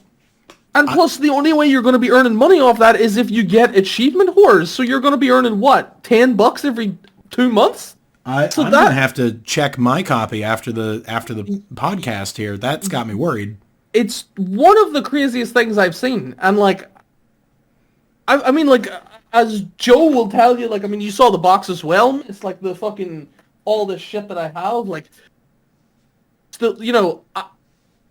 and plus, the only way you're going to be earning money off that is if you get achievement whores. So you're going to be earning, what, $10 every 2 months? I'm going to have to check my copy after the podcast here. That's got me worried. It's one of the craziest things I've seen. And, like, I mean, like, as Joe will tell you, like, I mean, you saw the box as well. It's like the fucking, all this shit that I have, like, still, you know,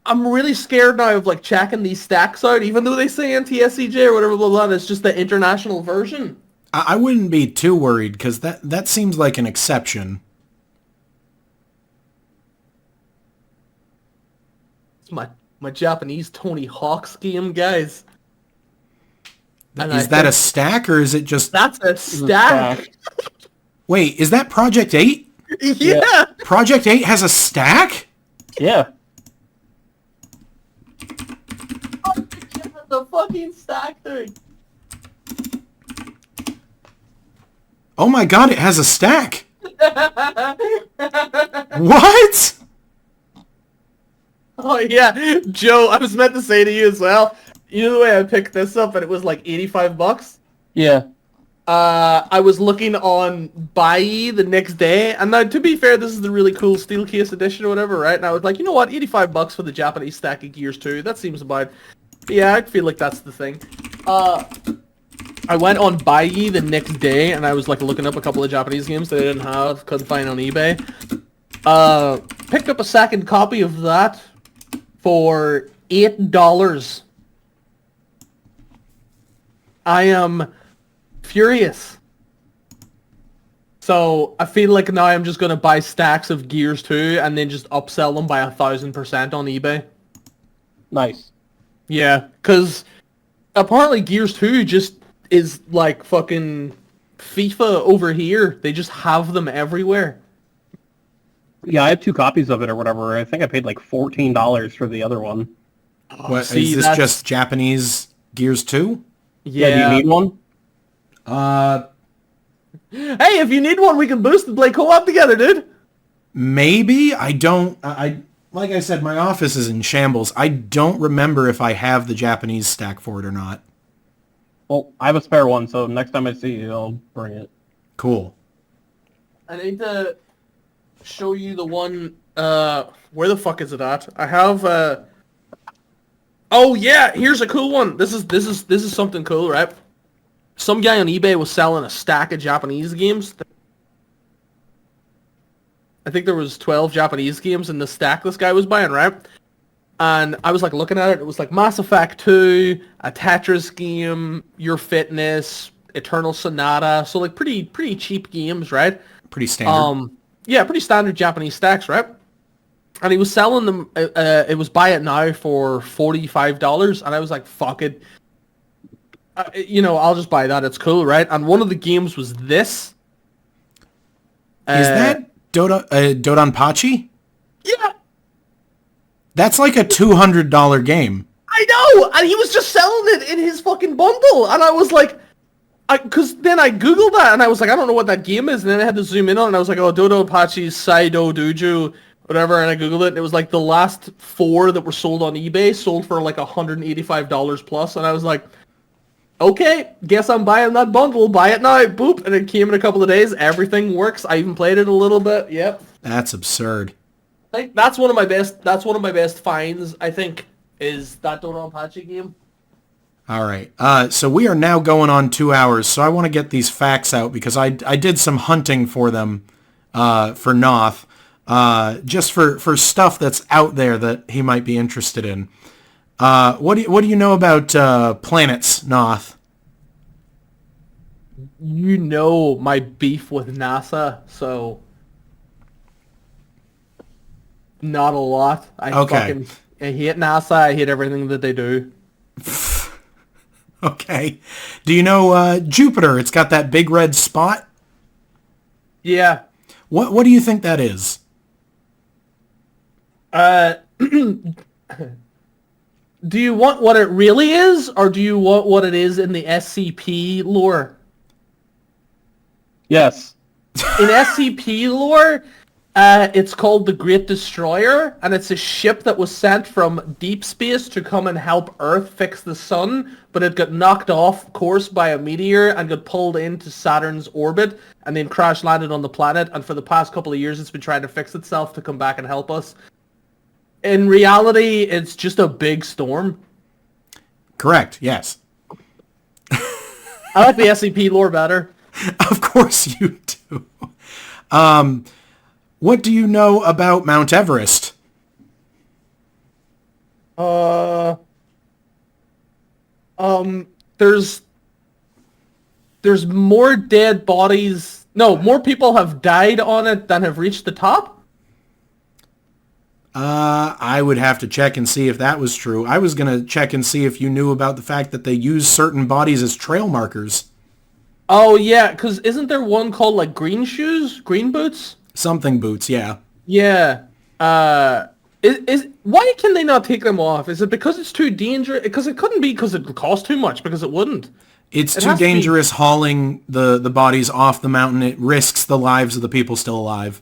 I'm really scared now of, like, checking these stacks out, even though they say NTSCJ or whatever, blah, blah, blah, it's just the international version. I wouldn't be too worried, because that seems like an exception. It's my Japanese Tony Hawk's game, guys. Is that a stack, or is it just... That's a stack. Wait, is that Project 8? Yeah. Project 8 has a stack? Yeah. The fucking stack thing. Oh my god, it has a stack! What? Oh yeah, Joe, I was meant to say to you as well. You know the way I picked this up and it was like $85? Yeah. I was looking on Buy the next day, and now to be fair, this is the really cool steel case edition or whatever, right? And I was like, you know what, $85 for the Japanese stack of Gears 2, that seems about... Yeah, I feel like that's the thing. I went on Buy the next day, and I was like looking up a couple of Japanese games that I didn't have, couldn't find on eBay. Picked up a second copy of that for $8. I am furious. So I feel like now I'm just gonna buy stacks of Gears 2 and then just upsell them by 1,000% on eBay. Nice. Yeah, because apparently Gears 2 just is like fucking FIFA over here. They just have them everywhere. Yeah, I have 2 copies of it or whatever. I think I paid like $14 for the other one. What, see, is this that's- just Japanese Gears 2? Yeah, do you need one? Hey, if you need one, we can boost and play co-op together, dude. Maybe. I don't... I like I said, my office is in shambles. I don't remember if I have the Japanese stack for it or not. Well, I have a spare one, so next time I see you, I'll bring it. Cool. I need to show you the one. Where the fuck is it at? I have. Oh yeah, here's a cool one. This is something cool, right? Some guy on eBay was selling a stack of Japanese games. I think there was 12 Japanese games in the stack this guy was buying, right? And I was like looking at it. It was like Mass Effect 2, a Tetris game, Your Fitness, Eternal Sonata. So like pretty cheap games, right? Pretty standard. Yeah, pretty standard Japanese stacks, right? And he was selling them. It was buy it now for $45, and I was like, "Fuck it, I'll just buy that. It's cool, right?" And one of the games was this. Is that Dodonpachi? Yeah, That's like a $200 game. I know, and he was just selling it in his fucking bundle, and I was like, because then I googled that, and I was like, I don't know what that game is, and then I had to zoom in on it, and I was like, oh, Dodonpachi's Saido Doju, whatever, and I googled it, and it was like the last 4 that were sold on eBay sold for like $185 plus, and I was like, okay, guess I'm buying that bundle, buy it now, boop, and it came in a couple of days, everything works, I even played it a little bit, yep. That's absurd. I think that's one of my best finds, I think, is that Dodonpachi game. All right. So we are now going on 2 hours, so I want to get these facts out because I did some hunting for them for Noth, just for stuff that's out there that he might be interested in. What do you know about planets, Noth? You know my beef with NASA, so not a lot. I hate NASA. I hate everything that they do. Okay. Do you know Jupiter? It's got that big red spot. Yeah. What do you think that is? Do you want what it really is, or do you want what it is in the SCP lore? Yes. In SCP lore, it's called the Great Destroyer, and it's a ship that was sent from deep space to come and help Earth fix the sun, but it got knocked off course by a meteor and got pulled into Saturn's orbit, and then crash landed on the planet, and for the past couple of years it's been trying to fix itself to come back and help us. In reality, it's just a big storm. Correct, yes. I like the SCP lore better. Of course you do. What do you know about Mount Everest? There's more dead bodies. No, more people have died on it than have reached the top. I would have to check and see if that was true. I was going to check and see if you knew about the fact that they use certain bodies as trail markers. Oh, yeah, because isn't there one called, like, green shoes? Green boots? Something boots, yeah. Yeah. Why can they not take them off? Is it because it's too dangerous? Because it couldn't be because it cost too much, because it wouldn't. It's too dangerous hauling the bodies off the mountain. It risks the lives of the people still alive.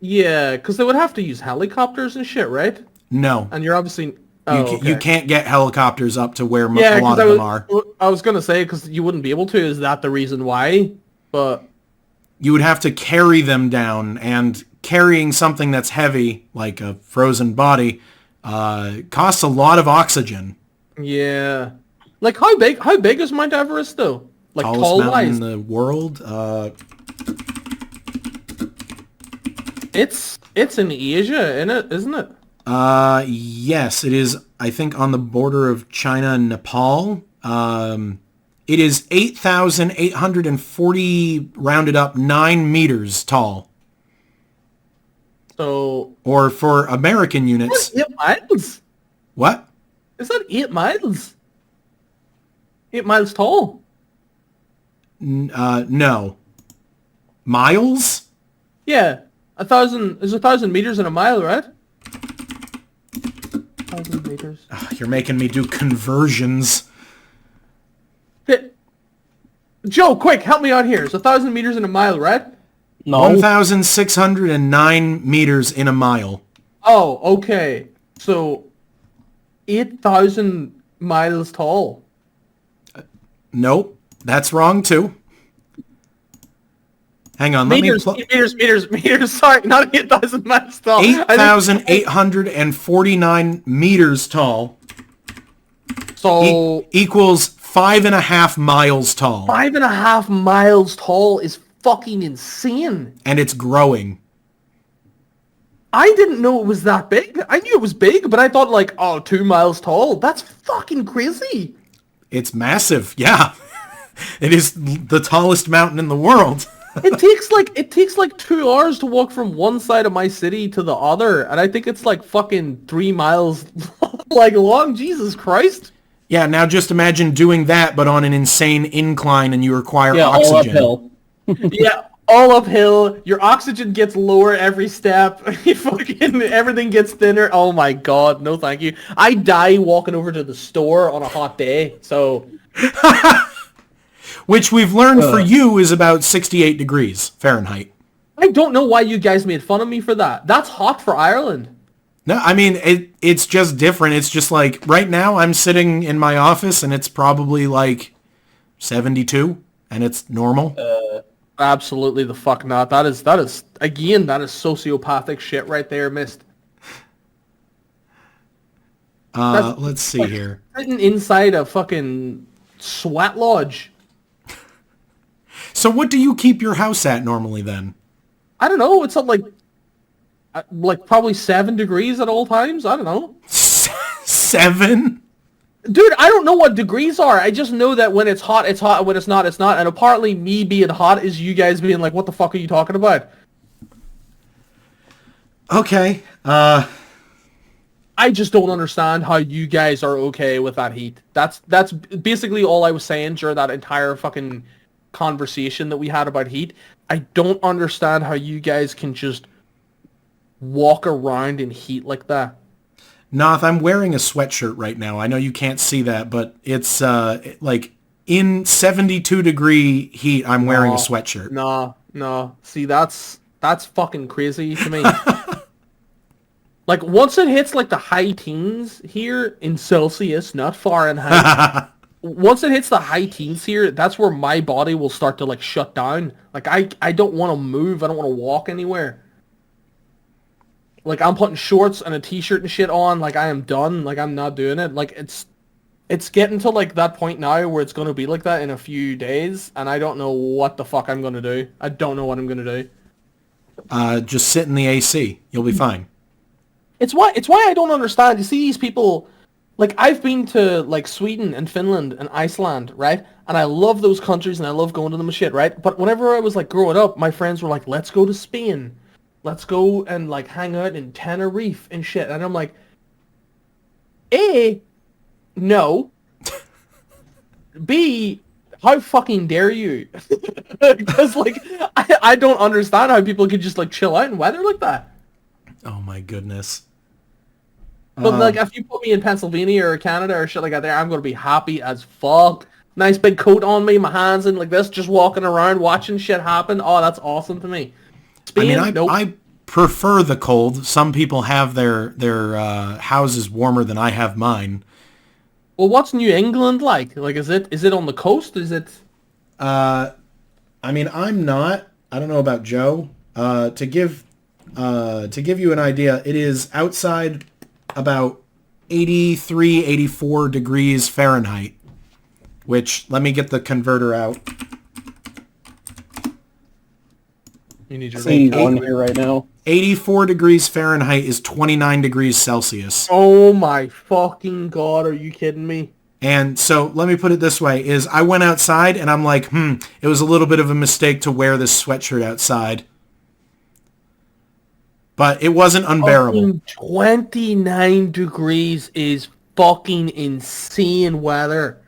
Yeah, because they would have to use helicopters and shit, right? No. And you're obviously... You can't get helicopters up to where a lot of them are. I was going to say, because you wouldn't be able to. Is that the reason why? But... You would have to carry them down, and carrying something that's heavy, like a frozen body, costs a lot of oxygen. Yeah. Like, how big is Mount Everest, though? Like, tallest mountain in the world? It's in Asia, isn't it? Yes, it is, I think, on the border of China and Nepal. It is 8,840, rounded up, 9 meters tall. So... Or for American units... 8 miles? What? Is that 8 miles? 8 miles tall? No. Miles? Yeah. 1,000... There's 1,000 meters in a mile, right? 1,000 meters. You're making me do conversions. Hey, Joe, quick, help me out here. It's 1,000 meters in a mile, right? No. 1,609 meters in a mile. Oh, okay. So, 8,000 miles tall. Nope. That's wrong, too. Hang on, Meters. Sorry, not 8,000 miles tall. 8,849 meters tall. So... Equals 5.5 miles tall. 5.5 miles tall is fucking insane. And it's growing. I didn't know it was that big. I knew it was big, but I thought like, oh, 2 miles tall. That's fucking crazy. It's massive, yeah. It is the tallest mountain in the world. It takes like 2 hours to walk from one side of my city to the other, and I think it's like fucking 3 miles like long. Jesus Christ. Yeah, now just imagine doing that, but on an insane incline, and you require All oxygen. uphill. Yeah, all uphill. Your oxygen gets lower every step. You fucking everything gets thinner. Oh my god, no thank you. I die walking over to the store on a hot day. So Which we've learned for you is about 68 degrees Fahrenheit. I don't know why you guys made fun of me for that. That's hot for Ireland. No, I mean, it's just different. It's just like, right now I'm sitting in my office and it's probably like 72 and it's normal. Absolutely the fuck not. That is again, that is sociopathic shit right there, missed. Let's see here. Sitting inside a fucking sweat lodge. So what do you keep your house at normally then? I don't know. It's up like probably 7 degrees at all times. I don't know. 7? Dude, I don't know what degrees are. I just know that when it's hot, it's hot. And when it's not, it's not. And apparently me being hot is you guys being like, what the fuck are you talking about? Okay. I just don't understand how you guys are okay with that heat. That's basically all I was saying during that entire fucking conversation that we had about heat. I don't understand how you guys can just walk around in heat like that. Noth, I'm wearing a sweatshirt right now. I know you can't see that, but it's like in 72 degree heat, I'm wearing a sweatshirt. No. See, that's fucking crazy to me. Like, once it hits, like, the high teens here in Celsius, not Fahrenheit, once it hits the high teens here, that's where my body will start to, like, shut down. Like, I don't want to move. I don't want to walk anywhere. Like, I'm putting shorts and a t-shirt and shit on. Like, I am done. Like, I'm not doing it. Like, it's getting to, like, that point now where it's going to be like that in a few days, and I don't know what the fuck I'm going to do. I don't know what I'm going to do. Just sit in the AC. You'll be fine. It's why I don't understand. You see these people, like, I've been to, like, Sweden and Finland and Iceland, right? And I love those countries and I love going to them and shit, right? But whenever I was, like, growing up, my friends were like, let's go to Spain. Let's go and, like, hang out in Tenerife and shit. And I'm like, A, no. B, how fucking dare you? Because, like, I don't understand how people could just, like, chill out in weather like that. Oh my goodness. But like, if you put me in Pennsylvania or Canada or shit like that there, I'm going to be happy as fuck. Nice big coat on me, my hands in like this, just walking around, watching shit happen. Oh, that's awesome to me. Spain, I prefer the cold. Some people have their houses warmer than I have mine. Well, what's New England like? Like, is it on the coast? Is it? I mean, I'm not. I don't know about Joe. To give you an idea, it is outside about 83, 84 degrees Fahrenheit, which, let me get the converter out. You need your Say Seeing one here right now. 84 degrees Fahrenheit is 29 degrees Celsius. Oh my fucking god, are you kidding me? And so let me put it this way, is I went outside and I'm like, it was a little bit of a mistake to wear this sweatshirt outside. But it wasn't unbearable. Fucking 29 degrees is fucking insane weather.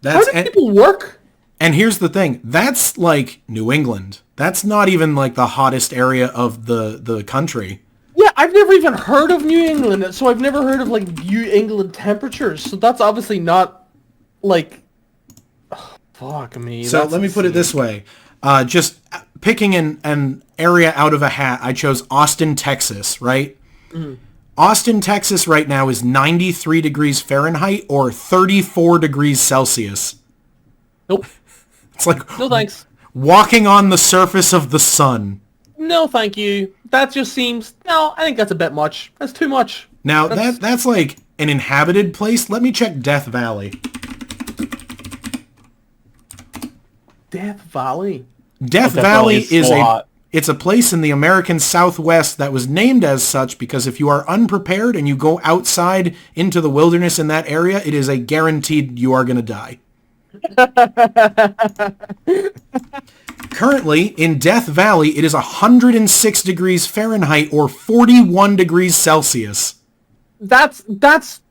How do people work? And here's the thing, that's like New England. That's not even like the hottest area of the country. Yeah, I've never even heard of New England, so I've never heard of like New England temperatures. So that's obviously not like fuck me. So let me put it this way. Just picking an area out of a hat, I chose Austin, Texas, right? Mm-hmm. Austin, Texas right now is 93 degrees Fahrenheit or 34 degrees Celsius. Nope. It's like no thanks. Walking on the surface of the sun. No, thank you. That just seems... No, I think that's a bit much. That's too much. Now, that's like an inhabited place. Let me check Death Valley. Death Valley? Death Valley is it's a place in the American Southwest that was named as such because if you are unprepared and you go outside into the wilderness in that area, it is a guaranteed you are going to die. Currently, in Death Valley, it is 106 degrees Fahrenheit or 41 degrees Celsius. That's...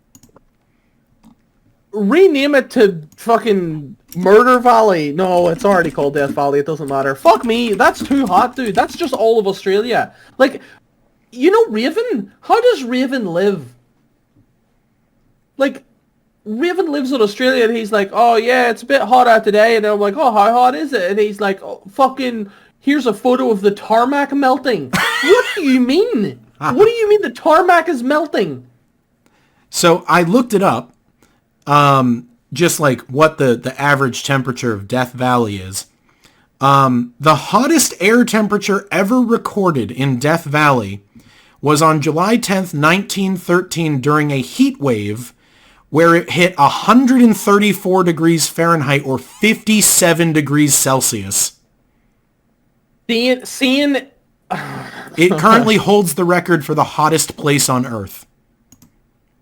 Rename it to fucking Murder Valley. No, it's already called Death Valley. It doesn't matter. Fuck me. That's too hot, dude. That's just all of Australia. Like, you know Raven? How does Raven live? Like... Raven lives in Australia and he's like, oh yeah, it's a bit hot out today. And I'm like, oh, how hot is it? And he's like, oh, fucking, here's a photo of the tarmac melting. What do you mean? What do you mean the tarmac is melting? So I looked it up, just like what the average temperature of Death Valley is. The hottest air temperature ever recorded in Death Valley was on July 10th, 1913 during a heat wave where it hit 134 degrees Fahrenheit or 57 degrees Celsius. Seeing... It currently holds the record for the hottest place on Earth.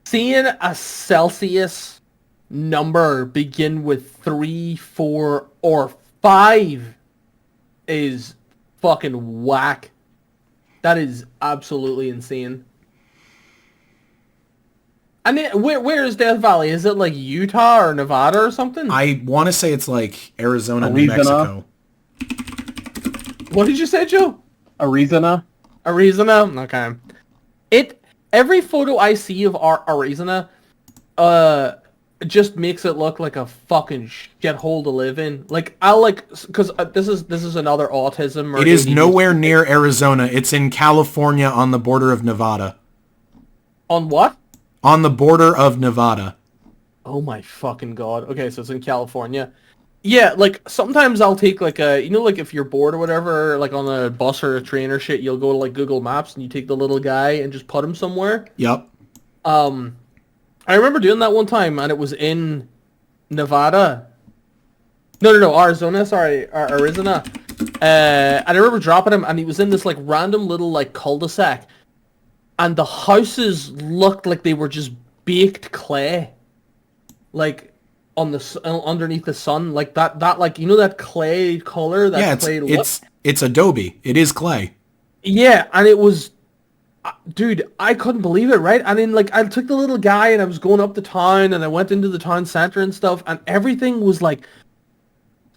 Seeing a Celsius number begin with 3, 4, or 5 is fucking whack. That is absolutely insane. And where is Death Valley? Is it like Utah or Nevada or something? I want to say it's like Arizona, New Mexico. What did you say, Joe? Arizona. Okay. Every photo I see of Arizona, just makes it look like a fucking shithole to live in. Like because this is another autism. Or it is nowhere near Arizona. It's in California on the border of Nevada. On what? On the border of Nevada. Oh my fucking god. Okay, so it's in California. Yeah, like, sometimes I'll take, like, like, if you're bored or whatever, like, on a bus or a train or shit, you'll go to, like, Google Maps and you take the little guy and just put him somewhere. Yep. I remember doing that one time, and it was in Nevada. No, Arizona, sorry, Arizona. And I remember dropping him, and he was in this, like, random little, like, cul-de-sac. And the houses looked like they were just baked clay, like on the underneath the sun, like that like, you know, that clay color, that clay look. It's Adobe. It is clay. Yeah, and it was, dude, I couldn't believe it, right? And then like I took the little guy and I was going up the town and I went into the town center and stuff, and everything was like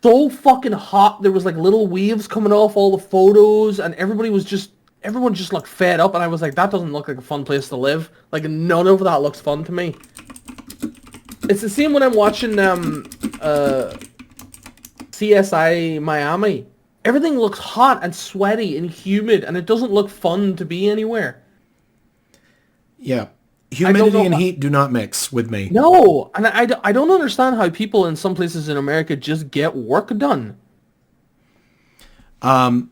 so fucking hot. There was like little waves coming off all the photos, and everyone just looked fed up, and I was like, that doesn't look like a fun place to live. Like, none of that looks fun to me. It's the same when I'm watching CSI Miami. Everything looks hot and sweaty and humid, and it doesn't look fun to be anywhere. Yeah. Humidity and heat do not mix with me. No, and I don't understand how people in some places in America just get work done.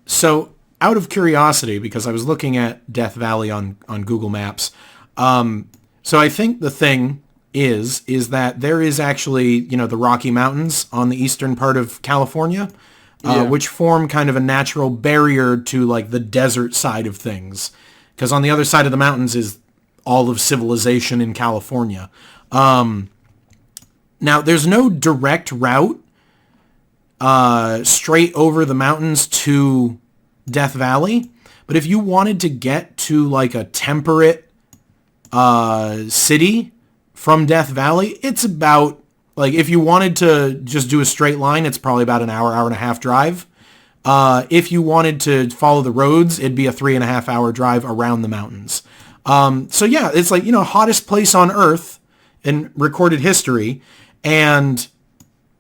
So... out of curiosity, because I was looking at Death Valley on Google Maps, so I think the thing is that there is actually, the Rocky Mountains on the eastern part of California. which form kind of a natural barrier to like the desert side of things. Because on the other side of the mountains is all of civilization in California. Now, there's no direct route straight over the mountains to Death Valley. But if you wanted to get to like a temperate city from Death Valley, it's about, like, if you wanted to just do a straight line, it's probably about an hour, hour and a half drive. If you wanted to follow the roads, it'd be a 3.5 hour drive around the mountains. So yeah, it's like, hottest place on Earth in recorded history. And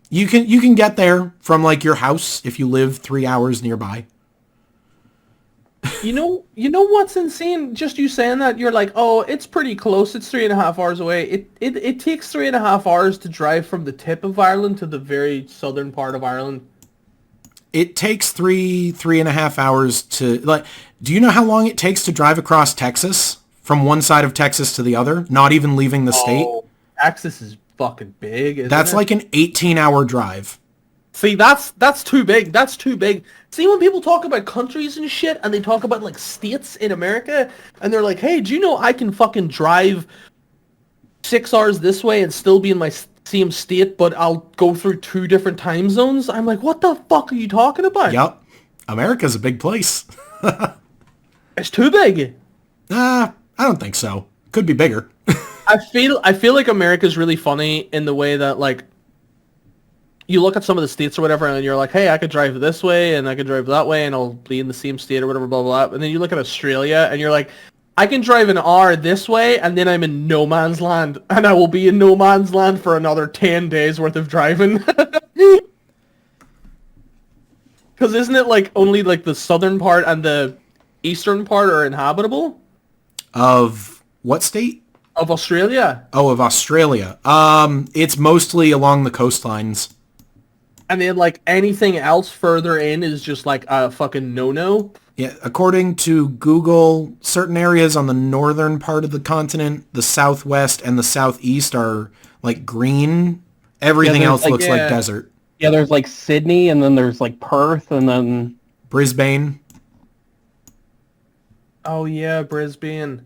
you can get there from like your house if you live 3 hours nearby. You know what's insane? Just you saying that, you're like, oh, it's pretty close. It's 3.5 hours away. It takes 3.5 hours to drive from the tip of Ireland to the very southern part of Ireland. It takes 3.5 hours to, like, do you know how long it takes to drive across Texas from one side of Texas to the other, not even leaving the state? Texas is fucking big, isn't That's it? like an 18-hour drive. See, that's too big. That's too big. See, when people talk about countries and shit, and they talk about, like, states in America, and they're like, hey, do you know I can fucking drive 6 hours this way and still be in my same state, but I'll go through 2 different time zones? I'm like, what the fuck are you talking about? Yep. America's a big place. It's too big. I don't think so. Could be bigger. I feel like America's really funny in the way that, like, you look at some of the states or whatever, and you're like, hey, I could drive this way, and I could drive that way, and I'll be in the same state or whatever, blah, blah, blah. And then you look at Australia, and you're like, I can drive an hour this way, and then I'm in no man's land, and I will be in no man's land for another 10 days worth of driving. Because isn't it, like, only, like, the southern part and the eastern part are inhabitable? Of what state? Of Australia. Oh, of Australia. It's mostly along the coastlines. And then, like, anything else further in is just, like, a fucking no-no. Yeah, according to Google, certain areas on the northern part of the continent, the southwest and the southeast are, like, green. Everything else like, looks like desert. Yeah, there's like Sydney, and then there's like Perth, and then Brisbane. Oh, yeah, Brisbane.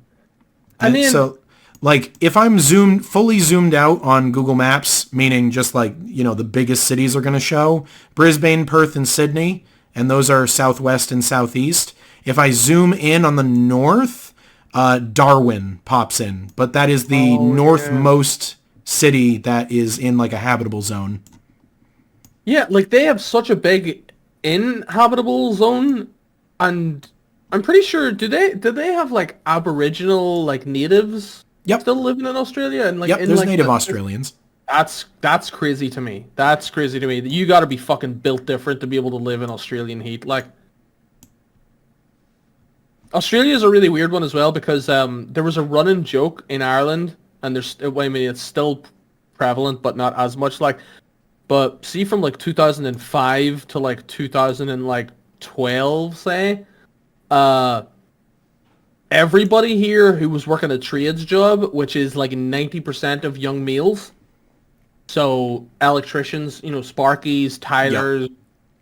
So, like, if I'm fully zoomed out on Google Maps, meaning just like, the biggest cities are going to show, Brisbane, Perth, and Sydney, and those are southwest and southeast. If I zoom in on the north, Darwin pops in, but that is the northmost city that is in like a habitable zone. Yeah, like, they have such a big inhabitable zone, and I'm pretty sure, do they have, like, Aboriginal, like, natives still living in Australia? And, like, Yep, in, there's like, native Australians. That's crazy to me. That's crazy to me. You gotta be fucking built different to be able to live in Australian heat. Like, Australia is a really weird one as well, because there was a running joke in Ireland, and it's still prevalent, but not as much, like, but see, from, like, 2005 to, like, 2012, say, everybody here who was working a trades job, which is like 90% of young males, so electricians, sparkies, tilers,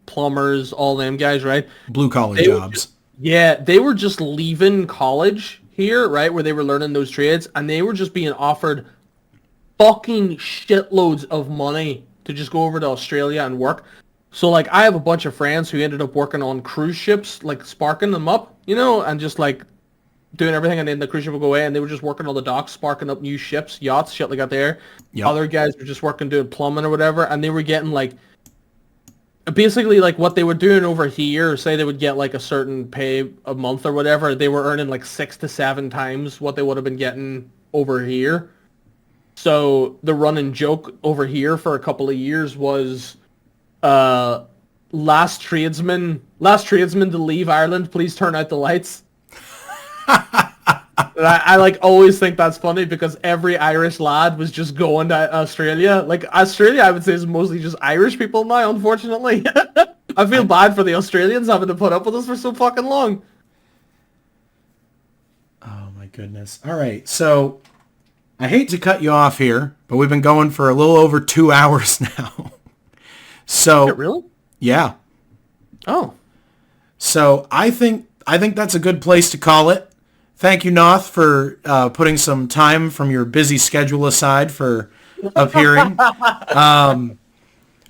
plumbers, all them guys, right? Blue collar jobs. They were just leaving college here, right, where they were learning those trades, and they were just being offered fucking shitloads of money to just go over to Australia and work. So, like, I have a bunch of friends who ended up working on cruise ships, like, sparking them up, and just, like, doing everything, and then the cruise ship would go away, and they were just working on the docks, sparking up new ships, yachts, shit like that there. Yep. Other guys were just working doing plumbing or whatever, and they were getting, like, basically, like, what they were doing over here, say they would get, like, a certain pay a month or whatever, they were earning, like, 6 to 7 times what they would have been getting over here. So, the running joke over here for a couple of years was, last tradesman to leave Ireland, please turn out the lights. I like always think that's funny, because every Irish lad was just going to Australia. Like, Australia, I would say, is mostly just Irish people now, unfortunately. I feel bad for the Australians having to put up with us for so fucking long. Oh my goodness. All right, so I hate to cut you off here, but we've been going for a little over 2 hours now. So Really? yeah. Oh. So I think that's a good place to call it. Thank you, Noth, for putting some time from your busy schedule aside for appearing.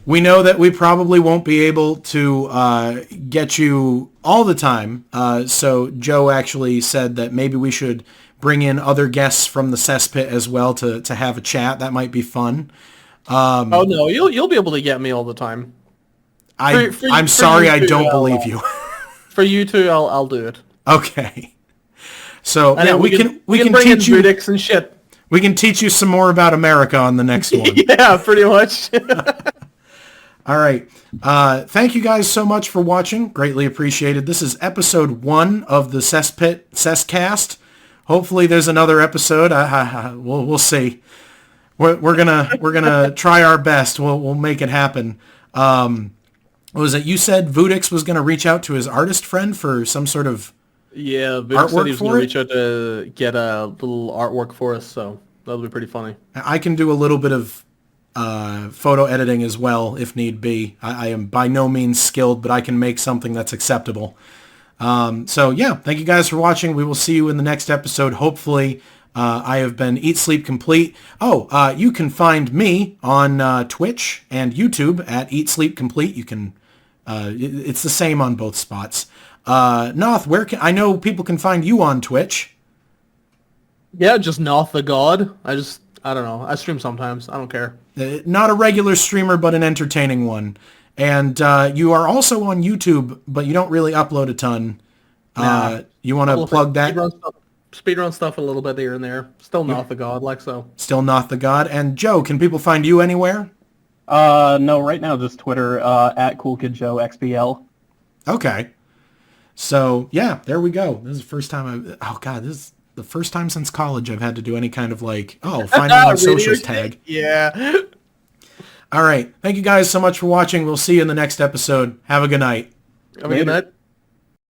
We know that we probably won't be able to get you all the time. So Joe actually said that maybe we should bring in other guests from the cesspit as well to have a chat. That might be fun. Oh no, you'll be able to get me all the time. I'm sorry, I don't believe you. For you two, I'll do it. Okay. So And yeah, then we can bring teach in you Budix and shit. we can teach you some more about America on the next one. Yeah, pretty much. All right. Thank you guys so much for watching. Greatly appreciated. This is episode 1 of the CessCast. Hopefully there's another episode. We'll see. We're gonna try our best. We'll make it happen. What was it? You said Vudix was gonna reach out to his artist friend for some sort of Yeah, Budix said he was for going to it? reach out to get a little artwork for us, so that'll be pretty funny. I can do a little bit of photo editing as well if need be. I am by no means skilled, but I can make something that's acceptable. So yeah, thank you guys for watching. We will see you in the next episode. Hopefully, I have been Eat Sleep Complete. Oh, you can find me on Twitch and YouTube at Eat Sleep Complete. You can, it's the same on both spots. Noth, I know people can find you on Twitch. Yeah, just Noth the God. I don't know. I stream sometimes. I don't care. Not a regular streamer, but an entertaining one. And you are also on YouTube, but you don't really upload a ton. Nah. You want to plug that? Speedrun stuff a little bit here and there. Still Noth the God, like so. Still Noth the God. And Joe, can people find you anywhere? No, right now just Twitter, at CoolKidJoeXBL. Okay. So, yeah, there we go. This is the first time this is the first time since college I've had to do any kind of find me on socials tag. Yeah. All right. Thank you guys so much for watching. We'll see you in the next episode. Have a good night. Have a good night.